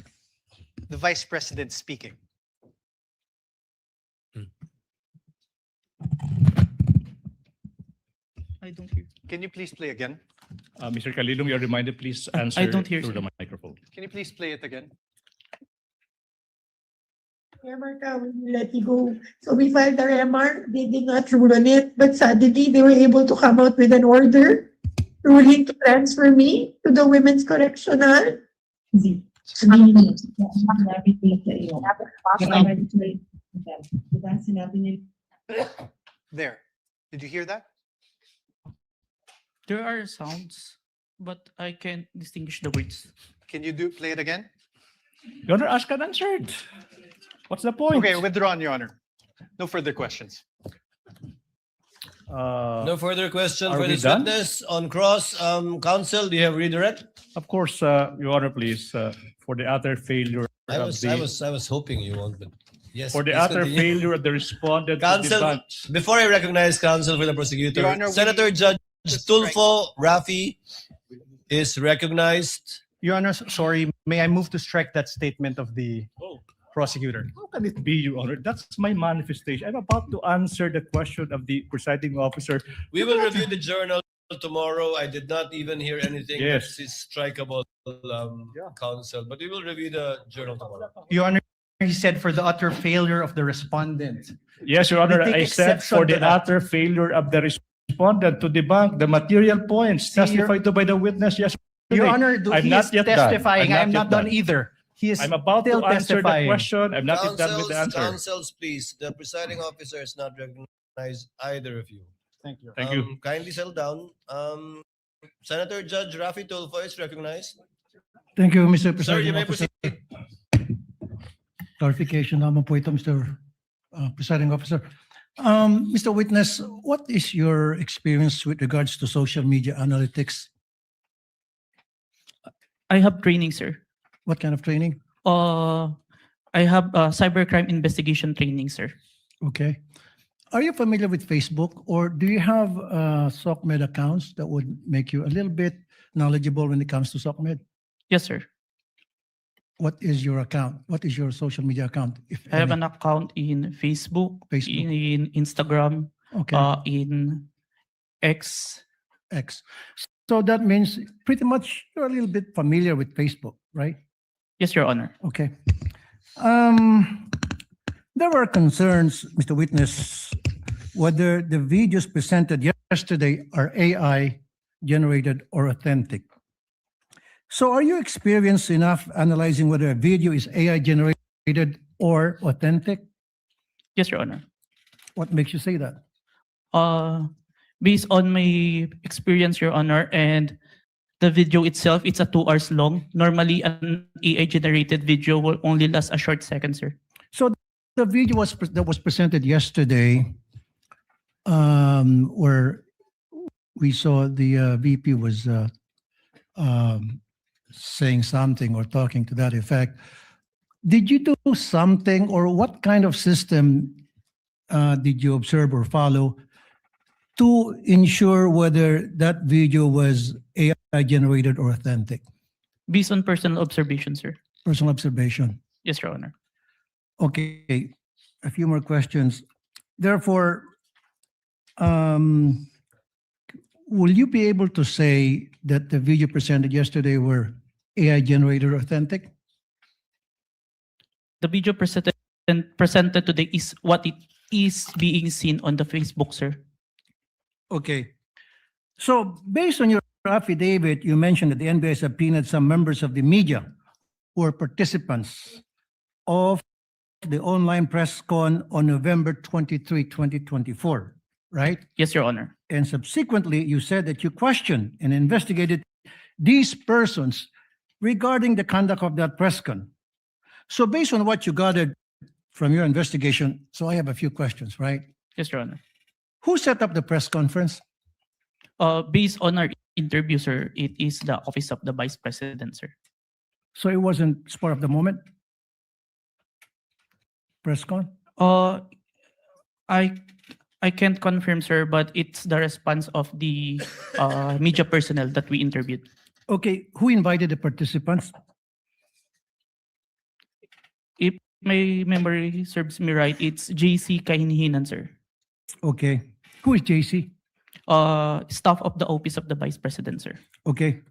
Speaker 8: the Vice President speaking?
Speaker 10: I don't hear.
Speaker 8: Can you please play again?
Speaker 11: Mr. Kalilong, you're reminded, please answer
Speaker 10: I don't hear,
Speaker 11: through
Speaker 10: sir.
Speaker 11: the microphone.
Speaker 8: Can you please play it again?
Speaker 12: MR ka, we will let you go. So we filed our MR, they did not rule on it, but suddenly they were able to come out with an order ruling to transfer me to the Women's Correctional.
Speaker 8: There. Did you hear that?
Speaker 10: There are sounds, but I can't distinguish the words.
Speaker 8: Can you play it again?
Speaker 11: Your Honor, asked and answered. What's the point?
Speaker 8: Okay, withdrawn, Your Honor. No further questions.
Speaker 5: No further question
Speaker 11: are
Speaker 5: for
Speaker 11: we
Speaker 5: this
Speaker 11: done?
Speaker 5: witness on cross. Counsel, do you have redirect?
Speaker 11: Of course, Your Honor, please, for the utter failure
Speaker 5: I
Speaker 11: of
Speaker 5: was hoping you won't, but yes.
Speaker 11: for the
Speaker 5: please
Speaker 11: utter
Speaker 5: continue.
Speaker 11: failure of the respondent to
Speaker 5: Counsel,
Speaker 11: debunk.
Speaker 5: before I recognize counsel for the prosecutor,
Speaker 8: Your Honor, we-
Speaker 5: Senator Judge
Speaker 8: Just
Speaker 5: Tulfo Rafi is recognized.
Speaker 8: Your Honor, sorry, may I move to strike that statement of the prosecutor?
Speaker 11: How can it be, Your Honor? That's my manifestation. I'm about to answer the question of the presiding officer.
Speaker 5: We will review the journal tomorrow. I did not even hear anything
Speaker 11: Yes.
Speaker 5: that is strikeable, counsel, but we will review the journal tomorrow.
Speaker 8: Your Honor, he said for the utter failure of the respondent.
Speaker 11: Yes, Your Honor,
Speaker 8: We take
Speaker 11: I said
Speaker 8: exception
Speaker 11: for
Speaker 8: to
Speaker 11: the
Speaker 8: that.
Speaker 11: utter failure of the respondent to debunk the material points
Speaker 8: See, Your-
Speaker 11: testified to by the witness yesterday.
Speaker 8: Your Honor,
Speaker 11: I'm
Speaker 8: he
Speaker 11: not
Speaker 8: is
Speaker 11: yet done.
Speaker 8: testifying. I am
Speaker 11: yet
Speaker 8: not done either. He is
Speaker 11: I'm about to
Speaker 8: still
Speaker 11: answer the
Speaker 8: testifying.
Speaker 11: question. I'm not yet done with the answer.
Speaker 5: Counsels, please. The presiding officer is not recognized either of you.
Speaker 8: Thank you.
Speaker 11: Thank you.
Speaker 5: Kindly settle down. Senator Judge Rafi Tulfo is recognized.
Speaker 13: Thank you, Mr.
Speaker 5: Sir, you
Speaker 13: Presiding
Speaker 5: may
Speaker 13: Officer.
Speaker 5: proceed.
Speaker 13: Clarification naman po ito, Mr. Presiding Officer. Mr. Witness, what is your experience with regards to social media analytics?
Speaker 10: I have training, sir.
Speaker 13: What kind of training?
Speaker 10: I have cybercrime investigation training, sir.
Speaker 13: Okay. Are you familiar with Facebook, or do you have SOCMED accounts that would make you a little bit knowledgeable when it comes to SOCMED?
Speaker 10: Yes, sir.
Speaker 13: What is your account? What is your social media account, if
Speaker 10: I have
Speaker 13: any?
Speaker 10: an account in Facebook,
Speaker 13: Facebook.
Speaker 10: in Instagram,
Speaker 13: Okay.
Speaker 10: in X.
Speaker 13: X. So that means pretty much you're a little bit familiar with Facebook, right?
Speaker 10: Yes, Your Honor.
Speaker 13: Okay. There were concerns, Mr. Witness, whether the videos presented yesterday are AI generated or authentic. So are you experienced enough analyzing whether a video is AI generated or authentic?
Speaker 10: Yes, Your Honor.
Speaker 13: What makes you say that?
Speaker 10: Based on my experience, Your Honor, and the video itself, it's a 2 hours long. Normally, an AI-generated video will only last a short second, sir.
Speaker 13: So the video that was presented yesterday, where we saw the VP was saying something or talking to that effect. Did you do something, or what kind of system did you observe or follow to ensure whether that video was AI generated or authentic?
Speaker 10: Based on personal observation, sir.
Speaker 13: Personal observation.
Speaker 10: Yes, Your Honor.
Speaker 13: Okay, a few more questions. Therefore, will you be able to say that the video presented yesterday were AI generated or authentic?
Speaker 10: The video presented today is what it is being seen on the Facebook, sir.
Speaker 13: Okay. So based on your affidavit, you mentioned that the NBI subpoenaed some members of the media who are participants of the online press con on November 23, 2024, right?
Speaker 10: Yes, Your Honor.
Speaker 13: And subsequently, you said that you questioned and investigated these persons regarding the conduct of that press con. So based on what you gathered from your investigation, so I have a few questions, right?
Speaker 10: Yes, Your Honor.
Speaker 13: Who set up the press conference?
Speaker 10: Based on our interview, sir, it is the Office of the Vice President, sir.
Speaker 13: So it wasn't spur of the moment? Press con?
Speaker 10: I can't confirm, sir, but it's the response of the media personnel that we interviewed.
Speaker 13: Okay, who invited the participants?
Speaker 10: If my memory serves me right, it's JC Kahinhinan, sir.
Speaker 13: Okay, who is JC?
Speaker 10: Staff of the Office of the Vice President, sir.
Speaker 13: Okay.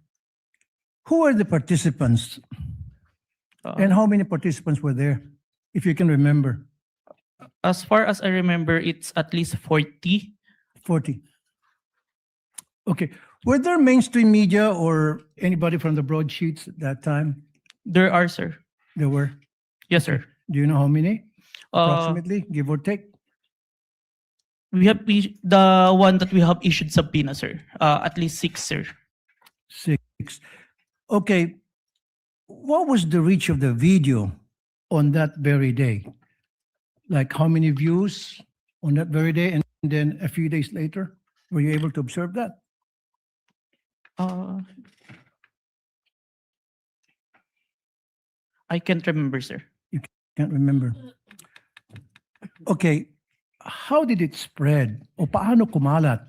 Speaker 13: Who are the participants? And how many participants were there, if you can remember?
Speaker 10: As far as I remember, it's at least 40.
Speaker 13: 40. Okay. Were there mainstream media or anybody from the broadsheets at that time?
Speaker 10: There are, sir.
Speaker 13: There were.
Speaker 10: Yes, sir.
Speaker 13: Do you know how many? Approximately, give or take?
Speaker 10: We have the one that we have issued subpoena, sir. At least 6, sir.
Speaker 13: 6. Okay. What was the reach of the video on that very day? Like how many views on that very day, and then a few days later? Were you able to observe that?
Speaker 10: I can't remember, sir.
Speaker 13: Can't remember. Okay. How did it spread? O paano kumalat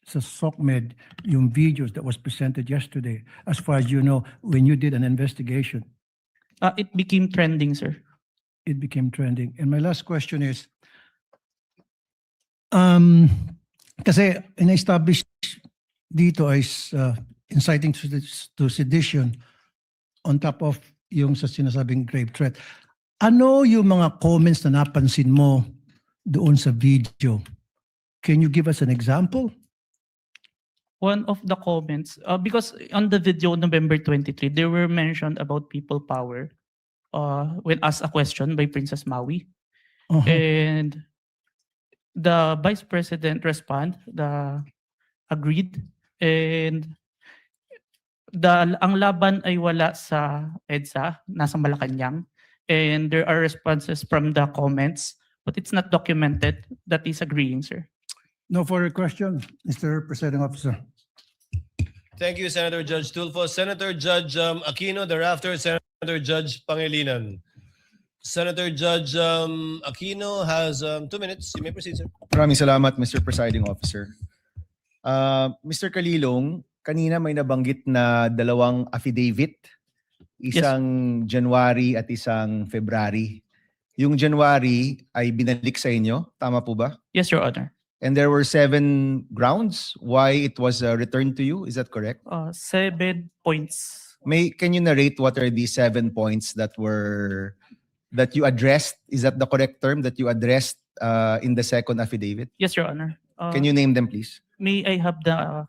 Speaker 13: sa SOCMED yung videos that was presented yesterday, as far as you know, when you did an investigation?
Speaker 10: It became trending, sir.
Speaker 13: It became trending. And my last question is, kasi in-establish dito is inciting to sedition on top of yung sa sinasabing grave threat. Ano yung mga comments na napansin mo doon sa video? Can you give us an example?
Speaker 10: One of the comments, because on the video November 23, they were mentioned about people power when asked a question by Princess Maui. And the Vice President agreed, and ang laban ay wala sa EDSA, nasa Malacanang, and there are responses from the comments, but it's not documented that is agreeing, sir.
Speaker 13: No further question, Mr. Presiding Officer.
Speaker 5: Thank you, Senator Judge Tulfo. Senator Judge Aquino, thereafter Senator Judge Pangilinan. Senator Judge Aquino has 2 minutes. You may proceed, sir.
Speaker 8: Maraming salamat, Mr. Presiding Officer. Mr. Kalilong, kanina may nabanggit na dalawang affidavit, isang January at isang February. Yung January ay binalik sa inyo, tama po ba?
Speaker 10: Yes, Your Honor.
Speaker 8: And there were 7 grounds why it was returned to you, is that correct?
Speaker 10: 7 points.
Speaker 8: Can you narrate what are these 7 points that you addressed? Is that the correct term that you addressed in the second affidavit?
Speaker 10: Yes, Your Honor.
Speaker 8: Can you name them, please?
Speaker 10: May I have the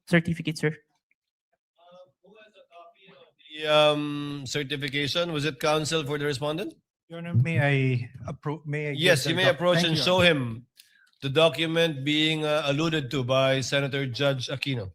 Speaker 10: certificate, sir?
Speaker 5: The certification, was it counsel for the respondent?
Speaker 13: Your Honor, may I approach?
Speaker 5: Yes, you may approach and show him the document being alluded to by Senator Judge Aquino.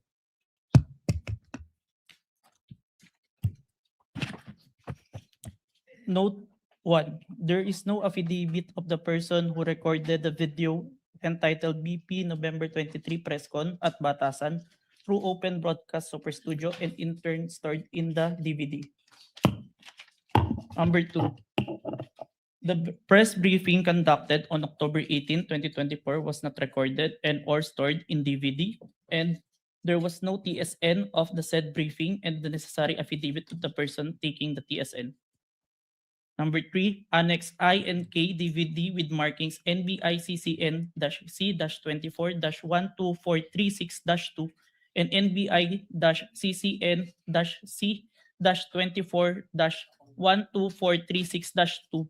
Speaker 10: Note 1. There is no affidavit of the person who recorded the video entitled BP November 23 Press Con at Batasan through Open Broadcast Super Studio and in turn stored in the DVD. Number 2. The press briefing conducted on October 18, 2024 was not recorded and or stored in DVD, and there was no TSN of the said briefing and the necessary affidavit of the person taking the TSN. Number 3, Annex I and K DVD with markings NBI-CCN-C-24-12436-2 and NBI-CCN-C-24-12436-2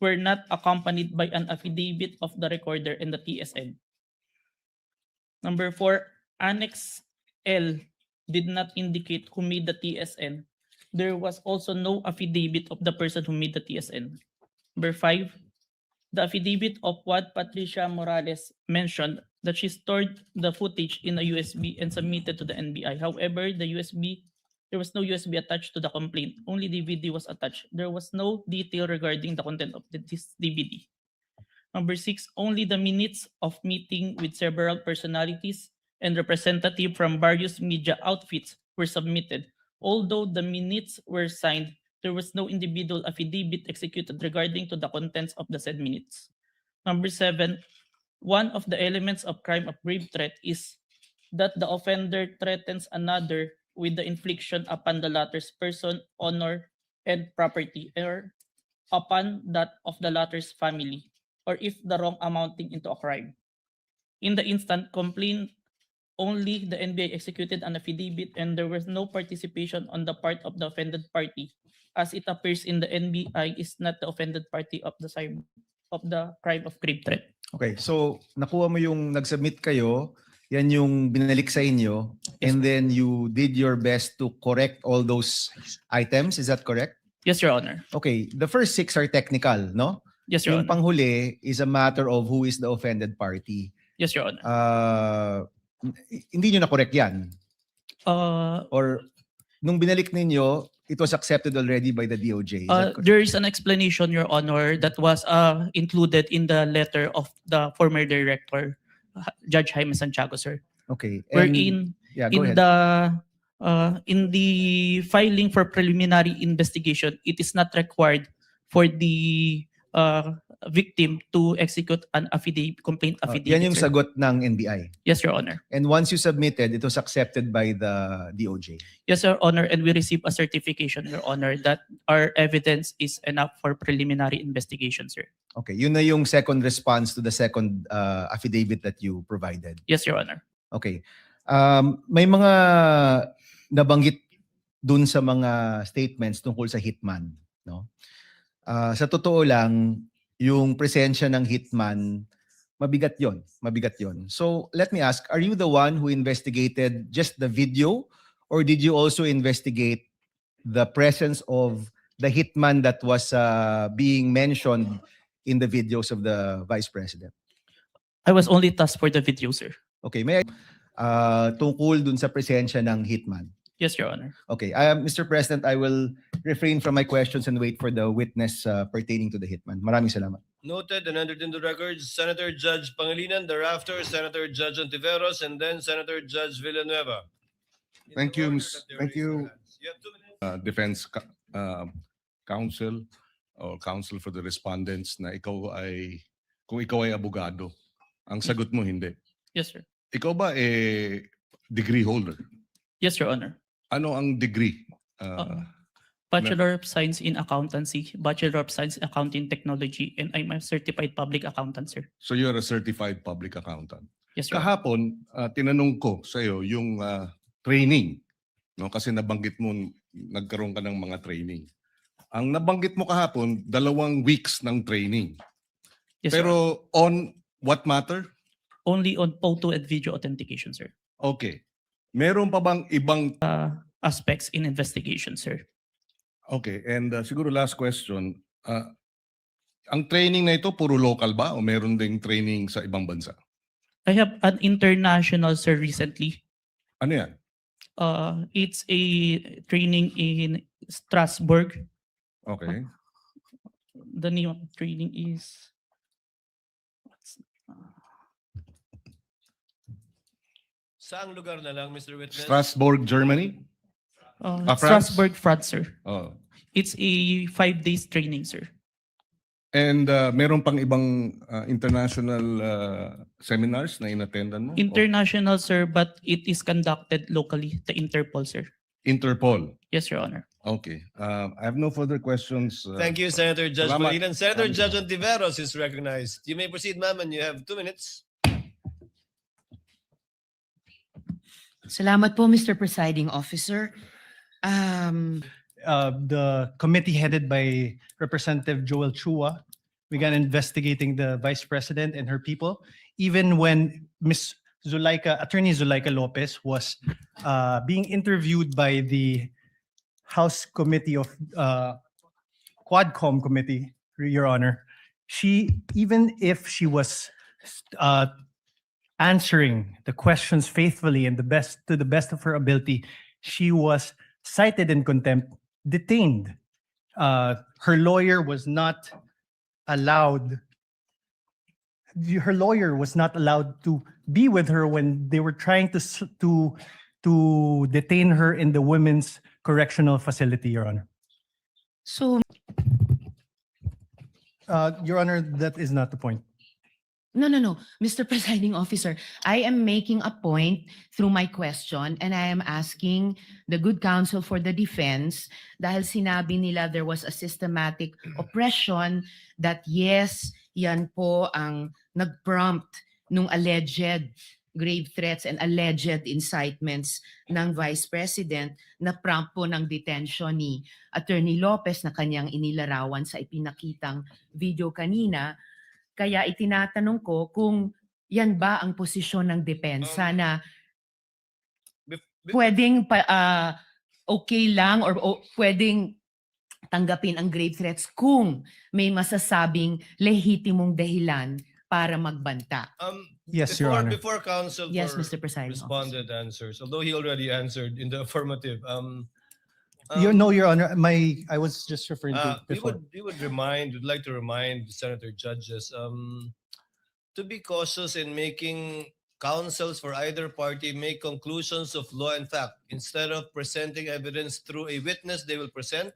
Speaker 10: were not accompanied by an affidavit of the recorder and the TSN. Number 4, Annex L did not indicate who made the TSN. There was also no affidavit of the person who made the TSN. Number 5, the affidavit of what Patricia Morales mentioned that she stored the footage in a USB and submitted to the NBI. However, there was no USB attached to the complaint. Only DVD was attached. There was no detail regarding the content of this DVD. Number 6, only the minutes of meeting with several personalities and representatives from various media outfits were submitted. Although the minutes were signed, there was no individual affidavit executed regarding to the contents of the said minutes. Number 7, one of the elements of crime of grave threat is that the offender threatens another with the infliction upon the latter's person, honor, and property, or upon that of the latter's family, or if the wrong amounting into a crime. In the instant complaint, only the NBI executed an affidavit and there was no participation on the part of the offended party, as it appears in the NBI is not the offended party of the crime of grave threat.
Speaker 8: Okay, so nakuha mo yung nag-submit kayo, yan yung binalik sa inyo, and then you did your best to correct all those items, is that correct?
Speaker 10: Yes, Your Honor.
Speaker 8: Okay, the first 6 are technical, no?
Speaker 10: Yes, Your
Speaker 8: Yung
Speaker 10: Honor.
Speaker 8: panghuli is a matter of who is the offended party.
Speaker 10: Yes, Your Honor.
Speaker 8: Hindi nyo na-correct yan?
Speaker 10: Uh,
Speaker 8: Or nung binalik ninyo, it was accepted already by the DOJ? Is that correct?
Speaker 10: there is an explanation, Your Honor, that was included in the letter of the former director, Judge Jaime Santiago, sir.
Speaker 8: Okay. and-
Speaker 10: Wherein
Speaker 8: yeah, go
Speaker 10: in
Speaker 8: ahead.
Speaker 10: in the filing for preliminary investigation, it is not required for the victim to execute an affidavit, complaint affidavit.
Speaker 8: Yan yung
Speaker 10: sir.
Speaker 8: sagot ng NBI.
Speaker 10: Yes, Your Honor.
Speaker 8: And once you submitted, it was accepted by the DOJ.
Speaker 10: Yes, Your Honor, and we received a certification, Your Honor, that our evidence is enough for preliminary investigation, sir.
Speaker 8: Okay, yun na yung second response to the second affidavit that you provided.
Speaker 10: Yes, Your Honor.
Speaker 8: Okay. May mga nabanggit dun sa mga statements tungkol sa hitman, no? Sa totoo lang, yung presensya ng hitman, mabigat yon. So, let me ask, are you the one who investigated just the video or did you also investigate the presence of the hitman that was being mentioned in the videos of the Vice President?
Speaker 10: I was only tasked for the video, sir.
Speaker 8: Okay, may tungkol dun sa presensya ng hitman.
Speaker 10: Yes, Your Honor.
Speaker 8: Okay, Mr. President, I will refrain from my questions and wait for the witness pertaining to the hitman. Maraming salamat.
Speaker 5: Noted and entered into records, Senator Judge Pangilinan, thereafter Senator Judge Ontiveros, and then Senator Judge Villanueva.
Speaker 15: Thank you,
Speaker 5: In the order that they
Speaker 15: thank
Speaker 5: raise their
Speaker 15: you.
Speaker 5: hands. You have 2 minutes.
Speaker 15: Defense Counsel. or counsel for the respondents na kung ikaw ay abogado. Ang sagot mo hindi.
Speaker 10: Yes, sir.
Speaker 15: Ikaw ba degree holder?
Speaker 10: Yes, Your Honor.
Speaker 15: Ano ang degree?
Speaker 10: Bachelor of Science in Accountancy, Bachelor of Science in Accounting Technology, and I'm a certified public accountant, sir.
Speaker 15: So you're a certified public accountant.
Speaker 10: Yes, sir.
Speaker 15: Kahapon, tinanong ko sa iyo yung training, no? Kasi nabanggit mo nagkaroon ka ng mga training. Ang nabanggit mo kahapon, 2 weeks ng training.
Speaker 10: Yes, sir.
Speaker 15: Pero on what matter?
Speaker 10: Only on photo and video authentication, sir.
Speaker 15: Okay. Meron pa bang ibang
Speaker 10: Aspects in investigation, sir.
Speaker 15: Okay, and siguro last question, ang training na ito puro local ba o meron ding training sa ibang bansa?
Speaker 10: I have an international, sir, recently.
Speaker 15: Ano yan?
Speaker 10: It's a training in Strasbourg.
Speaker 15: Okay.
Speaker 10: The name of the training is
Speaker 5: Saang lugar na lang, Mr. Witness?
Speaker 15: Strasbourg, Germany? France?
Speaker 10: Strasbourg, France, sir.
Speaker 15: Oh.
Speaker 10: It's a 5 days training, sir.
Speaker 15: And meron pang ibang international seminars na inattendan mo?
Speaker 10: International, sir, but it is conducted locally, the Interpol, sir.
Speaker 15: Interpol.
Speaker 10: Yes, Your Honor.
Speaker 15: Okay. I have no further questions.
Speaker 5: Thank you, Senator Judge
Speaker 15: Salamat.
Speaker 5: Malinan. Senator Judge Ontiveros is recognized. You may proceed, ma'am, and you have 2 minutes.
Speaker 7: Salamat po, Mr. Presiding Officer.
Speaker 8: The committee headed by Representative Joel Chua began investigating the Vice President and her people, even when Attorney Zuleika Lopez was being interviewed by the House Committee of Quadcom Committee, Your Honor. Even if she was answering the questions faithfully and to the best of her ability, she was cited in contempt, detained. Her lawyer was not allowed. Her lawyer was not allowed to be with her when they were trying to detain her in the women's correctional facility, Your Honor.
Speaker 7: So,
Speaker 8: Your Honor, that is not the point.
Speaker 7: no, Mr. Presiding Officer, I am making a point through my question and I am asking the good counsel for the defense dahil sinabi nila there was a systematic oppression that yes, yan po ang nag-prompt nung alleged grave threats and alleged incitements ng Vice President na prompt po ng detention ni Attorney Lopez na kanyang inilarawan sa ipinakitang video kanina. Kaya itinatanong ko kung yan ba ang posisyon ng depensa na pwedeng okay lang or pwedeng tanggapin ang grave threats kung may masasabing lehitimong dahilan para magbanta.
Speaker 8: Yes, Your Honor.
Speaker 5: Before counsel
Speaker 7: Yes,
Speaker 5: for
Speaker 7: Mr. Presiding
Speaker 5: responded answers, although he already answered in the affirmative.
Speaker 8: No, Your Honor. I was just referring to before.
Speaker 5: We'd like to remind Senator Judges to be cautious in making counsels for either party make conclusions of law and fact. Instead of presenting evidence through a witness they will present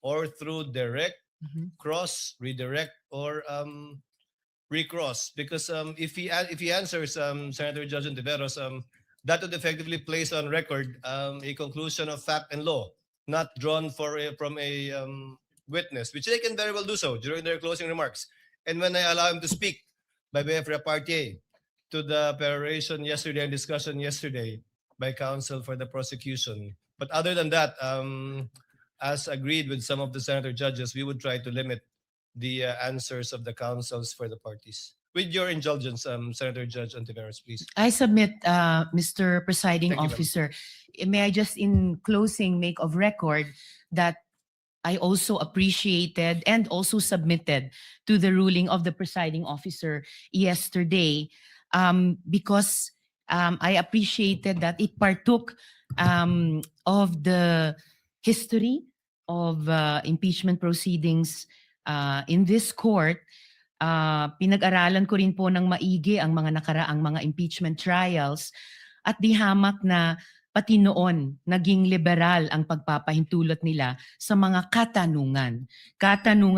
Speaker 5: or through direct, cross, redirect, or recross. Because if he answers, Senator Judge Ontiveros, that would effectively place on record a conclusion of fact and law, not drawn from a witness, which they can very well do so during their closing remarks. And when I allow him to speak by way of repartee to the peroration yesterday and discussion yesterday by counsel for the prosecution. But other than that, as agreed with some of the senator judges, we would try to limit the answers of the counsels for the parties. With your indulgence, Senator Judge Ontiveros, please.
Speaker 7: I submit, Mr. Presiding
Speaker 5: Thank you, ma'am.
Speaker 7: Officer, may I just in closing make of record that I also appreciated and also submitted to the ruling of the presiding officer yesterday because I appreciated that it partook of the history of impeachment proceedings in this court. Pinag-aralan ko rin po ng maigi ang mga nakaraang mga impeachment trials at di hamak na pati noon naging liberal ang pagpapahintulot nila sa mga katanungan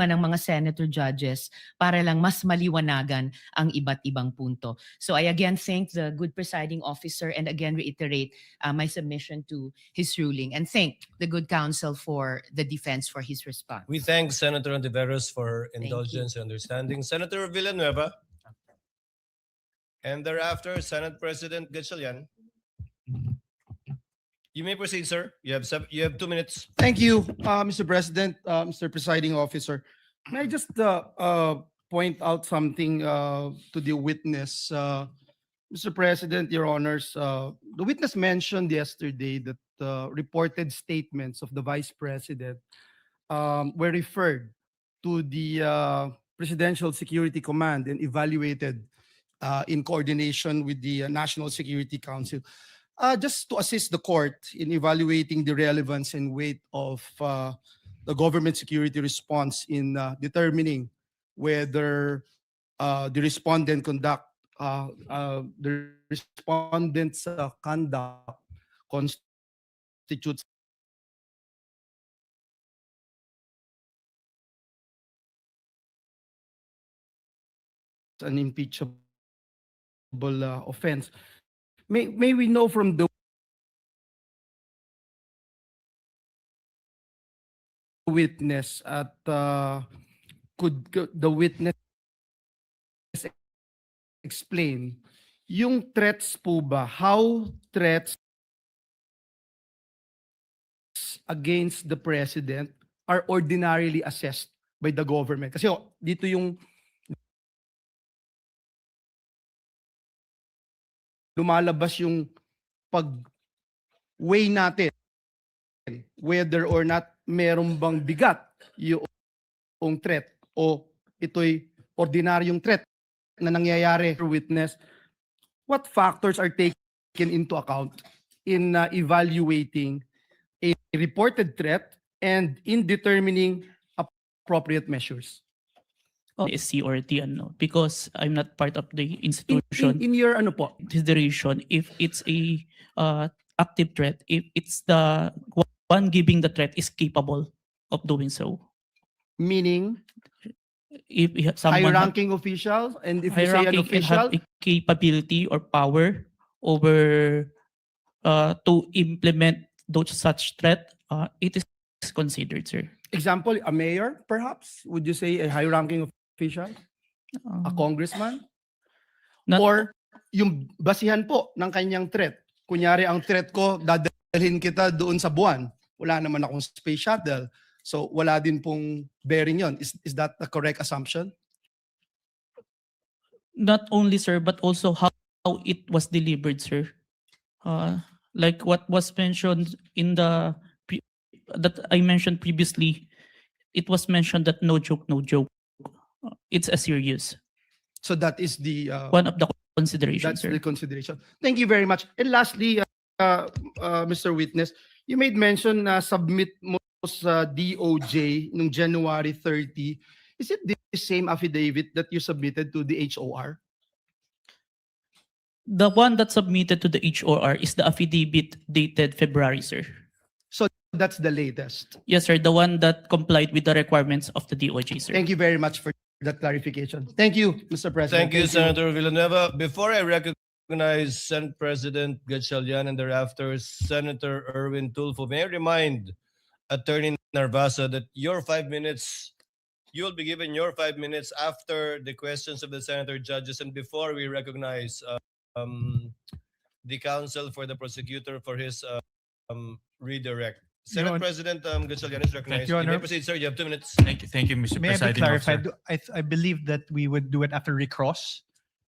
Speaker 7: ng mga senator judges para lang mas maliwanagan ang iba't ibang punto. So I again thank the good presiding officer and again reiterate my submission to his ruling and thank the good counsel for the defense for his response.
Speaker 5: We thank Senator Ontiveros for
Speaker 7: Thank you.
Speaker 5: indulgence and understanding. Senator Villanueva. And thereafter, Senate President Gatchalian. You may proceed, sir. You have 2 minutes.
Speaker 16: Thank you, Mr. President, Mr. Presiding Officer. May I just point out something to the witness? Mr. President, Your Honors, the witness mentioned yesterday that reported statements of the Vice President were referred to the Presidential Security Command and evaluated in coordination with the National Security Council. Just to assist the court in evaluating the relevance and weight of the government security response in determining whether the respondent's conduct constitutes an impeachable offense. May we know from the witness at could the witness explain yung threats po ba, how threats against the president are ordinarily assessed by the government? Kasi dito yung lumalabas yung pag-weigh natin whether or not meron bang bigat yung threat o ito'y ordinaryong threat na nangyayari. Witness, what factors are taken into account in evaluating a reported threat and in determining appropriate measures?
Speaker 10: SC or TNO because I'm not part of the institution.
Speaker 16: In your ano po?
Speaker 10: Consideration if it's a active threat, if it's the one giving the threat is capable of doing so.
Speaker 16: Meaning,
Speaker 10: If someone
Speaker 16: high-ranking officials, and if you say an
Speaker 10: high-ranking and have
Speaker 16: official,
Speaker 10: a capability or power over to implement such threat, it is considered, sir.
Speaker 16: example, a mayor, perhaps? Would you say a high-ranking official? A congressman?
Speaker 10: Not-
Speaker 16: Or yung basihan po ng kanyang threat. Kunyari, ang threat ko, dadalhin kita doon sa buwan. Wala naman akong space shuttle. So wala din pong bearing yon. Is that the correct assumption?
Speaker 10: Not only, sir, but also how it was delivered, sir. Like what was mentioned in the that I mentioned previously, it was mentioned that no joke, no joke. It's a serious
Speaker 16: So that is the
Speaker 10: one of the considerations,
Speaker 16: that's
Speaker 10: sir.
Speaker 16: the consideration. Thank you very much. And lastly, Mr. Witness, you made mention na submit mo sa DOJ nung January 30. Is it the same affidavit that you submitted to the HOR?
Speaker 10: The one that submitted to the HOR is the affidavit dated February, sir.
Speaker 16: So that's the latest.
Speaker 10: Yes, sir. The one that complied with the requirements of the DOJ, sir.
Speaker 16: Thank you very much for that clarification. Thank you, Mr. President.
Speaker 5: Thank you, Senator Villanueva. Before I recognize Senate President Gatchalian and thereafter Senator Erwin Tulfo, may I remind Attorney Narvasa that your 5 minutes, you'll be given your 5 minutes after the questions of the senator judges and before we recognize the counsel for the prosecutor for his redirect. Senate President Gatchalian is recognized.
Speaker 13: you,
Speaker 5: You may
Speaker 13: Honor.
Speaker 5: proceed, sir. You have 2 minutes.
Speaker 2: Thank you, Mr.
Speaker 13: May I be
Speaker 2: Presiding
Speaker 13: clarified?
Speaker 2: Officer.
Speaker 13: I believe that we would do it after recross.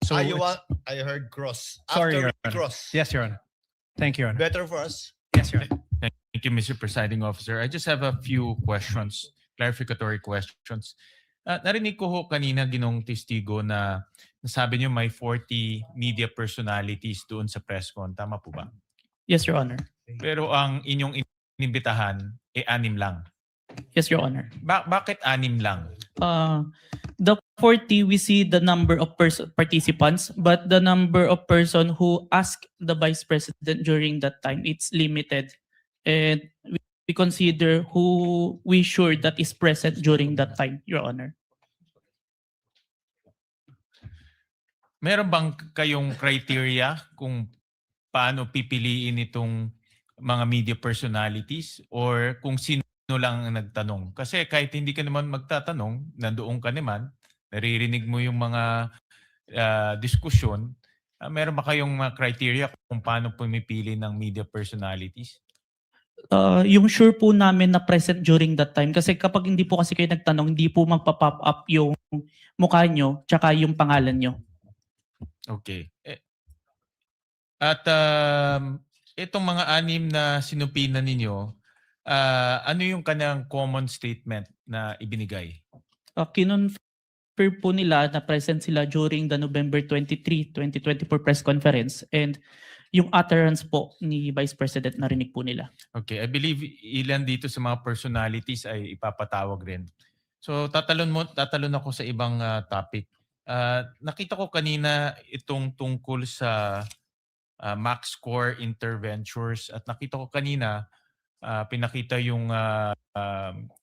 Speaker 13: So
Speaker 5: You
Speaker 13: it's-
Speaker 5: want, I heard cross.
Speaker 13: Sorry,
Speaker 5: After
Speaker 13: Your Honor.
Speaker 5: cross.
Speaker 13: Yes, Your Honor. Thank you, Your Honor.
Speaker 5: Better for us.
Speaker 13: Yes, Your Honor.
Speaker 2: Thank you, Mr. Presiding Officer. I just have a few questions, clarificatory questions. Narinig ko ho kanina ginong testigo na nasabi niyo may 40 media personalities doon sa press con. Tama po ba?
Speaker 10: Yes, Your Honor.
Speaker 2: Pero ang inyong inimbitahan, 6 lang.
Speaker 10: Yes, Your Honor.
Speaker 2: Bakit 6 lang?
Speaker 10: The 40, we see the number of participants, but the number of person who asked the Vice President during that time, it's limited. And we consider who we sure that is present during that time, Your Honor.
Speaker 2: Meron bang kayong criteria kung paano pipiliin itong mga media personalities or kung sino lang ang nagtanong? Kasi kahit hindi ka naman magtatanong, nandoon ka naman, naririnig mo yung mga diskusyon, meron ba kayong mga criteria kung paano pumipili ng media personalities?
Speaker 10: Yung sure po namin na present during that time. Kasi kapag hindi po kasi kayo nagtanong, hindi po magpa-pop up yung mukha nyo tsaka yung pangalan nyo.
Speaker 2: Okay. At itong mga anim na sinupinan ninyo, ano yung kanyang common statement na ibinigay?
Speaker 10: Kinonfirm po nila na present sila during the November 23, 2024 press conference, and yung utterance po ni Vice President narinig po nila.
Speaker 2: Okay, I believe ilan dito sa mga personalities ay ipapatawag rin. So tatalon ako sa ibang topic. Nakita ko kanina itong tungkol sa Max Core Interventures at nakita ko kanina pinakita yung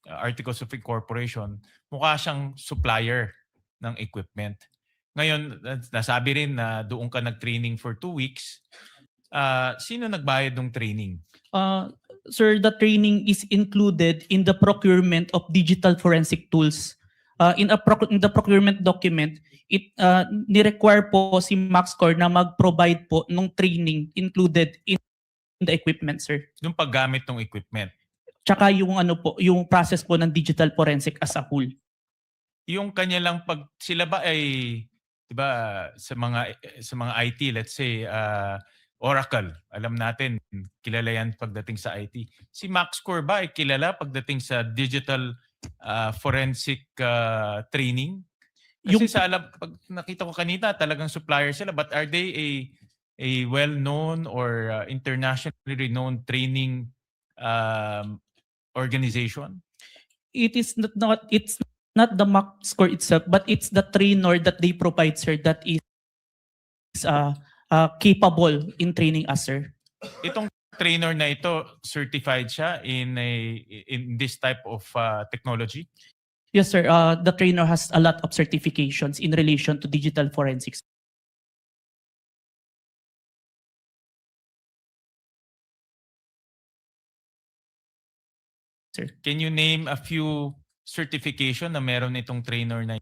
Speaker 2: Articles of Incorporation. Mukha siyang supplier ng equipment. Ngayon, nasabi rin na doon ka nag-training for 2 weeks. Sino nagbayad ng training?
Speaker 10: Sir, the training is included in the procurement of digital forensic tools. In the procurement document, it ni-require po si MaxCore na mag-provide po ng training included in the equipment, sir.
Speaker 2: Yung paggamit ng equipment.
Speaker 10: Tsaka yung yung process po ng digital forensic as a whole.
Speaker 2: Yung kanya lang sila ba ay 'di ba sa mga IT, let's say Oracle, alam natin kilala yan pagdating sa IT. Si MaxCore ba ay kilala pagdating sa digital forensic training? Kasi pag nakita ko kanina talagang supplier sila, but are they a well-known or internationally renowned training organization?
Speaker 10: It's not the MaxCore itself, but it's the trainer that they provide, sir, that is capable in training us, sir.
Speaker 2: Itong trainer na ito, certified siya in this type of technology?
Speaker 10: Yes, sir. The trainer has a lot of certifications in relation to digital forensics. Sir.
Speaker 2: Can you name a few certification na meron itong trainer na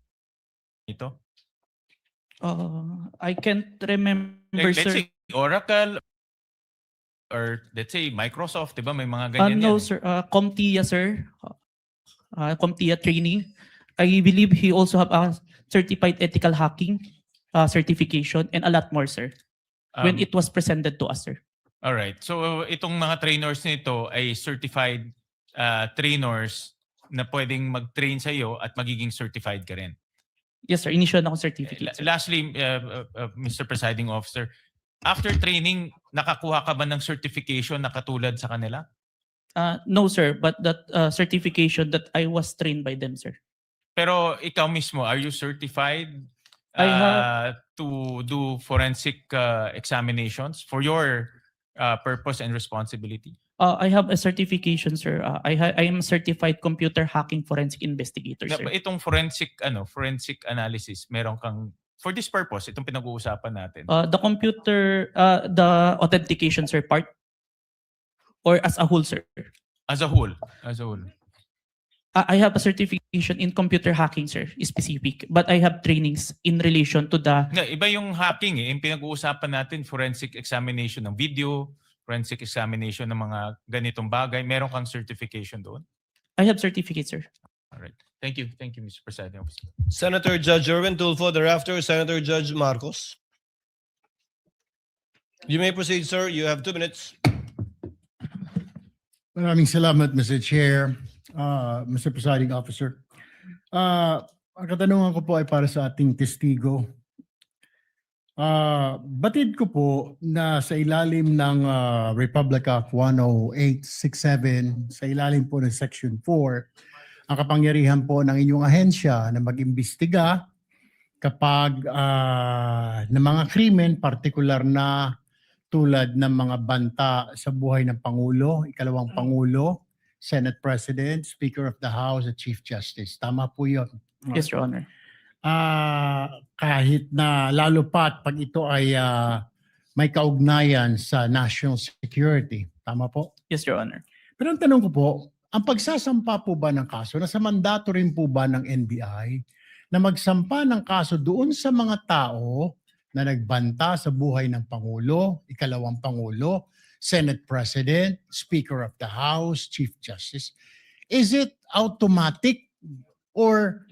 Speaker 2: ito?
Speaker 10: I can't remember,
Speaker 2: Let's
Speaker 10: sir.
Speaker 2: say Oracle or let's say Microsoft, di ba? May mga ganyan
Speaker 10: No,
Speaker 2: yan.
Speaker 10: sir. CompTIA, sir. CompTIA training. I believe he also have a certified ethical hacking certification and a lot more, sir. When it was presented to us, sir.
Speaker 2: All right. So itong mga trainers nito ay certified trainers na pwedeng mag-train sa iyo at magiging certified ka rin.
Speaker 10: Yes, sir. Initial na akong certificate. Sir.
Speaker 2: Lastly, Mr. Presiding Officer, after training, nakakuha ka ba ng certification na katulad sa kanila?
Speaker 10: No, sir. But that certification that I was trained by them, sir.
Speaker 2: Pero ikaw mismo, are you certified to do forensic examinations for your purpose and responsibility?
Speaker 10: I have a certification, sir. I am a certified computer hacking forensic investigator, sir.
Speaker 2: Itong forensic analysis, meron kang for this purpose, itong pinag-uusapan natin.
Speaker 10: The authentication, sir, part or as a whole, sir?
Speaker 2: As a whole.
Speaker 10: I have a certification in computer hacking, sir, specific. But I have trainings in relation to the...
Speaker 2: Iba yung hacking eh. Yung pinag-uusapan natin, forensic examination ng video, forensic examination ng mga ganitong bagay. Meron kang certification doon?
Speaker 10: I have certificate, sir.
Speaker 2: All right. Thank you, Mr. Presiding Officer.
Speaker 5: Senator Judge Erwin Tulfo, thereafter Senator Judge Marcos. You may proceed, sir. You have 2 minutes.
Speaker 13: Maraming salamat, Mr. Chair, Mr. Presiding Officer. Ang katanungan ko po ay para sa ating testigo. Batid ko po na sa ilalim ng Republic Act 10867, sa ilalim po ng Section 4, ang kapangyarihan po ng inyong ahensya na mag-imbestiga kapag ng mga krimen, partikular na tulad ng mga banta sa buhay ng Pangulo, ikalawang Pangulo, Senate President, Speaker of the House, at Chief Justice. Tama po yun.
Speaker 10: Yes, Your Honor.
Speaker 13: Kahit na lalo pat pag ito ay may kaugnayan sa national security. Tama po?
Speaker 10: Yes, Your Honor.
Speaker 13: Pero ang tanong ko po, ang pagsasampa po ba ng kaso, nasa mandato rin po ba ng NBI na magsampa ng kaso doon sa mga tao na nagbanta sa buhay ng Pangulo, ikalawang Pangulo, Senate President, Speaker of the House, Chief Justice? Is it automatic or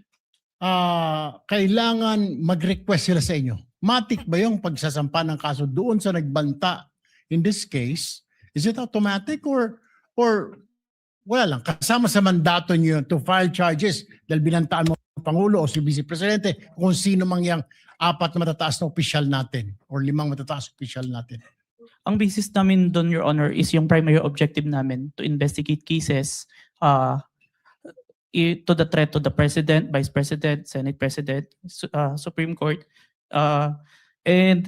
Speaker 13: kailangan mag-request sila sa inyo? Matic ba yung pagsasampa ng kaso doon sa nagbanta? In this case, is it automatic or wala lang, kasama sa mandato niyo to file charges dahil binantaan mo ang Pangulo o si Bise-Presidente kung sino mang yang 4 na matataas na opisyal natin or 5 matataas opisyal natin?
Speaker 10: Ang basis namin doon, Your Honor, is yung primary objective namin to investigate cases to the threat to the President, Vice President, Senate President, Supreme Court. And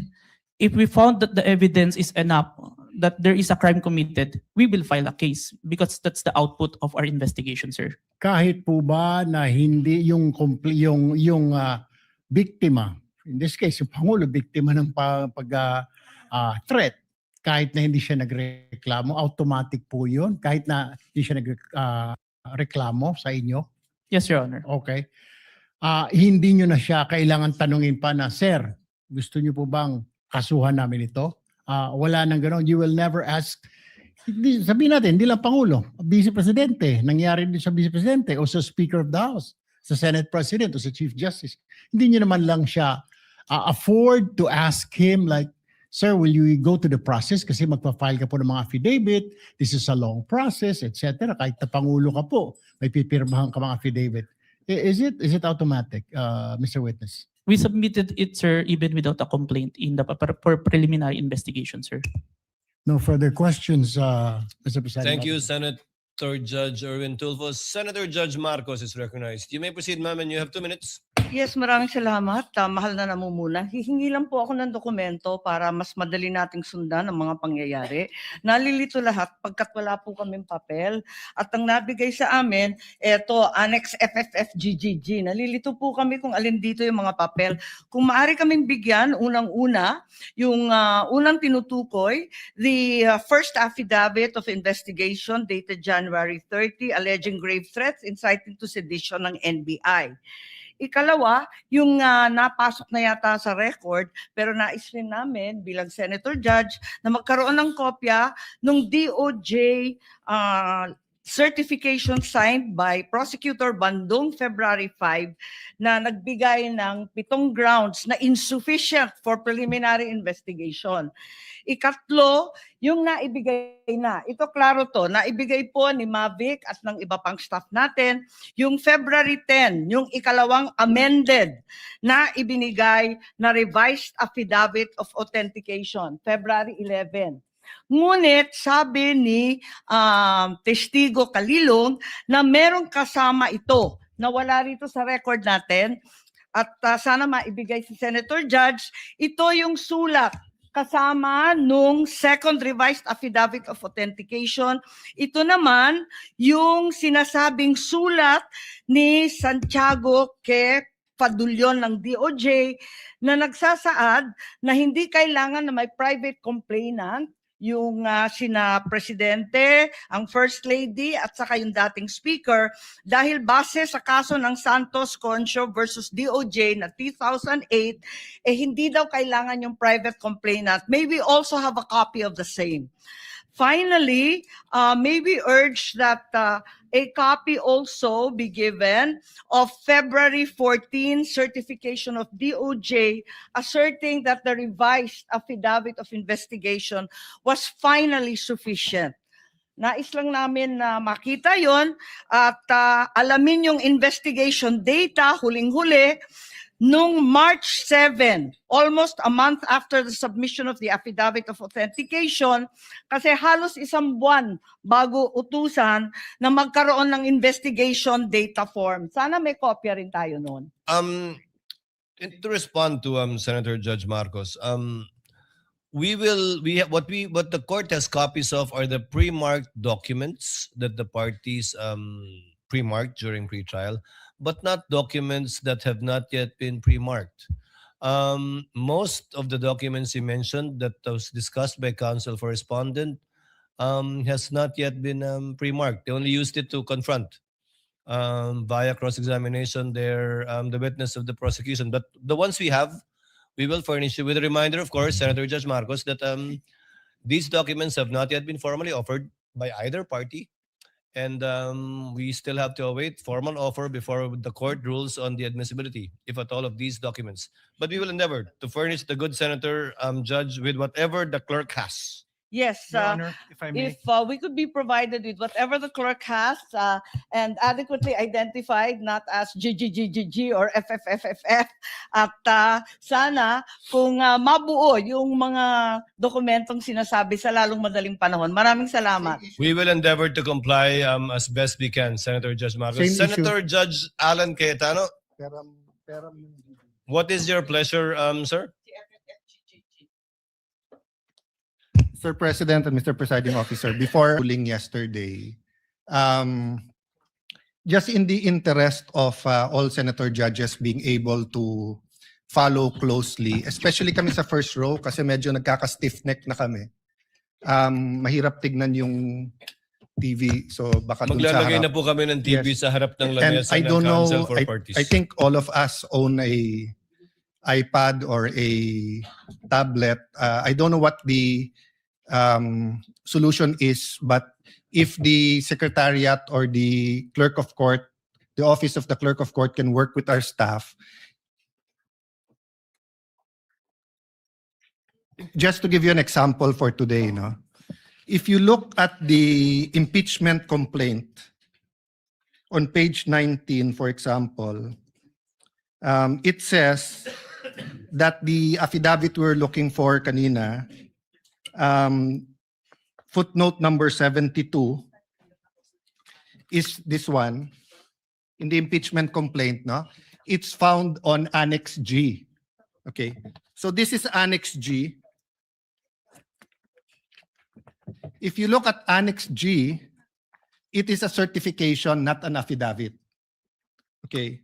Speaker 10: if we found that the evidence is enough that there is a crime committed, we will file a case because that's the output of our investigation, sir.
Speaker 13: Kahit po ba na hindi yung biktima, in this case yung Pangulo, biktima ng threat, kahit na hindi siya nagreklamo, automatic po yun? Kahit na hindi siya nagreklamo sa inyo?
Speaker 10: Yes, Your Honor.
Speaker 13: Okay. Hindi nyo na siya kailangan tanungin pa na, Sir, gusto nyo po bang kasuhan namin ito? Wala nang gano'n. You will never ask. Sabihin natin, hindi lang Pangulo, Bise-Presidente. Nangyari din sa Bise-Presidente o sa Speaker of the House, sa Senate President o sa Chief Justice. Hindi nyo naman lang siya afford to ask him like, Sir, will you go to the process? Kasi magpa-file ka po ng mga affidavit. This is a long process, etc. Kahit na Pangulo ka po, may pipirmahan ka mga affidavit. Is it automatic, Mr. Witness?
Speaker 10: We submitted it, sir, even without a complaint in the preliminary investigation, sir.
Speaker 13: No further questions, Mr. President.
Speaker 5: Thank you, Senator Judge Erwin Tulfo. Senator Judge Marcos is recognized. You may proceed, ma'am, and you have 2 minutes.
Speaker 17: Yes, maraming salamat. Mahal na namumuna. Hihingi lang po ako ng dokumento para mas madali nating sundan ang mga pangyayari. Nalilito lahat pagkat wala po kaming papel. At ang nabigay sa amin, eto, Annex FFFGGG. Nalilito po kami kung alin dito yung mga papel. Kung maaari kaming bigyan, unang-una, yung unang tinutukoy, the first affidavit of investigation dated January 30, alleging grave threats inciting to sedition ng NBI. Ikalawa, yung napasok na yata sa record, pero nais rin namin bilang Senator Judge na magkaroon ng kopya ng DOJ certification signed by Prosecutor Bandung February 5 na nagbigay ng 7 grounds na insufficient for preliminary investigation. Ikatlo, yung naibigay na. Ito klaro to, naibigay po ni Mavic at ng iba pang staff natin. Yung February 10, yung ikalawang amended na ibinigay na revised affidavit of authentication, February 11. Ngunit sabi ni Testigo Kalilong na merong kasama ito na wala rito sa record natin at sana maibigay si Senator Judge. Ito yung sulat kasama nung second revised affidavit of authentication. Ito naman yung sinasabing sulat ni Santiago K. Padulyon ng DOJ na nagsasaad na hindi kailangan na may private complainant yung sina Presidente, ang First Lady at saka yung dating Speaker dahil base sa kaso ng Santos Concho versus DOJ na 2008, hindi daw kailangan yung private complainant. May we also have a copy of the same. Finally, may we urge that a copy also be given of February 14 certification of DOJ asserting that the revised affidavit of investigation was finally sufficient. Nais lang namin na makita yon at alamin yung investigation data, huling-huli, nung March 7, almost a month after the submission of the affidavit of authentication, kasi halos 1 buwan bago utusan na magkaroon ng investigation data form. Sana may kopya rin tayo noon.
Speaker 5: To respond to Senator Judge Marcos, what the court has copies of are the pre-marked documents that the parties pre-marked during pre-trial, but not documents that have not yet been pre-marked. Most of the documents you mentioned that was discussed by counsel for respondent has not yet been pre-marked. They only used it to confront via cross-examination the witness of the prosecution. But the ones we have, we will furnish you with a reminder, of course, Senator Judge Marcos, that these documents have not yet been formally offered by either party. And we still have to await formal offer before the court rules on the admissibility, if at all, of these documents. But we will endeavor to furnish the good Senator Judge with whatever the clerk has.
Speaker 17: Yes,
Speaker 8: Your Honor, if I may.
Speaker 17: if we could be provided with whatever the clerk has and adequately identified, not as GGGGG or FFFFF, at sana kung mabuo yung mga dokumentong sinasabi sa lalong madaling panahon. Maraming salamat.
Speaker 5: We will endeavor to comply as best we can, Senator Judge Marcos.
Speaker 8: Same issue.
Speaker 5: Senator Judge Alan Cayetano, what is your pleasure, sir?
Speaker 9: Mr. President and Mr. Presiding Officer, before ruling yesterday, just in the interest of all Senator judges being able to follow closely, especially kami sa first row kasi medyo nagkaka-stiff neck na kami. Mahirap tignan yung TV, so baka dun sa
Speaker 5: Maglalagay
Speaker 9: harap.
Speaker 5: na po kami ng TV
Speaker 9: Yes.
Speaker 5: sa harap ng
Speaker 9: And
Speaker 5: lamesa
Speaker 9: I
Speaker 5: ng
Speaker 9: don't know,
Speaker 5: counsel for parties.
Speaker 9: I think all of us own a iPad or a tablet. I don't know what the solution is, but if the secretariat or the clerk of court, the office of the clerk of court can work with our staff. Just to give you an example for today, no? If you look at the impeachment complaint on page 19, for example, it says that the affidavit we're looking for kanina, footnote number 72 is this one in the impeachment complaint, no? It's found on Annex G. Okay, so this is Annex G. If you look at Annex G, it is a certification, not an affidavit. Okay,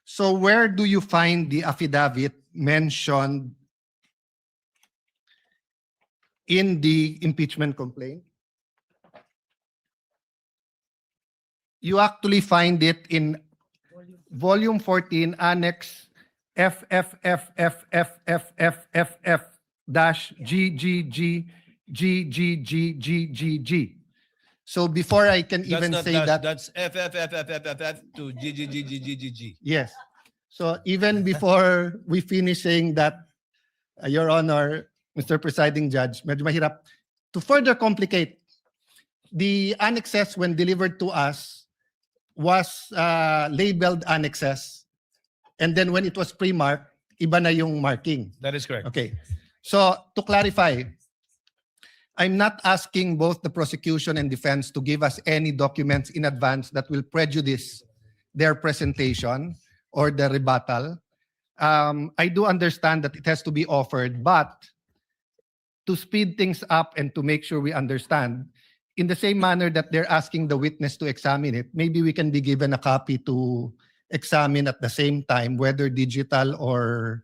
Speaker 9: so where do you find the affidavit mentioned in the impeachment complaint? You actually find it in volume 14, Annex FFFFFFFF-GGGGGGGGG. So before I can even say that,
Speaker 5: That's FFFFFF to GGGGGG.
Speaker 9: yes. So even before we finish saying that, Your Honor, Mr. Presiding Judge, medyo mahirap. To further complicate, the annexes when delivered to us was labeled annexes. And then when it was pre-marked, iba na yung marking.
Speaker 5: That is correct.
Speaker 9: Okay. So to clarify, I'm not asking both the prosecution and defense to give us any documents in advance that will prejudice their presentation or the rebuttal. I do understand that it has to be offered, but to speed things up and to make sure we understand, in the same manner that they're asking the witness to examine it, maybe we can be given a copy to examine at the same time, whether digital or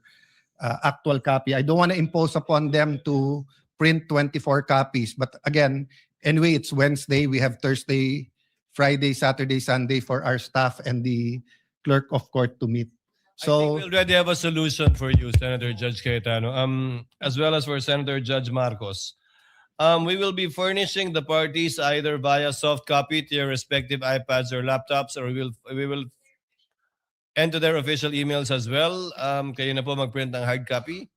Speaker 9: actual copy. I don't want to impose upon them to print 24 copies. But again, anyway, it's Wednesday. We have Thursday, Friday, Saturday, Sunday for our staff and the clerk of court to meet.
Speaker 5: I think
Speaker 9: So
Speaker 5: we already have a solution for you, Senator Judge Cayetano, as well as for Senator Judge Marcos. We will be furnishing the parties either via soft copy to your respective iPads or laptops, or we will enter their official emails as well. Kayo na po mag-print ng hard copy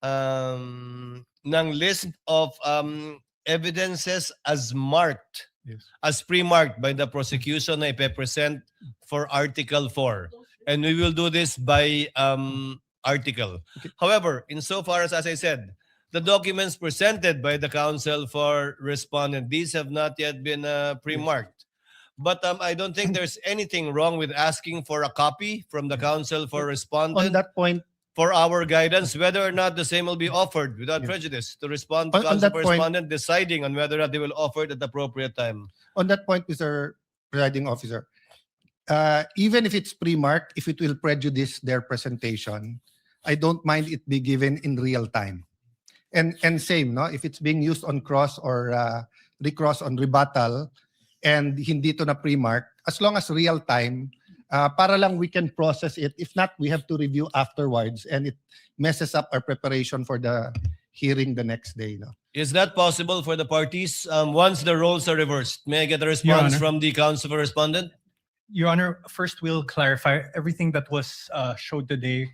Speaker 5: ng list of evidences as marked, as pre-marked by the prosecution na ipe-present for Article 4. And we will do this by article. However, insofar as I said, the documents presented by the counsel for respondent, these have not yet been pre-marked. But I don't think there's anything wrong with asking for a copy from the counsel for respondent.
Speaker 9: on that point,
Speaker 5: for our guidance whether or not the same will be offered without prejudice to respond to
Speaker 9: On
Speaker 5: council
Speaker 9: that point-
Speaker 5: correspondent deciding on whether or not they will offer it at the appropriate time.
Speaker 9: On that point, Mr. Presiding Officer, even if it's pre-marked, if it will prejudice their presentation, I don't mind it be given in real time. And same, no? If it's being used on cross or recross on rebuttal and hindi to na pre-mark, as long as real time, para lang we can process it. If not, we have to review afterwards and it messes up our preparation for the hearing the next day. No?
Speaker 5: Is that possible for the parties once the roles are reversed? May I get a response
Speaker 13: Honor.
Speaker 5: from the council correspondent?
Speaker 13: Your Honor, first we'll clarify everything that was showed today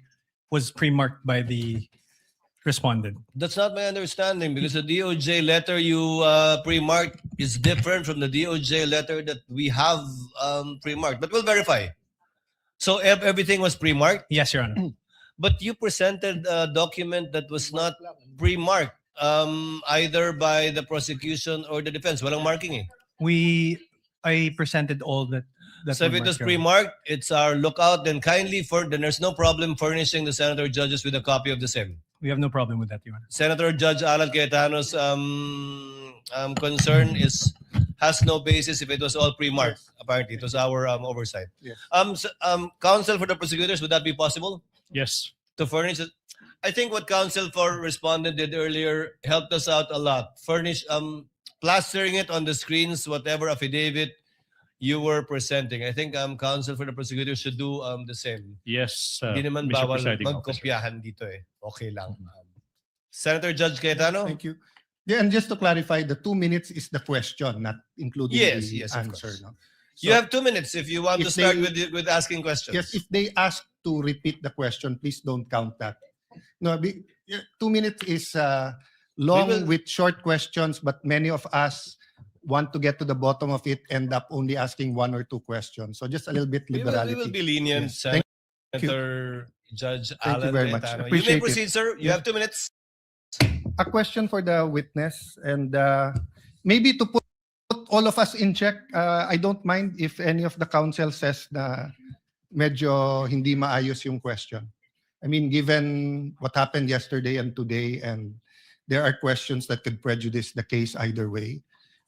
Speaker 13: was pre-marked by the respondent.
Speaker 5: That's not my understanding because the DOJ letter you pre-marked is different from the DOJ letter that we have pre-marked. But we'll verify. So everything was pre-marked,
Speaker 13: Yes, Your Honor.
Speaker 5: but you presented a document that was not pre-marked either by the prosecution or the defense. Walang marking eh.
Speaker 13: I presented all that.
Speaker 5: So if it was pre-marked, it's our lookout. Then then there's no problem furnishing the senator judges with a copy of the same.
Speaker 13: We have no problem with that, Your Honor.
Speaker 5: Senator Judge Alan Cayetano's concern has no basis if it was all pre-marked. Apparently, it was our oversight.
Speaker 9: Yes.
Speaker 5: Counsel for the prosecutors, would that be possible
Speaker 13: Yes.
Speaker 5: to furnish it? I think what counsel for respondent did earlier helped us out a lot. Furnish plastering it on the screens, whatever affidavit you were presenting. I think counsel for the prosecutors should do the same.
Speaker 11: Yes,
Speaker 5: Hindi naman
Speaker 11: Mr.
Speaker 5: bawal
Speaker 11: Presiding Officer.
Speaker 5: magkopyahan dito eh. Okay lang. Senator Judge Cayetano?
Speaker 9: Thank you. Yeah, and just to clarify, the 2 minutes is the question, not including
Speaker 5: Yes,
Speaker 9: the
Speaker 5: yes, of
Speaker 9: answer.
Speaker 5: course.
Speaker 9: No?
Speaker 5: You have 2 minutes if you want to
Speaker 9: if
Speaker 5: start
Speaker 9: they-
Speaker 5: with asking questions.
Speaker 9: Yes, if they ask to repeat the question, please don't count that. No, 2 minutes is long
Speaker 5: will-
Speaker 9: with short questions, but many of us want to get to the bottom of it, end up only asking 1 or 2 questions. So just a little bit
Speaker 5: we
Speaker 9: liberality.
Speaker 5: will be lenient,
Speaker 9: Yes. Thank you.
Speaker 5: Senator Judge
Speaker 9: Thank you
Speaker 5: Alan
Speaker 9: very much.
Speaker 5: Cayetano. You may
Speaker 9: Appreciate it.
Speaker 5: proceed, sir. You
Speaker 9: Yes.
Speaker 5: have 2 minutes.
Speaker 9: A question for the witness, and maybe to put all of us in check, I don't mind if any of the counsel says na medyo hindi maayos yung question. I mean, given what happened yesterday and today, and there are questions that could prejudice the case either way.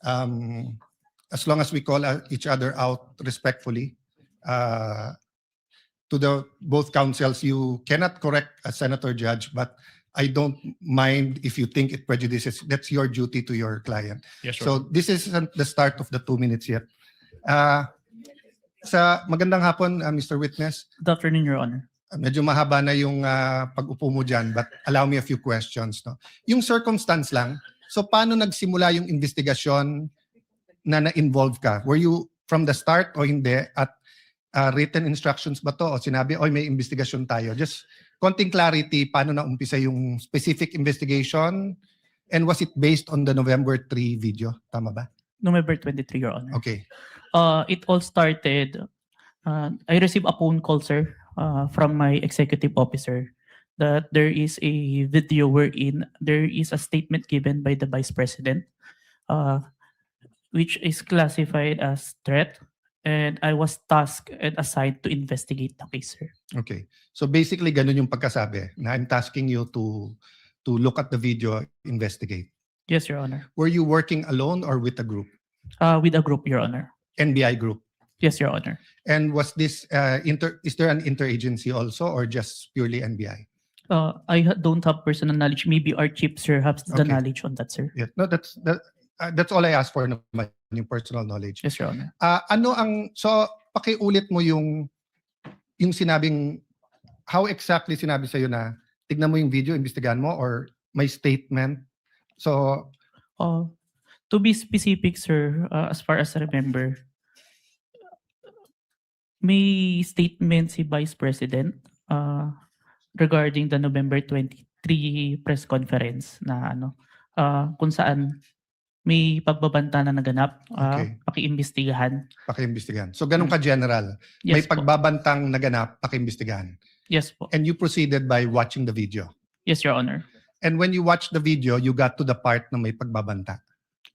Speaker 9: As long as we call each other out respectfully, to the both counsels, you cannot correct a senator judge, but I don't mind if you think it prejudices. That's your duty to your client.
Speaker 11: Yes,
Speaker 9: So this isn't the start of the 2 minutes yet. Sa magandang hapon, Mr. Witness.
Speaker 10: Good afternoon, Your Honor.
Speaker 9: Medyo mahaba na yung pag-upo mo dyan, but allow me a few questions. No? Yung circumstance lang, so paano nagsimula yung investigasyon na na-involve ka? Were you from the start o hindi? At written instructions ba to? O sinabi, oy, may investigasyon tayo. Just konting clarity, paano na-umpisa yung specific investigation? And was it based on the November 3 video? Tama ba?
Speaker 10: November 23, Your Honor.
Speaker 9: Okay.
Speaker 10: It all started, I received a phone call, sir, from my executive officer that there is a video wherein there is a statement given by the Vice President, which is classified as threat, and I was tasked and assigned to investigate the case, sir.
Speaker 9: Okay. So basically, ganun yung pagkasabi na I'm tasking you to look at the video, investigate.
Speaker 10: Yes, Your Honor.
Speaker 9: Were you working alone or with a group?
Speaker 10: With a group, Your Honor.
Speaker 9: NBI group?
Speaker 10: Yes, Your Honor.
Speaker 9: And was this, is there an interagency also or just purely NBI?
Speaker 10: Don't have personal knowledge. Maybe our chief, sir, has the
Speaker 9: Okay.
Speaker 10: knowledge on that, sir.
Speaker 9: Yeah. No, that's all I asked for naman, yung personal knowledge.
Speaker 10: Yes, Your Honor.
Speaker 9: So pakiulit mo yung sinabing, how exactly sinabi sa'yo na tignan mo yung video, imbestigahan mo, or may statement? So,
Speaker 10: to be specific, sir, as far as I remember, may statement si Vice President regarding the November 23 press conference na kung saan may pagbabanta na naganap,
Speaker 9: Okay.
Speaker 10: pakiimbestigahan.
Speaker 9: pakiimbestigahan. So ganun ka-general. May
Speaker 10: Yes po.
Speaker 9: pagbabantang naganap, pakiimbestigahan.
Speaker 10: Yes po.
Speaker 9: And you proceeded by watching the video.
Speaker 10: Yes, Your Honor.
Speaker 9: And when you watched the video, you got to the part na may pagbabanta.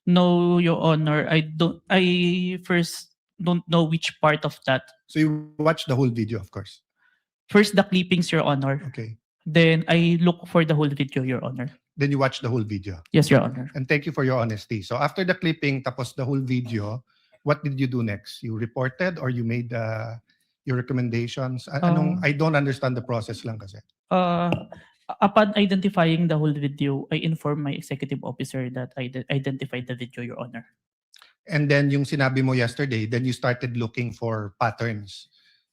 Speaker 10: No, Your Honor. I first don't know which part of that.
Speaker 9: So you watched the whole video, of course.
Speaker 10: First, the clippings, Your Honor.
Speaker 9: Okay.
Speaker 10: Then I look for the whole video, Your Honor.
Speaker 9: Then you watch the whole video.
Speaker 10: Yes, Your Honor.
Speaker 9: And thank you for your honesty. So after the clipping, tapos the whole video, what did you do next? You reported or you made your recommendations? I don't understand the process lang kasi.
Speaker 10: Upon identifying the whole video, I inform my executive officer that I identified the video, Your Honor.
Speaker 9: And then yung sinabi mo yesterday, then you started looking for patterns.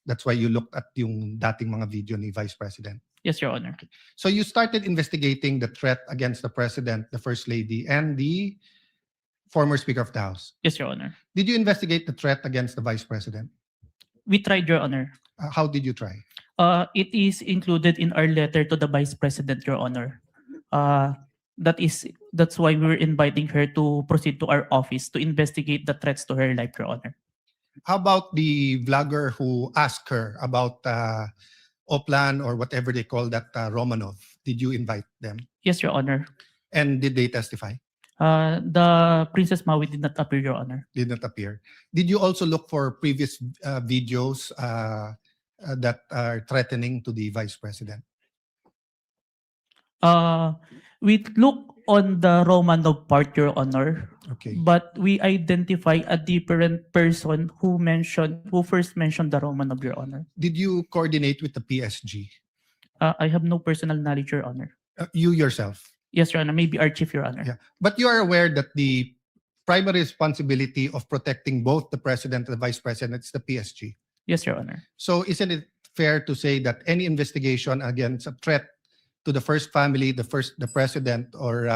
Speaker 9: That's why you looked at yung dating mga video ni Vice President.
Speaker 10: Yes, Your Honor.
Speaker 9: So you started investigating the threat against the President, the First Lady, and the former Speaker of the House.
Speaker 10: Yes, Your Honor.
Speaker 9: Did you investigate the threat against the Vice President?
Speaker 10: We tried, Your Honor.
Speaker 9: How did you try?
Speaker 10: It is included in our letter to the Vice President, Your Honor. That's why we're inviting her to proceed to our office to investigate the threats to her life, Your Honor.
Speaker 9: How about the vlogger who asked her about Oplan or whatever they call that Romanov? Did you invite them?
Speaker 10: Yes, Your Honor.
Speaker 9: And did they testify?
Speaker 10: The Princess Maui did not appear, Your Honor.
Speaker 9: Did not appear. Did you also look for previous videos that are threatening to the Vice President?
Speaker 10: We look on the Romanov part, Your Honor.
Speaker 9: Okay.
Speaker 10: But we identify a different person who first mentioned the Romanov, Your Honor.
Speaker 9: Did you coordinate with the PSG?
Speaker 10: I have no personal knowledge, Your Honor.
Speaker 9: You yourself?
Speaker 10: Yes, Your Honor. Maybe our chief, Your Honor.
Speaker 9: Yeah. But you are aware that the primary responsibility of protecting both the President and the Vice President is the PSG?
Speaker 10: Yes, Your Honor.
Speaker 9: So isn't it fair to say that any investigation against a threat to the first family, the President, or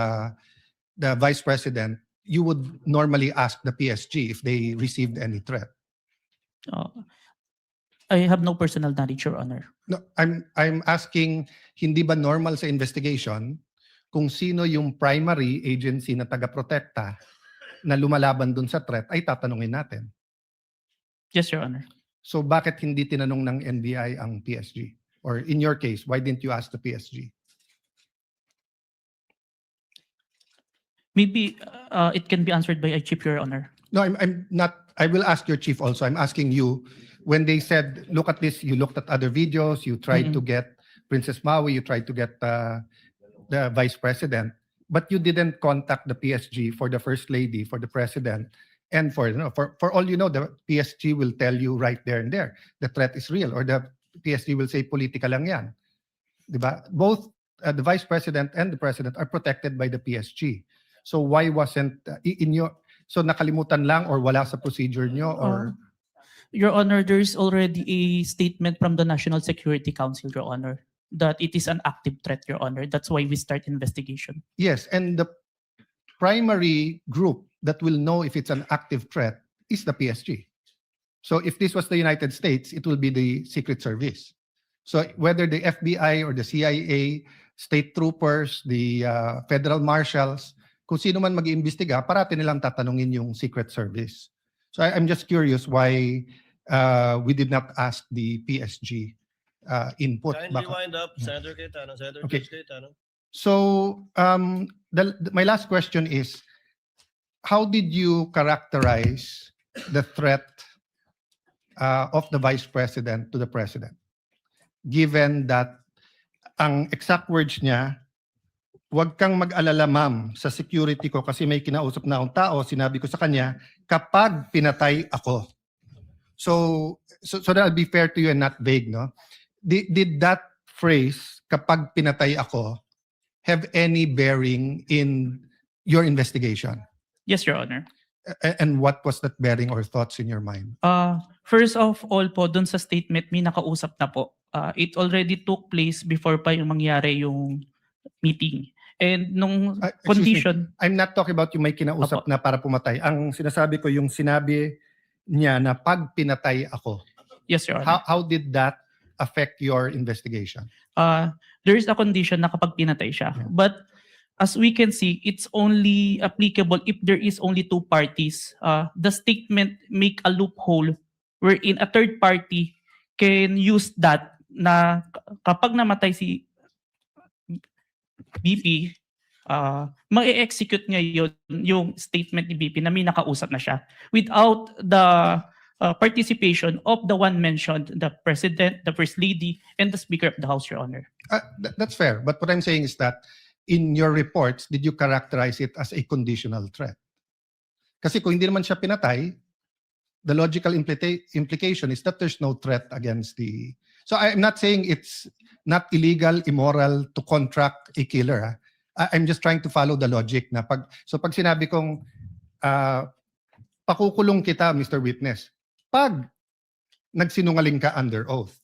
Speaker 9: the Vice President, you would normally ask the PSG if they received any threat?
Speaker 10: I have no personal knowledge, Your Honor.
Speaker 9: No, I'm asking, hindi ba normal sa investigation kung sino yung primary agency na taga-protekta na lumalaban dun sa threat ay tatanungin natin?
Speaker 10: Yes, Your Honor.
Speaker 9: So bakit hindi tinanong ng NBI ang PSG? Or in your case, why didn't you ask the PSG?
Speaker 10: Maybe it can be answered by a chief, Your Honor.
Speaker 9: No, I'm not. I will ask your chief also. I'm asking you, when they said, look at this, you looked at other videos, you tried to get Princess Maui, you tried to get the Vice President, but you didn't contact the PSG for the First Lady, for the President, and for all you know, the PSG will tell you right there and there, the threat is real, or the PSG will say, politika lang yan. Diba? Both the Vice President and the President are protected by the PSG. So why wasn't so nakalimutan lang or wala sa procedure nyo or?
Speaker 10: Your Honor, there is already a statement from the National Security Council, Your Honor, that it is an active threat, Your Honor. That's why we start investigation.
Speaker 9: Yes, and the primary group that will know if it's an active threat is the PSG. So if this was the United States, it will be the Secret Service. So whether the FBI or the CIA, state troopers, the federal marshals, kung sino man mag-iimbestiga, parati nilang tatanungin yung Secret Service. So I'm just curious why we did not ask the PSG input.
Speaker 5: Kindly wind up, Senator Cayetano. Senator
Speaker 9: Okay.
Speaker 5: Judge Cayetano.
Speaker 9: So my last question is, how did you characterize the threat of the Vice President to the President? Given that ang exact words niya, huwag kang mag-alala ma'am sa security ko kasi may kinausap na akong tao, sinabi ko sa kanya, kapag pinatay ako. So that I'll be fair to you and not vague, no? Did that phrase, kapag pinatay ako, have any bearing in your investigation?
Speaker 10: Yes, Your Honor.
Speaker 9: And what was that bearing or thoughts in your mind?
Speaker 10: First of all po, dun sa statement, may nakausap na po. It already took place before pa yung mangyari yung meeting. And nung
Speaker 9: Excuse me,
Speaker 10: condition,
Speaker 9: I'm not talking about yung may kinausap na para pumatay. Ang sinasabi ko yung sinabi niya na pag pinatay ako.
Speaker 10: yes, Your Honor.
Speaker 9: How did that affect your investigation?
Speaker 10: There is a condition na kapag pinatay siya. But as we can see, it's only applicable if there is only two parties. The statement make a loophole wherein a third party can use that na kapag namatay si BP, ma-execute ngayon yung statement ni BP na may nakausap na siya without the participation of the one mentioned, the President, the First Lady, and the Speaker of the House, Your Honor.
Speaker 9: That's fair. But what I'm saying is that in your reports, did you characterize it as a conditional threat? Kasi kung hindi naman siya pinatay, the logical implication is that there's no threat against the... So I'm not saying it's not illegal, immoral to contract a killer. I'm just trying to follow the logic na pag sinabi kong pakukulong kita, Mr. Witness, pag nagsinungaling ka under oath,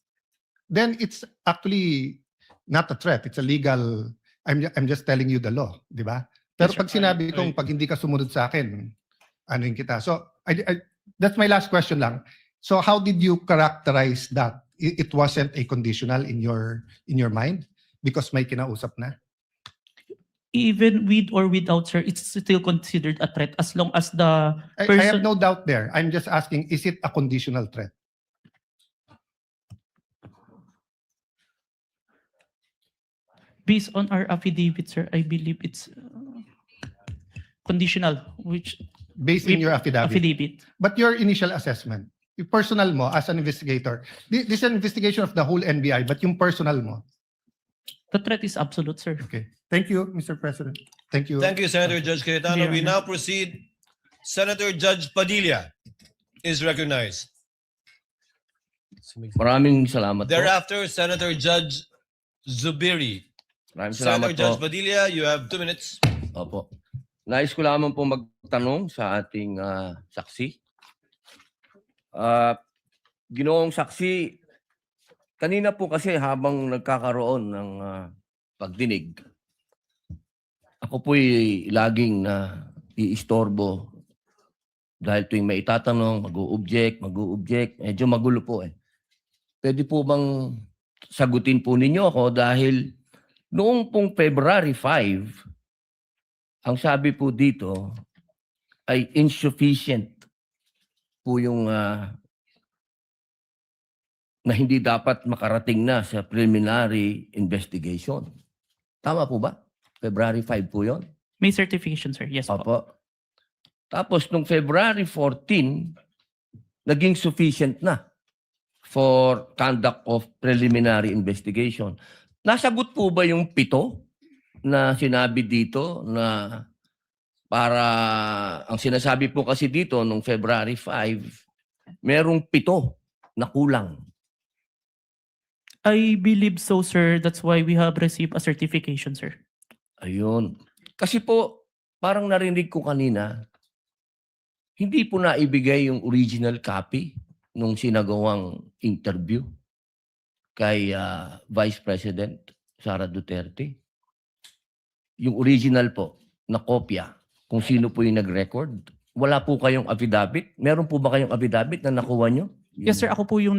Speaker 9: then it's actually not a threat. It's a legal... I'm just telling you the law, di ba? Pero
Speaker 10: Yes,
Speaker 9: pag sinabi kong pag hindi ka sumunod sa akin, anuin kita. So that's my last question lang. So how did you characterize that? It wasn't a conditional in your mind because may kinausap na?
Speaker 10: Even with or without, sir, it's still considered a threat as long as the
Speaker 9: I
Speaker 10: person...
Speaker 9: have no doubt there. I'm just asking, is it a conditional threat?
Speaker 10: Based on our affidavit, sir, I believe it's conditional, which...
Speaker 9: Based in your affidavit.
Speaker 10: Affidavit.
Speaker 9: But your initial assessment, yung personal mo as an investigator, this is an investigation of the whole NBI, but yung personal mo.
Speaker 10: The threat is absolute, sir.
Speaker 9: Okay. Thank you, Mr. President. Thank you.
Speaker 5: Thank you, Senator Judge Cayetano.
Speaker 10: Your
Speaker 5: We
Speaker 10: Honor.
Speaker 5: now proceed. Senator Judge Padilla is recognized.
Speaker 18: Maraming salamat po.
Speaker 5: Thereafter, Senator Judge Zubiri.
Speaker 18: Maraming
Speaker 5: Senator
Speaker 18: salamat po.
Speaker 5: Judge Padilla, you have 2 minutes.
Speaker 18: Opo. Nais ko lamang po magtanong sa ating saksi. Ginoong saksi, kanina po kasi habang nagkakaroon ng pagdinig, ako po'y laging iistorbo dahil tuwing may itatanong, mag-u-object. Medyo magulo po eh. Pwede po bang sagutin po ninyo ako dahil noong pong February 5, ang sabi po dito ay insufficient po yung na hindi dapat makarating na sa preliminary investigation. Tama po ba? February 5 po yun?
Speaker 10: May certification, sir. Yes po.
Speaker 18: Opo. Tapos nung February 14, naging sufficient na for conduct of preliminary investigation. Nasagot po ba yung 7 na sinabi dito na para, ang sinasabi po kasi dito nung February 5, merong 7 na kulang.
Speaker 10: I believe so, sir. That's why we have received a certification, sir.
Speaker 18: Ayun. Kasi po, parang narinig ko kanina, hindi po naibigay yung original copy nung sinagawang interview kay Vice President Sara Duterte. Yung original po, na kopya, kung sino po yung nag-record. Wala po kayong affidavit? Meron po ba kayong affidavit na nakuha nyo?
Speaker 10: Yes, sir. Ako po yung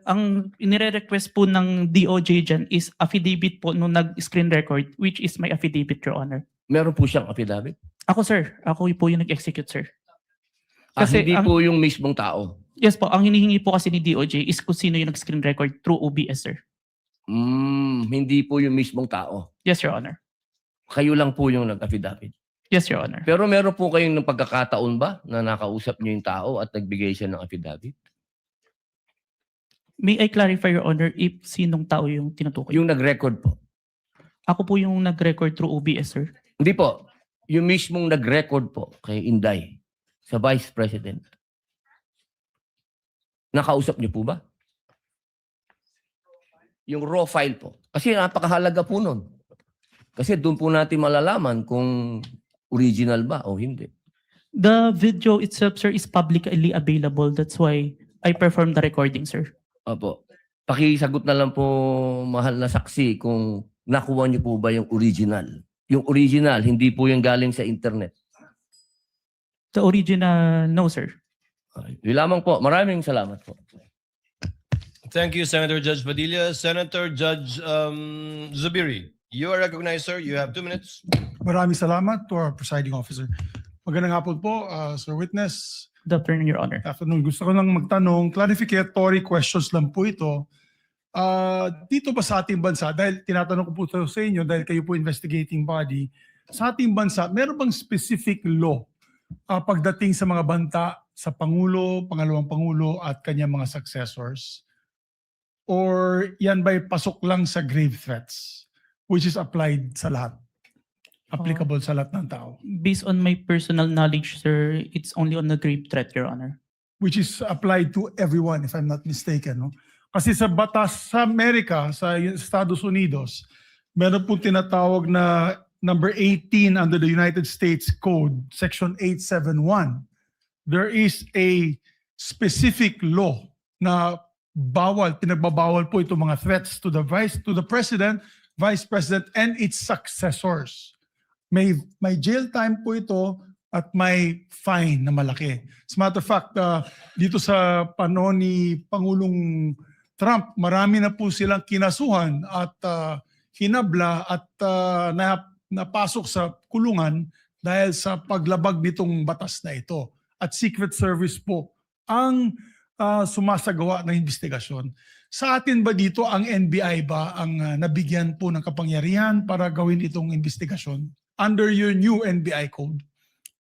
Speaker 10: ang inire-request po ng DOJ dyan is affidavit po nung nag-screen record, which is my affidavit, Your Honor.
Speaker 18: Meron po siyang affidavit?
Speaker 10: Ako, sir. Ako po yung nag-execute, sir.
Speaker 18: Kasi hindi po yung mismong tao?
Speaker 10: Yes po. Ang hinihingi po kasi ni DOJ is kung sino yung nag-screen record through OBS, sir.
Speaker 18: Hindi po yung mismong tao?
Speaker 10: Yes, Your Honor.
Speaker 18: Kayo lang po yung nag-affidavit?
Speaker 10: Yes, Your Honor.
Speaker 18: Pero meron po kayong ng pagkakataon ba na nakausap niyo yung tao at nagbigay siya ng affidavit?
Speaker 10: May I clarify, Your Honor, if sinong tao yung tinutukoy?
Speaker 18: Yung nag-record po?
Speaker 10: Ako po yung nag-record through OBS, sir.
Speaker 18: Hindi po. Yung mismong nag-record po kay Inday sa Vice President. Nakausap niyo po ba? Yung raw file po. Kasi napakahalaga po nun. Kasi doon po natin malalaman kung original ba o hindi.
Speaker 10: The video itself, sir, is publicly available. That's why I performed the recording, sir.
Speaker 18: Opo. Pakisagot na lang po, mahal na saksi, kung nakuha niyo po ba yung original. Yung original, hindi po yung galing sa internet.
Speaker 10: The original, no, sir.
Speaker 18: Yun lamang po. Maraming salamat po.
Speaker 5: Thank you, Senator Judge Padilla. Senator Judge Zubiri, you are recognized, sir. You have 2 minutes.
Speaker 19: Maraming salamat to our presiding officer. Magandang hapon po, Sir Witness.
Speaker 10: Good afternoon, Your Honor.
Speaker 19: Afternoon. Gusto ko lang magtanong, clarificatory questions lang po ito. Dito ba sa ating bansa, dahil tinatanong ko po ito sa inyo, dahil kayo po investigating body, sa ating bansa, meron bang specific law pagdating sa mga banta sa Pangulo, Pangalawang Pangulo at kanyang mga successors? Or yan ba'y pasok lang sa grave threats which is applied sa lahat? Applicable sa lahat ng tao?
Speaker 10: Based on my personal knowledge, sir, it's only on the grave threat, Your Honor.
Speaker 19: Which is applied to everyone if I'm not mistaken. No? Kasi sa batas sa Amerika, sa Estados Unidos, meron po tinatawag na number 18 under the United States Code, Section 871. There is a specific law na pinagbabawal po itong mga threats to the President, Vice President, and its successors. May jail time po ito at may fine na malaki. As a matter of fact, dito sa panahon ni Pangulong Trump, marami na po silang kinasuhan at hinabla at napasok sa kulungan dahil sa paglabag nitong batas na ito. At Secret Service po ang sumasagawa ng investigasyon. Sa atin ba dito, ang NBI ba ang nabigyan po ng kapangyarihan para gawin itong investigasyon under your new NBI code?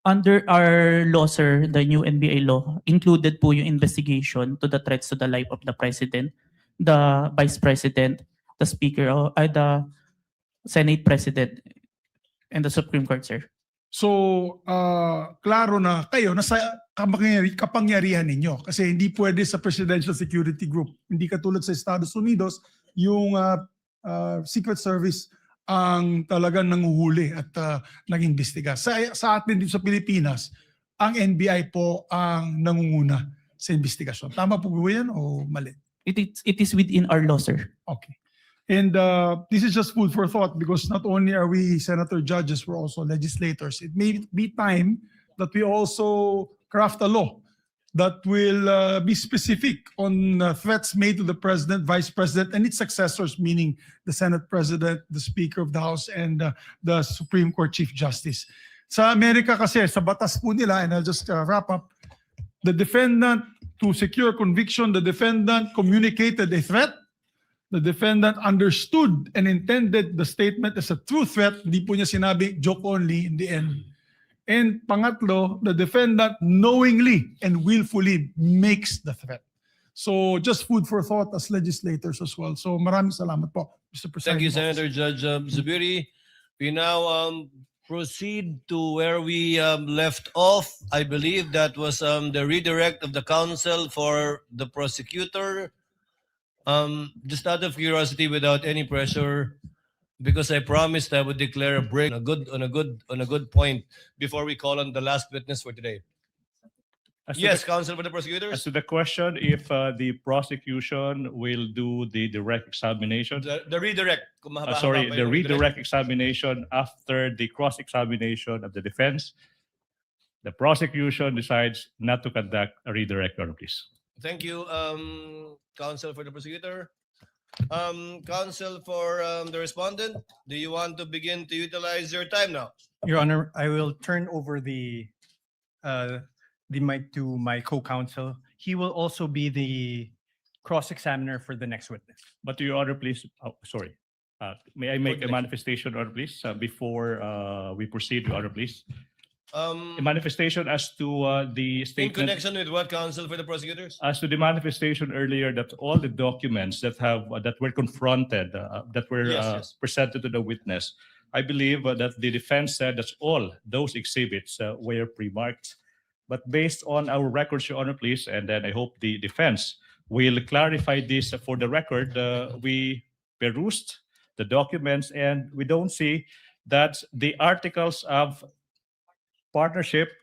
Speaker 10: Under our law, sir, the new NBA law, included po yung investigation to the threats to the life of the President, the Vice President, the Speaker, the Senate President, and the Supreme Court, sir.
Speaker 19: So, klaro na kayo, nasa kapangyarihan ninyo. Kasi hindi pwede sa Presidential Security Group. Hindi katulad sa Estados Unidos, yung Secret Service ang talagang nanguhuli at nag-imbestiga. Sa atin dito sa Pilipinas, ang NBI po ang nangunguna sa investigasyon. Tama po ba yan o mali?
Speaker 10: It is within our law, sir.
Speaker 19: Okay. And this is just food for thought because not only are we senator judges, we're also legislators. It may be time that we also craft a law that will be specific on threats made to the President, Vice President, and its successors, meaning the Senate President, the Speaker of the House, and the Supreme Court Chief Justice. Sa Amerika kasi, sa batas po nila, and I'll just wrap up, the defendant, to secure conviction, the defendant communicated a threat. The defendant understood and intended the statement as a true threat. Hindi po niya sinabi joke only in the end. And pangatlo, the defendant knowingly and willfully makes the threat. So just food for thought as legislators as well. So maraming salamat po, Mr. President.
Speaker 5: Thank you, Senator Judge Zubiri. We now proceed to where we left off. I believe that was the redirect of the counsel for the prosecutor. Just out of curiosity, without any pressure, because I promised I would declare a break on a good point before we call on the last witness for today. Yes, counsel for the prosecutors.
Speaker 11: As to the question, if the prosecution will do the direct examination,
Speaker 5: The redirect. Kung mahaba-haba
Speaker 11: sorry,
Speaker 5: pa
Speaker 11: the
Speaker 5: yung
Speaker 11: redirect examination after the cross-examination of the defense, the prosecution decides not to conduct a redirect, Your Honor, please.
Speaker 5: Thank you, counsel for the prosecutor. Counsel for the respondent, do you want to begin to utilize your time now?
Speaker 8: Your Honor, I will turn over the mic to my co-counsel. He will also be the cross-examiner for the next witness.
Speaker 11: But Your Honor, please, sorry. May I make a manifestation, Your Honor, please, before we proceed, Your Honor, please? A manifestation as to the
Speaker 5: In
Speaker 11: statement.
Speaker 5: connection with what, counsel for the prosecutors?
Speaker 11: As to the manifestation earlier that all the documents that were confronted, that were
Speaker 5: Yes.
Speaker 11: presented to the witness, I believe that the defense said that all those exhibits were pre-marked. But based on our records, Your Honor, please, and then I hope the defense will clarify this for the record. We perused the documents and we don't see that the articles of partnership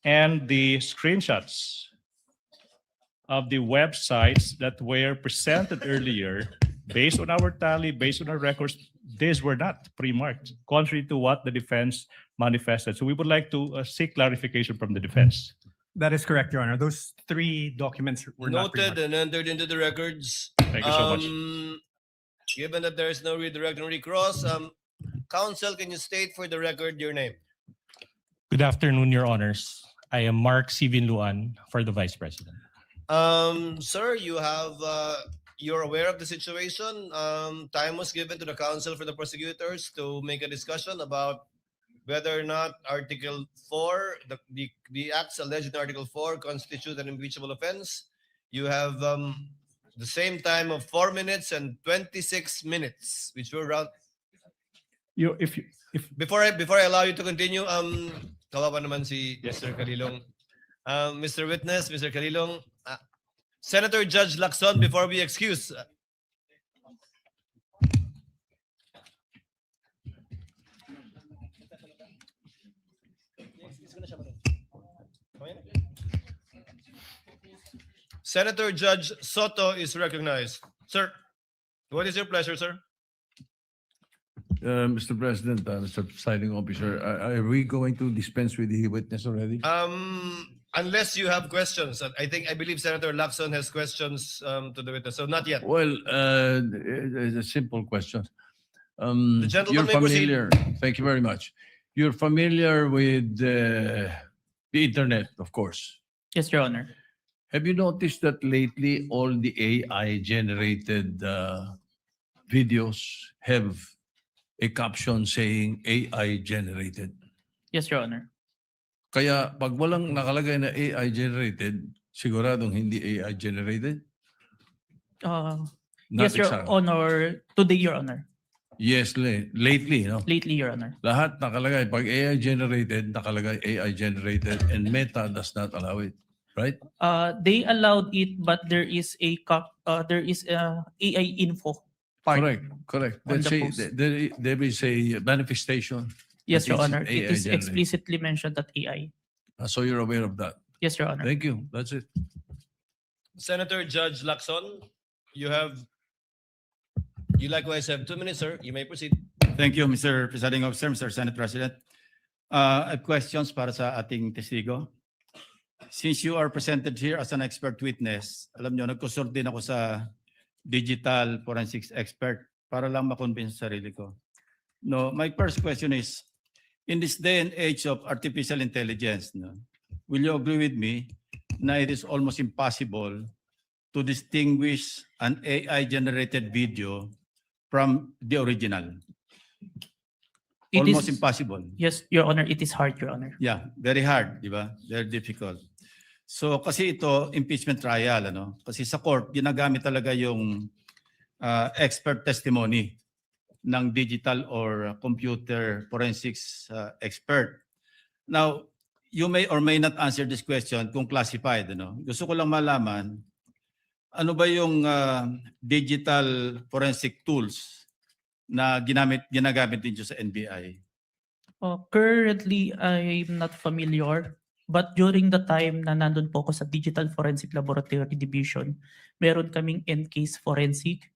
Speaker 11: and the screenshots of the websites that were presented earlier, based on our tally, based on our records, these were not pre-marked, contrary to what the defense manifested. So we would like to seek clarification from the defense.
Speaker 8: That is correct, Your Honor. Those three documents were not
Speaker 5: Noted
Speaker 8: pre-marked.
Speaker 5: and entered into the records.
Speaker 11: Thank you so much.
Speaker 5: Given that there is no redirect and recross, counsel, can you state for the record your name?
Speaker 20: Good afternoon, Your Honors. I am Mark Sivin Luan for the Vice President.
Speaker 5: Sir, you're aware of the situation. Time was given to the counsel for the prosecutors to make a discussion about whether or not Article 4, the acts alleged in Article 4 constitute an impeachable offense. You have the same time of 4 minutes and 26 minutes, which will round. Before I allow you to continue, kawawa naman si Mr. Kalilong. Mr. Witness, Mr. Kalilong, Senator Judge Lacson, before we excuse. Senator Judge Soto is recognized. Sir, what is your pleasure, sir?
Speaker 21: Mr. President, Mr. Presiding Officer, are we going to dispense with the witness already?
Speaker 5: Unless you have questions, I believe Senator Lacson has questions to the witness. So not yet.
Speaker 21: Well, it's a simple question.
Speaker 5: The gentleman
Speaker 21: You're
Speaker 5: may proceed.
Speaker 21: familiar. Thank you very much. You're familiar with the internet, of course.
Speaker 10: Yes, Your Honor.
Speaker 21: Have you noticed that lately all the AI-generated videos have a caption saying AI-generated?
Speaker 10: Yes, Your Honor.
Speaker 21: Kaya pag walang nakalagay na AI-generated, siguradong hindi AI-generated?
Speaker 10: Yes, Your Honor. Today, Your Honor.
Speaker 21: Yes, lately, no?
Speaker 10: Lately, Your Honor.
Speaker 21: Lahat nakalagay. Pag AI-generated, nakalagay AI-generated and Meta does not allow it. Right?
Speaker 10: They allowed it, but there is a AI info part.
Speaker 21: Correct.
Speaker 10: on
Speaker 21: Let's
Speaker 10: the
Speaker 21: say
Speaker 10: post.
Speaker 21: there is a manifestation.
Speaker 10: Yes,
Speaker 21: that
Speaker 10: Your
Speaker 21: it's
Speaker 10: Honor. It is
Speaker 21: AI-generated.
Speaker 10: explicitly mentioned that AI.
Speaker 21: So you're aware of that.
Speaker 10: Yes, Your Honor.
Speaker 21: Thank you. That's it.
Speaker 5: Senator Judge Lacson, you likewise have 2 minutes, sir. You may proceed.
Speaker 22: Thank you, Mr. Presiding Officer, Mr. Senate President. I have questions para sa ating testigo. Since you are presented here as an expert witness, alam nyo, nagkusort din ako sa digital forensics expert para lang makonvince sa sarili ko. No, my first question is, in this day and age of artificial intelligence, no, will you agree with me na it is almost impossible to distinguish an AI-generated video from the original?
Speaker 10: It
Speaker 22: Almost
Speaker 10: is-
Speaker 22: impossible.
Speaker 10: Yes, Your Honor. It is hard, Your Honor.
Speaker 22: Yeah, very hard, di ba? Very difficult. So kasi ito impeachment trial, ano? Kasi sa court ginagamit talaga yung expert testimony ng digital or computer forensics expert. Now, you may or may not answer this question kung classified, ano? Gusto ko lang malaman ano ba yung digital forensic tools na ginagamit din sa NBI?
Speaker 10: Currently, I'm not familiar. But during the time na nandun po ako sa Digital Forensic Laboratory Division, meron kaming Encase Forensic,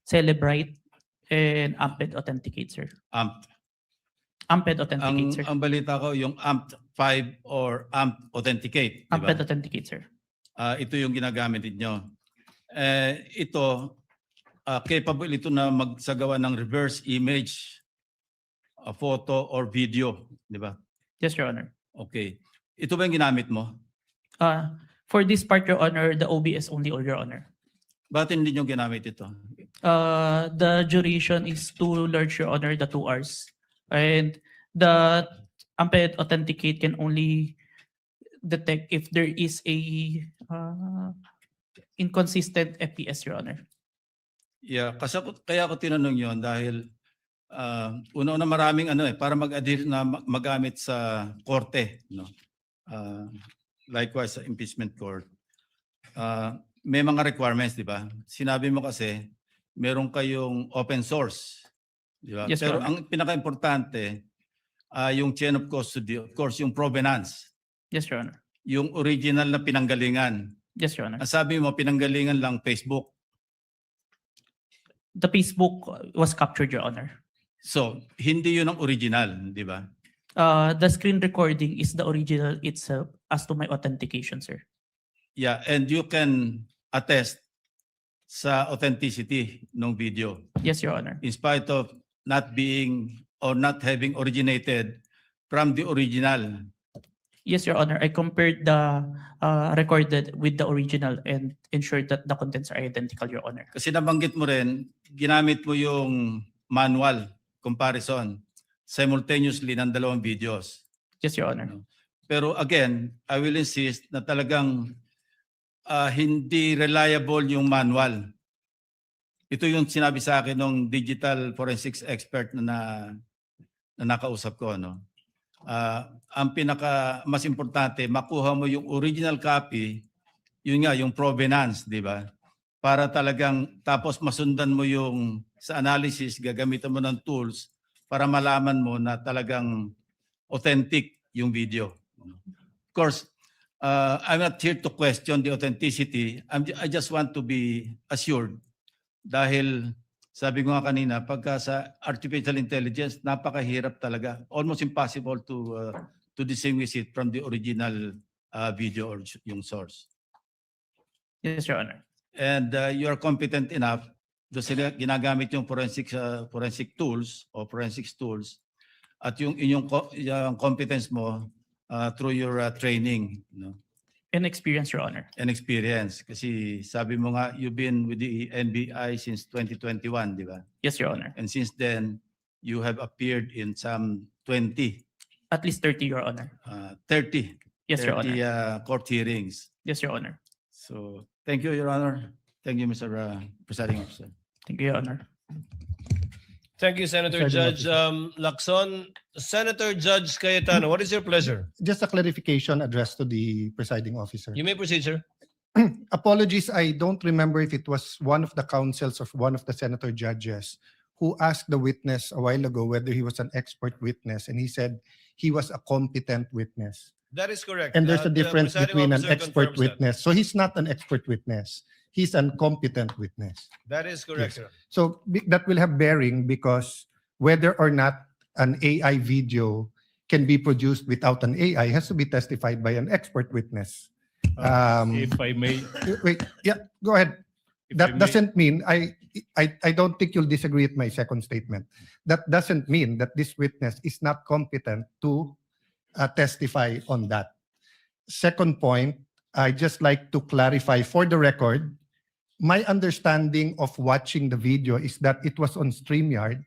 Speaker 10: Celebrite, and Amped Authenticate, sir. Amped Authenticate, sir.
Speaker 22: Ang balita ko yung AMP 5 or AMP Authenticate, di ba?
Speaker 10: Amped Authenticate, sir.
Speaker 22: Ito yung ginagamit ninyo. Ito, capable ito na magsagawa ng reverse image, a photo or video, di ba?
Speaker 10: Yes, Your Honor.
Speaker 22: Okay. Ito ba yung ginamit mo?
Speaker 10: For this part, Your Honor, the OBS only, Your Honor.
Speaker 22: Bakit hindi nyo ginamit ito?
Speaker 10: The duration is too large, Your Honor, the 2 hours. And the Amped Authenticate can only detect if there is a inconsistent FPS, Your Honor.
Speaker 22: Yeah, kasi kaya ako tinanong yon dahil una-una maraming para mag-adhere na magamit sa korte, no? Likewise sa impeachment court. May mga requirements, di ba? Sinabi mo kasi meron kayong open source, di ba?
Speaker 10: Yes,
Speaker 22: Pero
Speaker 10: Your Honor.
Speaker 22: ang pinaka-importante yung chain of custody, of course, yung provenance.
Speaker 10: Yes, Your Honor.
Speaker 22: Yung original na pinanggalingan.
Speaker 10: Yes, Your Honor.
Speaker 22: Ang sabi mo, pinanggalingan lang Facebook.
Speaker 10: The Facebook was captured, Your Honor.
Speaker 22: So, hindi yun ang original, di ba?
Speaker 10: The screen recording is the original itself as to my authentication, sir.
Speaker 22: Yeah, and you can attest sa authenticity ng video.
Speaker 10: Yes, Your Honor.
Speaker 22: In spite of not being or not having originated from the original.
Speaker 10: Yes, Your Honor. I compared the recorded with the original and ensured that the contents are identical, Your Honor.
Speaker 22: Kasi nabanggit mo rin, ginamit mo yung manual comparison. simultaneously ng dalawang videos.
Speaker 10: Yes, Your Honor.
Speaker 22: Pero again, I will insist na talagang hindi reliable yung manual. Ito yung sinabi sa akin ng digital forensics expert na nakausap ko. No? Ang mas importante, makuha mo yung original copy, yun nga, yung provenance, di ba? Para talagang, tapos masundan mo yung sa analysis, gagamitan mo ng tools para malaman mo na talagang authentic yung video. Of course, I'm not here to question the authenticity. I just want to be assured dahil sabi ko nga kanina, pagka sa artificial intelligence, napakahirap talaga. Almost impossible to distinguish it from the original video or yung source.
Speaker 10: Yes, Your Honor.
Speaker 22: And you are competent enough doon ginagamit yung forensic tools o forensics tools at yung inyong yung competence mo through your training, no?
Speaker 10: And experience, Your Honor.
Speaker 22: And experience. Kasi sabi mo nga, you've been with the NBI since 2021, di ba?
Speaker 10: Yes, Your Honor.
Speaker 22: And since then, you have appeared in some 20.
Speaker 10: At least 30, Your Honor.
Speaker 22: 30.
Speaker 10: Yes, Your
Speaker 22: 30 court hearings.
Speaker 10: Yes, Your Honor.
Speaker 22: So, thank you, Your Honor. Thank you, Mr. Presiding Officer.
Speaker 10: Thank you, Your Honor.
Speaker 5: Thank you, Senator Judge Lacson. Senator Judge Cayetano, what is your pleasure?
Speaker 9: Just a clarification addressed to the presiding officer.
Speaker 5: You may proceed, sir.
Speaker 9: Apologies, I don't remember if it was one of the counsels or one of the senator judges who asked the witness a while ago whether he was an expert witness, and he said he was a competent witness.
Speaker 5: That is correct.
Speaker 9: And there's a
Speaker 5: The
Speaker 9: difference
Speaker 5: presiding
Speaker 9: between an
Speaker 5: officer
Speaker 9: expert
Speaker 5: confirms that.
Speaker 9: witness. So he's not an expert witness. He's an competent witness.
Speaker 5: That is correct,
Speaker 9: Yes.
Speaker 5: sir.
Speaker 9: So that will have bearing because whether or not an AI video can be produced without an AI has to be testified by an expert witness.
Speaker 21: If I may,
Speaker 9: Wait, yeah, go ahead.
Speaker 21: If I
Speaker 9: That
Speaker 21: may-
Speaker 9: doesn't mean, I don't think you'll disagree with my second statement. That doesn't mean that this witness is not competent to testify on that. Second point, I just like to clarify for the record, my understanding of watching the video is that it was on StreamYard,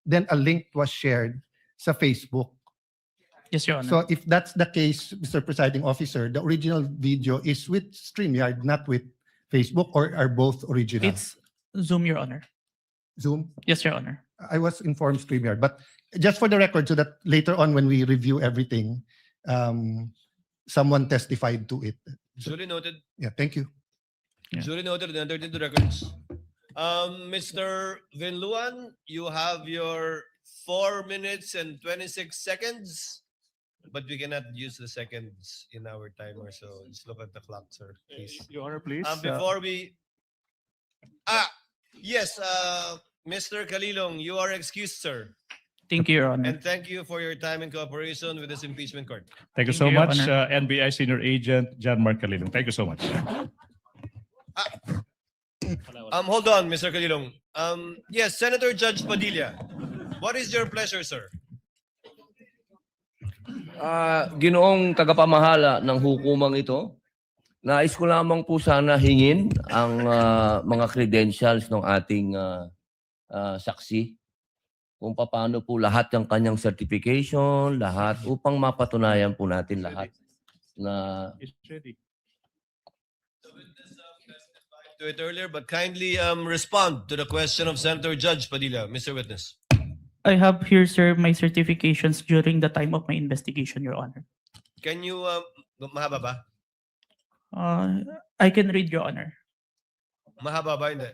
Speaker 9: then a link was shared sa Facebook.
Speaker 10: Yes, Your Honor.
Speaker 9: So if that's the case, Mr. Presiding Officer, the original video is with StreamYard, not with Facebook, or are both original?
Speaker 10: It's Zoom, Your Honor.
Speaker 9: Zoom?
Speaker 10: Yes, Your Honor.
Speaker 9: I was informed StreamYard, but just for the record, so that later on when we review everything, someone testified to it.
Speaker 5: Duly noted.
Speaker 9: Yeah, thank you.
Speaker 5: Duly noted and entered into records. Mr. Vinluan, you have your 4 minutes and 26 seconds, but we cannot use the seconds in our timer, so just look at the clock, sir, please.
Speaker 21: Your Honor, please.
Speaker 5: Before we... Yes, Mr. Kalilong, you are excused, sir.
Speaker 10: Thank you, Your Honor.
Speaker 5: And thank you for your time and cooperation with this impeachment court.
Speaker 21: Thank you
Speaker 10: Thank
Speaker 21: so
Speaker 10: you, Your
Speaker 21: much,
Speaker 10: Honor.
Speaker 21: NBI Senior Agent John Mark Calilong. Thank you so much.
Speaker 5: Hold on, Mr. Kalilong. Yes, Senator Judge Padilla, what is your pleasure, sir?
Speaker 18: Ginoong tagapamahala ng hukumang ito, nais ko lamang po sana hingin ang mga credentials ng ating saksi kung paano po lahat ng kanyang certification, lahat upang mapatunayan po natin lahat na
Speaker 21: It's ready.
Speaker 5: To it earlier, but kindly respond to the question of Senator Judge Padilla, Mr. Witness.
Speaker 10: I have here, sir, my certifications during the time of my investigation, Your Honor.
Speaker 5: Can you, mahaba ba?
Speaker 10: I can read, Your Honor.
Speaker 5: Mahaba ba? Hindi.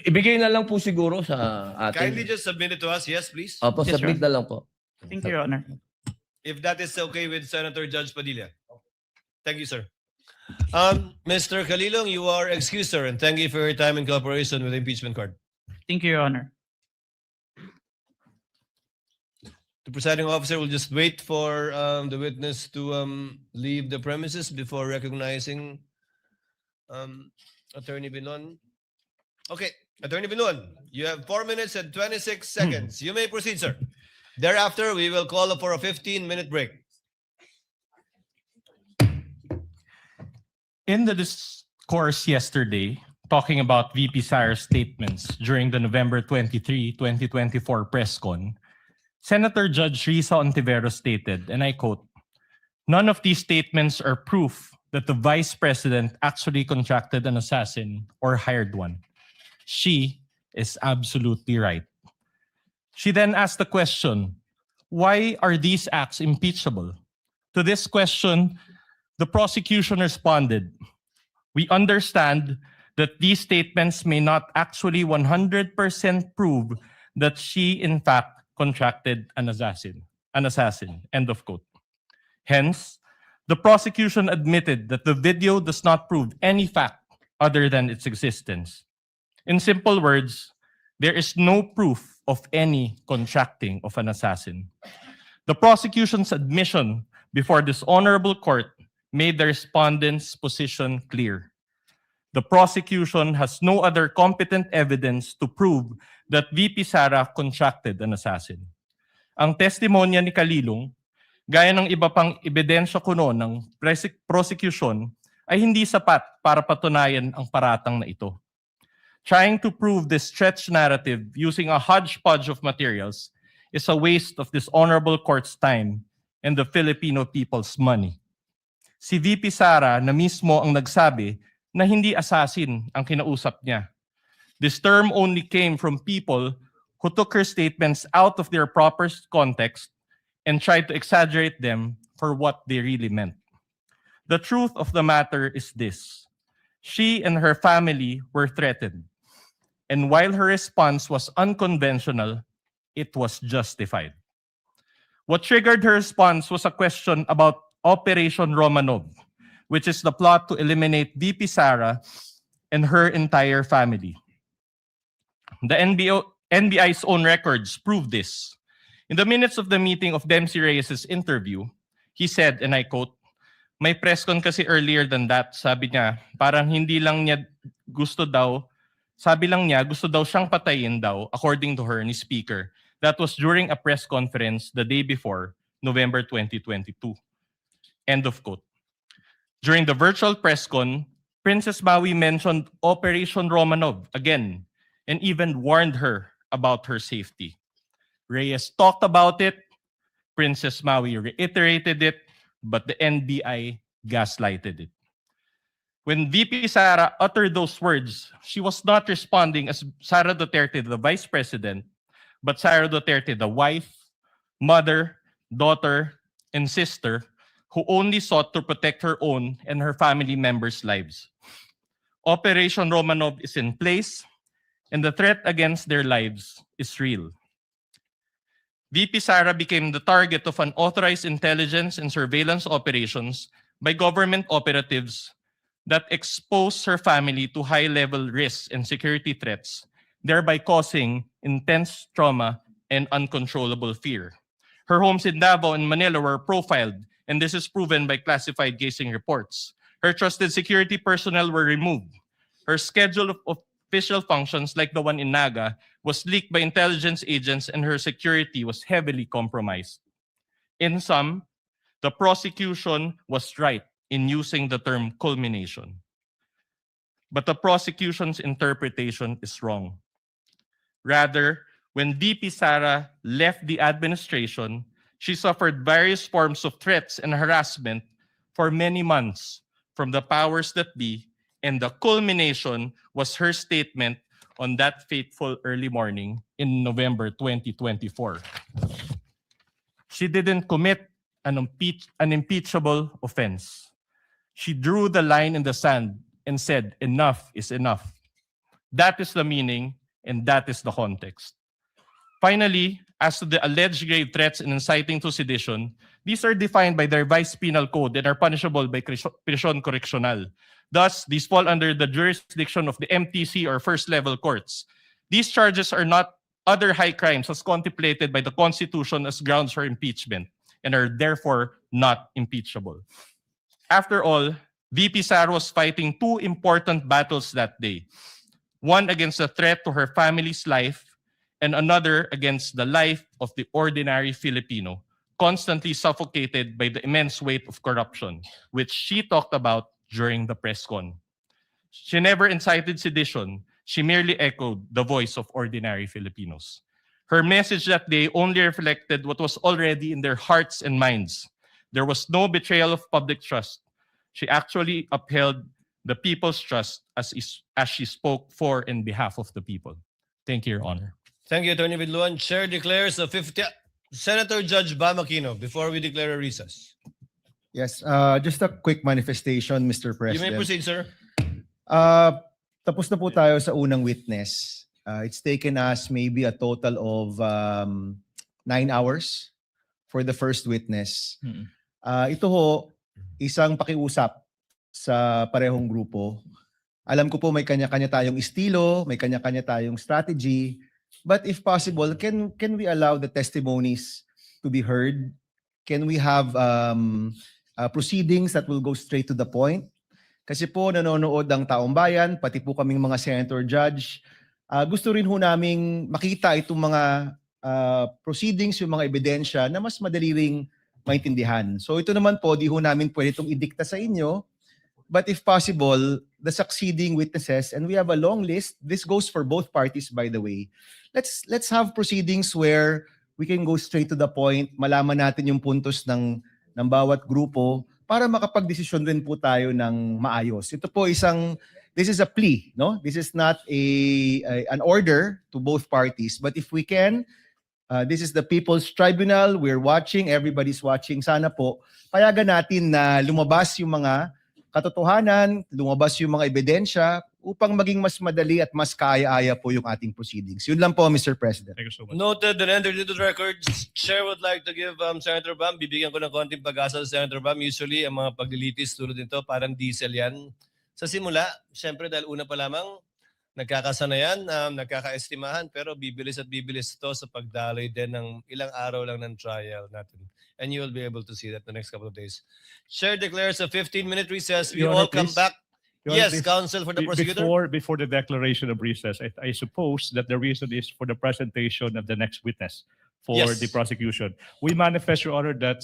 Speaker 18: ibigay na lang po siguro sa
Speaker 5: Kindly
Speaker 18: atin.
Speaker 5: just submit it to us, yes, please.
Speaker 18: Opo,
Speaker 10: Yes,
Speaker 18: submit
Speaker 10: Your
Speaker 18: na lang po.
Speaker 10: Thank you, Your Honor.
Speaker 5: If that is okay with Senator Judge Padilla. Thank you, sir. Mr. Kalilong, you are excused, sir, and thank you for your time and cooperation with the impeachment court.
Speaker 10: Thank you, Your Honor.
Speaker 5: The presiding officer will just wait for the witness to leave the premises before recognizing Attorney Binon. Okay, Attorney Binon, you have 4 minutes and 26 seconds. You may proceed, sir. Thereafter, we will call for a 15-minute break.
Speaker 20: In the discourse yesterday, talking about VP Sayre's statements during the November 23, 2024 press con, Senator Judge Risa Ontiveros stated, and I quote, "None of these statements are proof that the Vice President actually contracted an assassin or hired one. She is absolutely right." She then asked the question, why are these acts impeachable? To this question, the prosecution responded, "We understand that these statements may not actually 100% prove that she in fact contracted an assassin, end of quote. Hence, the prosecution admitted that the video does not prove any fact other than its existence. In simple words, there is no proof of any contracting of an assassin. The prosecution's admission before this honorable court made the respondent's position clear. The prosecution has no other competent evidence to prove that VP Sara contracted an assassin. Ang testimonya ni Kalilong, gaya ng iba pang ebidensya kuno ng prosecution, ay hindi sapat para patunayan ang paratang na ito. Trying to prove this stretched narrative using a hodgepodge of materials is a waste of this honorable court's time and the Filipino people's money. Si VP Sara na mismo ang nagsabi na hindi assassin ang kinausap niya. This term only came from people who took her statements out of their proper context and tried to exaggerate them for what they really meant. The truth of the matter is this: she and her family were threatened. And while her response was unconventional, it was justified. What triggered her response was a question about Operation Romanov, which is the plot to eliminate VP Sara and her entire family. The NBI's own records prove this. In the minutes of the meeting of Dempsey Reyes' interview, he said, and I quote, "May press con kasi earlier than that, sabi niya, parang hindi lang niya gusto daw, sabi lang niya gusto daw siyang patayin daw, according to her, ni Speaker. That was during a press conference the day before, November 2022. End of quote. During the virtual press con, Princess Maui mentioned Operation Romanov again and even warned her about her safety. Reyes talked about it, Princess Maui reiterated it, but the NBI gaslighted it. When VP Sara uttered those words, she was not responding as Sara Duterte, the Vice President, but Sara Duterte, the wife, mother, daughter, and sister, who only sought to protect her own and her family members' lives. Operation Romanov is in place, and the threat against their lives is real. VP Sara became the target of unauthorized intelligence and surveillance operations by government operatives that exposed her family to high-level risks and security threats, thereby causing intense trauma and uncontrollable fear. Her homes in Davao and Manila were profiled, and this is proven by classified casing reports. Her trusted security personnel were removed. Her schedule of official functions, like the one in Naga, was leaked by intelligence agents, and her security was heavily compromised. In sum, the prosecution was right in using the term culmination. But the prosecution's interpretation is wrong. Rather, when VP Sara left the administration, she suffered various forms of threats and harassment for many months from the powers that be, and the culmination was her statement on that fateful early morning in November 2024. She didn't commit an impeachable offense. She drew the line in the sand and said, enough is enough. That is the meaning, and that is the context. Finally, as to the alleged grave threats and inciting to sedition, these are defined by their vice penal code and are punishable by prisión correccional. Thus, these fall under the jurisdiction of the MTC or first-level courts. These charges are not other high crimes as contemplated by the Constitution as grounds for impeachment and are therefore not impeachable. After all, VP Sara was fighting two important battles that day. One against the threat to her family's life, and another against the life of the ordinary Filipino, constantly suffocated by the immense weight of corruption, which she talked about during the press con. She never incited sedition. She merely echoed the voice of ordinary Filipinos. Her message that day only reflected what was already in their hearts and minds. There was no betrayal of public trust. She actually upheld the people's trust as she spoke for and behalf of the people. Thank you, Your Honor.
Speaker 5: Thank you, Attorney Vidluan. Chair declares a 50. Senator Judge Bam Aquino, before we declare a recess.
Speaker 13: Yes, just a quick manifestation, Mr.
Speaker 5: You
Speaker 13: President.
Speaker 5: may proceed, sir.
Speaker 13: Tapos na po tayo sa unang witness. It's taken us maybe a total of 9 hours for the first witness. Ito ho, isang pakiusap sa parehong grupo. Alam ko po may kanya-kanya tayong estilo, may kanya-kanya tayong strategy. But if possible, can we allow the testimonies to be heard? Can we have proceedings that will go straight to the point? Kasi po nanonood ang taong bayan, pati po kaming mga senator judge. Gusto rin ho naming makita itong mga proceedings, yung mga ebidensya na mas madali ring maintindihan. So ito naman po, di ho namin pwede itong idikta sa inyo. But if possible, the succeeding witnesses, and we have a long list, this goes for both parties by the way, let's have proceedings where we can go straight to the point, malaman natin yung puntos ng bawat grupo para makapag-desisyon rin po tayo ng maayos. Ito po this is a plea, no? This is not an order to both parties, but if we can, this is the People's Tribunal, we're watching, everybody's watching, sana po payagan natin na lumabas yung mga katotohanan, lumabas yung mga ebidensya upang maging mas madali at mas kaya-aya po yung ating proceedings. Yun lang po, Mr. President.
Speaker 20: Thank you so much.
Speaker 5: Noted and entered into the records. Chair would like to give Senator Bam, bibigyan ko ng konting pag-asa sa Senator Bam. Usually, ang mga paglilitis tulad nito, parang diesel yan. Sa simula, syempre dahil una pa lamang, nagkakasanayan, nagkakaestimahan, pero bibilis at bibilis ito sa pagdaloy din ng ilang araw lang ng trial natin. And you will be able to see that the next couple of days. Chair declares a 15-minute recess. We
Speaker 11: Your
Speaker 5: all
Speaker 11: Honor,
Speaker 5: come
Speaker 11: please.
Speaker 5: back.
Speaker 11: Your Honor,
Speaker 5: Yes,
Speaker 11: please.
Speaker 5: counsel for the prosecutor.
Speaker 11: Before the declaration of recess, I suppose that the reason is for the presentation of the next witness for
Speaker 5: Yes.
Speaker 11: the prosecution. We manifest, Your Honor, that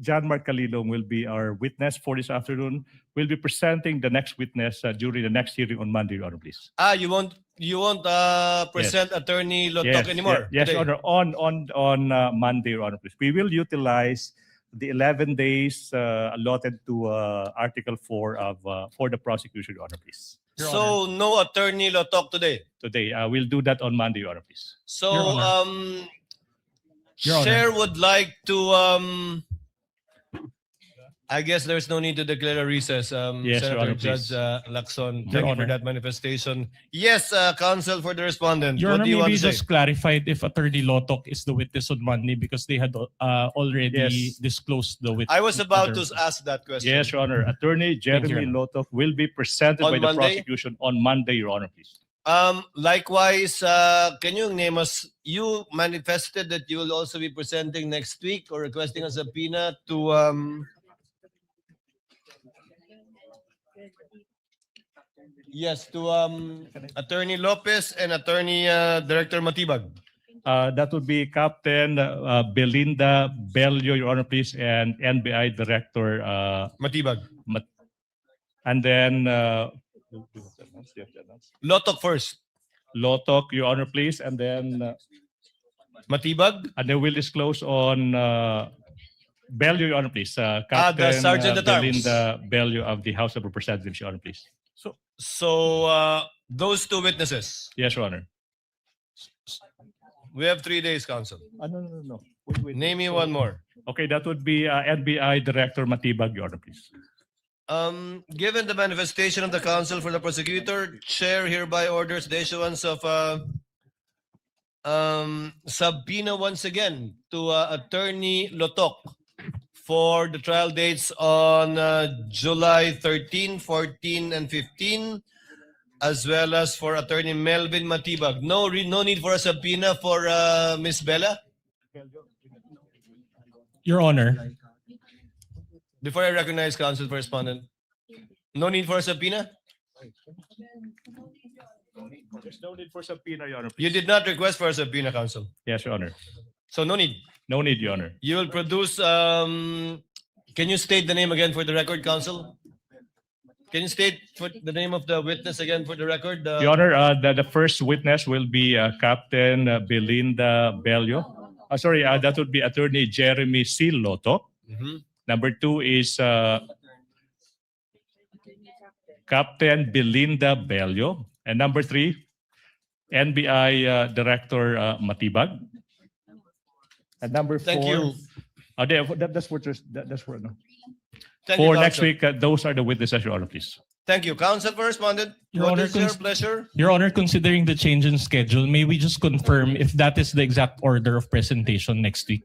Speaker 11: John Mark Calilong will be our witness for this afternoon. We'll be presenting the next witness during the next hearing on Monday, Your Honor, please.
Speaker 5: You won't present Attorney Lotok anymore?
Speaker 11: Yes,
Speaker 5: today?
Speaker 11: Your Honor. On Monday, Your Honor, please. We will utilize the 11 days allotted to Article 4 of for the prosecution, Your Honor, please.
Speaker 5: So, no Attorney Lotok today?
Speaker 11: Today, we'll do that on Monday, Your Honor, please.
Speaker 5: So,
Speaker 20: Your Honor. Your Honor.
Speaker 5: Chair would like to, I guess there's no need to declare a recess.
Speaker 11: Yes, Your
Speaker 5: Senator
Speaker 11: Honor,
Speaker 5: Judge
Speaker 11: please.
Speaker 5: Lacson,
Speaker 20: Your
Speaker 5: thank you for
Speaker 20: Honor.
Speaker 5: that manifestation. Yes, counsel for the respondent.
Speaker 20: Your
Speaker 5: What
Speaker 20: Honor,
Speaker 5: do you want
Speaker 20: maybe
Speaker 5: to say?
Speaker 20: just clarified if Attorney Lotok is the witness on Monday because they had already
Speaker 11: Yes.
Speaker 20: disclosed the witness.
Speaker 5: I was about to ask that question.
Speaker 11: Yes, Your Honor. Attorney Jeremy
Speaker 20: Your
Speaker 11: Lotok will be presented
Speaker 5: On
Speaker 11: by the
Speaker 5: Monday?
Speaker 11: prosecution on Monday, Your Honor, please.
Speaker 5: Likewise, can you name us, you manifested that you will also be presenting next week or requesting a subpoena to, yes, to Attorney Lopez and Attorney Director Matibag.
Speaker 11: That would be Captain Belinda Bello, Your Honor, please, and NBI Director
Speaker 5: Matibag.
Speaker 11: And then
Speaker 5: Lotok first.
Speaker 11: Lotok, Your Honor, please, and then
Speaker 5: Matibag.
Speaker 11: and then we'll disclose on Bello, Your Honor, please. Captain
Speaker 5: Sergeant at Arms.
Speaker 11: Belinda Bello of the House of Representatives, Your Honor, please.
Speaker 5: So those two witnesses.
Speaker 11: Yes, Your Honor.
Speaker 5: We have 3 days, counsel.
Speaker 11: No. Wait.
Speaker 5: Name me one more.
Speaker 11: Okay, that would be NBI Director Matibag, Your Honor, please.
Speaker 5: Given the manifestation of the counsel for the prosecutor, chair hereby orders the issuance of subpoena once again to Attorney Lotok for the trial dates on July 13, 14, and 15, as well as for Attorney Melvin Matibag. No need for a subpoena for Miss Bella?
Speaker 20: Your Honor.
Speaker 5: Before I recognize counsel for respondent, no need for a subpoena?
Speaker 11: There's no need for subpoena, Your Honor.
Speaker 5: You did not request for a subpoena, counsel.
Speaker 11: Yes, Your Honor.
Speaker 5: So no need.
Speaker 11: No need, Your Honor.
Speaker 5: You will produce, can you state the name again for the record, counsel? Can you state the name of the witness again for the record?
Speaker 11: Your Honor, the first witness will be Captain Belinda Bello. Sorry, that would be Attorney Jeremy C. Loto.
Speaker 5: Mhm.
Speaker 11: Number 2 is Captain Belinda Bello. And number 3, NBI Director Matibag. And number 4.
Speaker 5: Thank you.
Speaker 11: That's for no.
Speaker 5: Thank
Speaker 11: For
Speaker 5: you,
Speaker 11: next
Speaker 5: Counsel.
Speaker 11: week, those are the witnesses, Your Honor, please.
Speaker 5: Thank you. Counsel for Respondent,
Speaker 20: Your
Speaker 5: what
Speaker 20: Honor,
Speaker 5: is your pleasure?
Speaker 20: Your Honor, considering the change in schedule, may we just confirm if that is the exact order of presentation next week?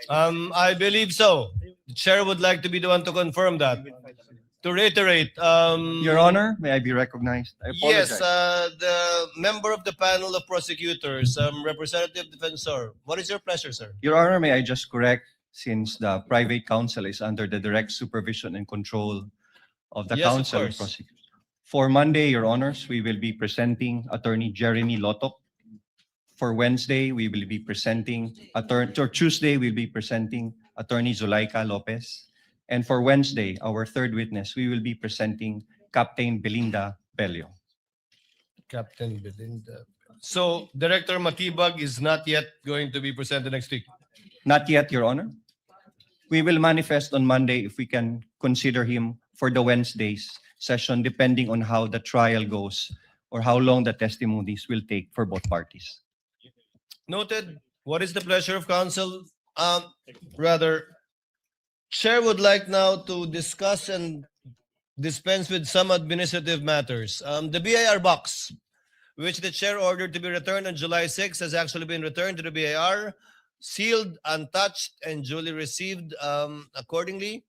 Speaker 5: I believe so. The chair would like to be the one to confirm that. To reiterate,
Speaker 1: Your Honor, may I be recognized? I apologize.
Speaker 5: yes, the member of the panel of prosecutors, Representative Defensor, what is your pleasure, sir?
Speaker 1: Your Honor, may I just correct, since the private counsel is under the direct supervision and control of the
Speaker 5: Yes, of
Speaker 1: counsel of
Speaker 5: course.
Speaker 1: prosecutors. For Monday, Your Honors, we will be presenting Attorney Jeremy Lotok. For Wednesday, we will be presenting Tuesday, we'll be presenting Attorney Zulaika Lopez. And for Wednesday, our third witness, we will be presenting Captain Belinda Bello.
Speaker 5: Captain Belinda. So Director Matibag is not yet going to be presented next week.
Speaker 1: Not yet, Your Honor. We will manifest on Monday if we can consider him for the Wednesday's session, depending on how the trial goes or how long the testimonies will take for both parties.
Speaker 5: Noted. What is the pleasure of counsel? Chair would like now to discuss and dispense with some administrative matters. The BIR box, which the chair ordered to be returned on July 6, has actually been returned to the BIR, sealed, untouched, and duly received accordingly.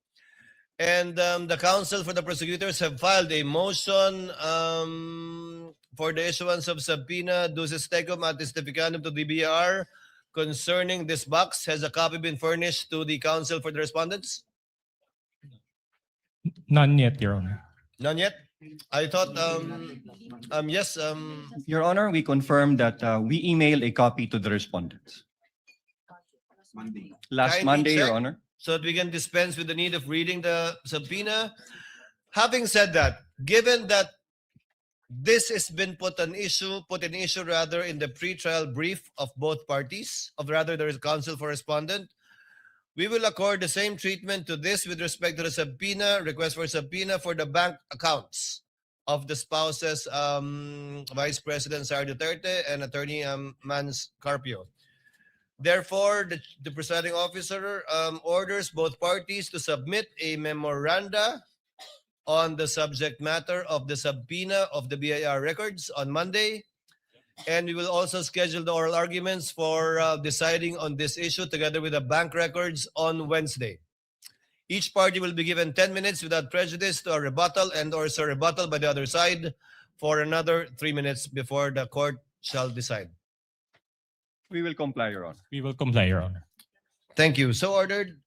Speaker 5: And the counsel for the prosecutors have filed a motion for the issuance of subpoena duces tecum at testificanum to the BIR concerning this box. Has a copy been furnished to the counsel for the respondents?
Speaker 20: None yet, Your Honor.
Speaker 5: None yet? I thought, yes,
Speaker 1: Your Honor, we confirm that we emailed a copy to the respondents. Last
Speaker 5: Kindly
Speaker 1: Monday, Your
Speaker 5: check
Speaker 1: Honor.
Speaker 5: so that we can dispense with the need of reading the subpoena. Having said that, given that this has been put in issue rather in the pre-trial brief of both parties, of rather the counsel for respondent, we will accord the same treatment to this with respect to the subpoena, request for subpoena for the bank accounts of the spouses, Vice President Sara Duterte and Attorney Mans Carpio. Therefore, the presiding officer orders both parties to submit a memoranda on the subject matter of the subpoena of the BIR records on Monday. And we will also schedule the oral arguments for deciding on this issue together with the bank records on Wednesday. Each party will be given 10 minutes without prejudice to a rebuttal and or a rebuttal by the other side for another 3 minutes before the court shall decide.
Speaker 1: We will comply, Your Honor.
Speaker 20: We will comply, Your Honor.
Speaker 5: Thank you. So ordered.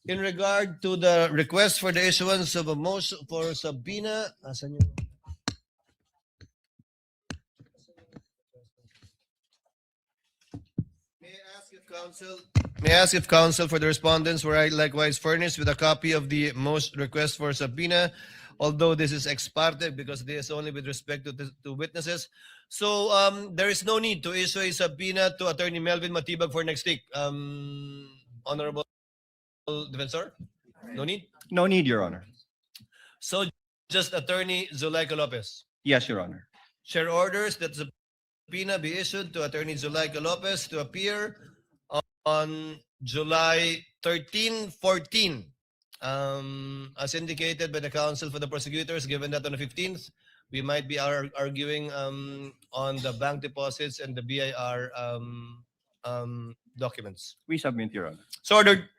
Speaker 5: In regard to the request for the issuance of a motion for subpoena, asan yun? May I ask if counsel for the respondents were likewise furnished with a copy of the most request for subpoena, although this is ex parte because this is only with respect to witnesses. So there is no need to issue a subpoena to Attorney Melvin Matibag for next week. Honorable Defensor? No need?
Speaker 1: No need, Your Honor.
Speaker 5: So just Attorney Zulaika Lopez.
Speaker 1: Yes, Your Honor.
Speaker 5: Chair orders that the subpoena be issued to Attorney Zulaika Lopez to appear on July 13, 14, as indicated by the counsel for the prosecutors, given that on the 15th, we might be arguing on the bank deposits and the BIR documents.
Speaker 1: We submit, Your Honor.
Speaker 5: So ordered.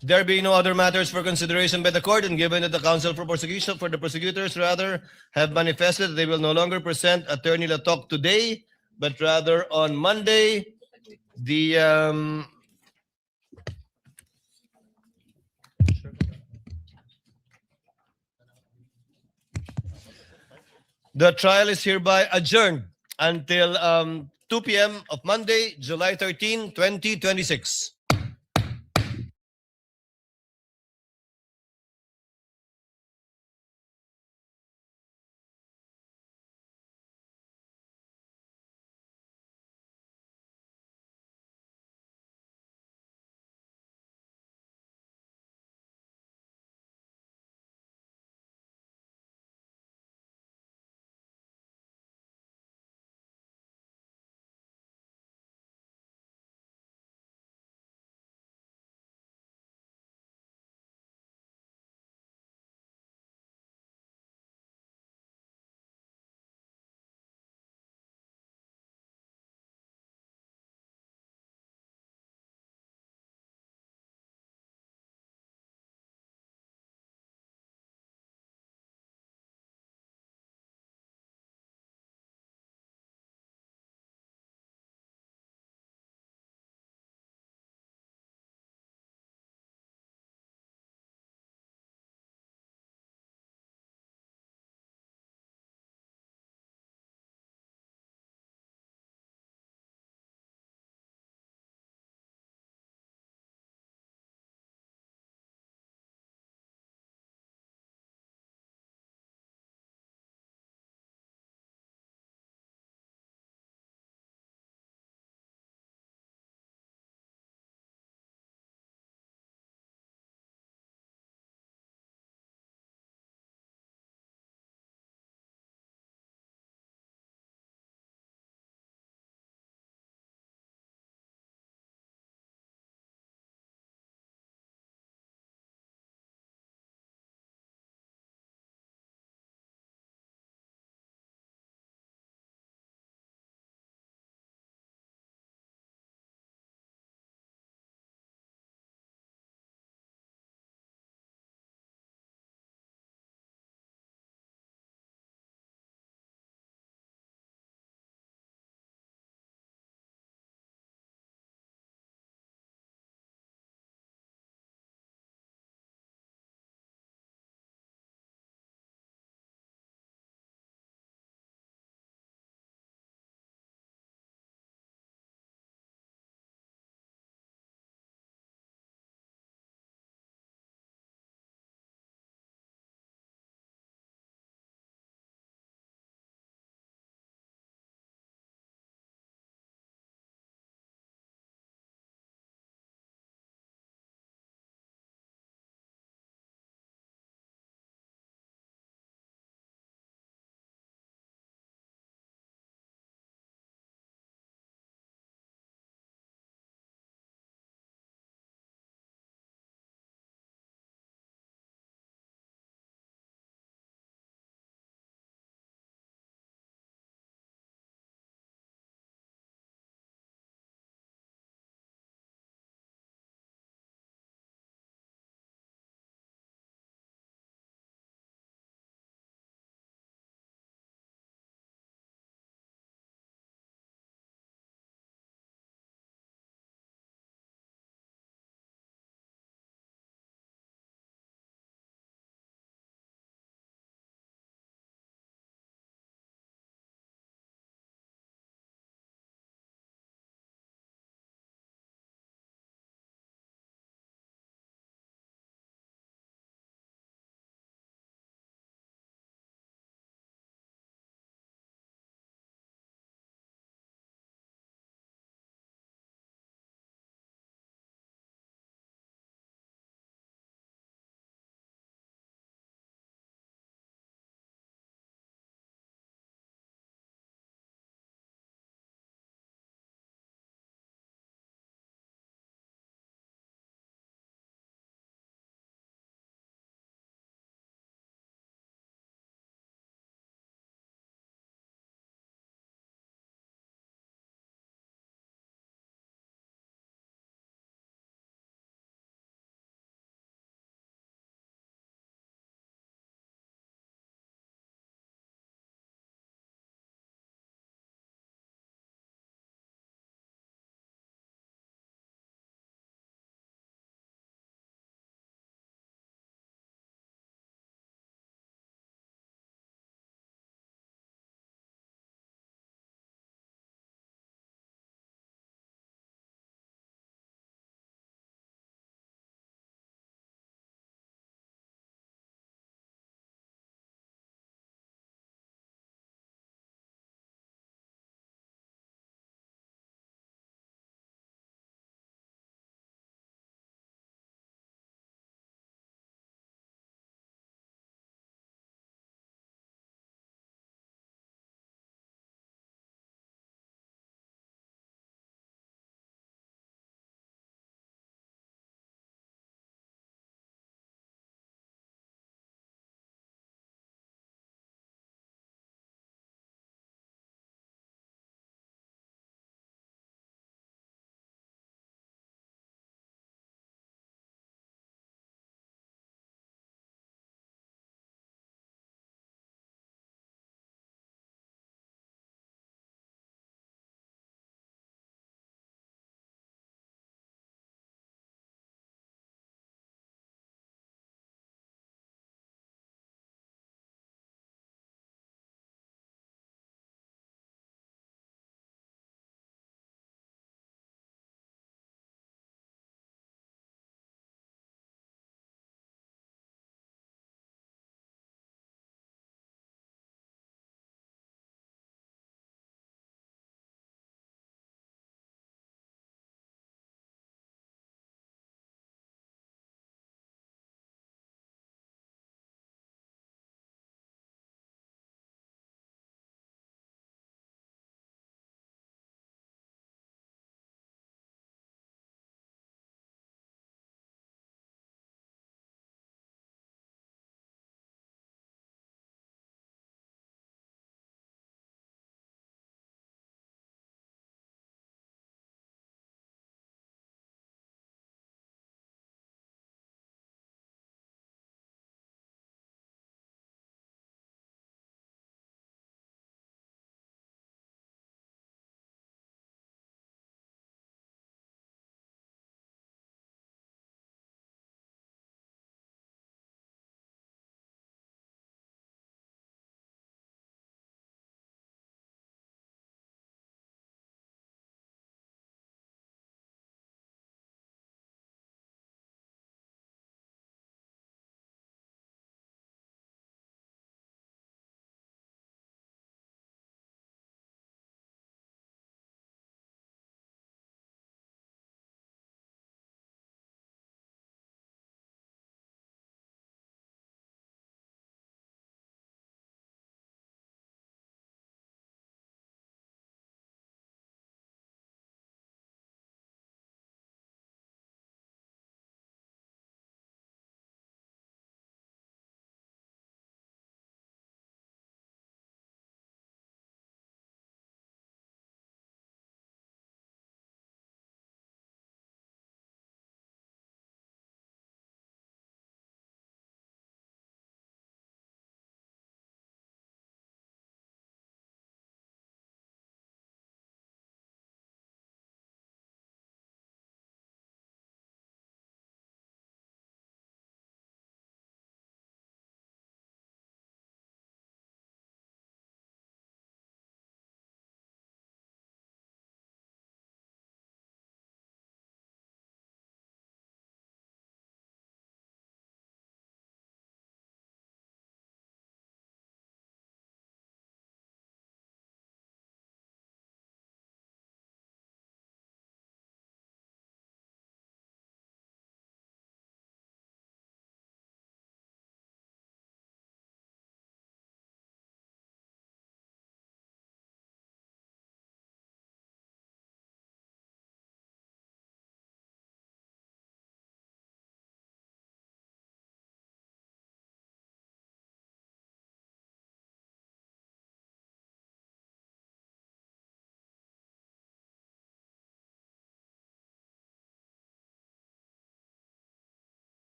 Speaker 5: There being no other matters for consideration by the court, and given that the counsel for the prosecutors have manifested that they will no longer present Attorney Lotok today, but rather on Monday, the trial is hereby adjourned. until 2 p.m. of Monday, July 13, 2026.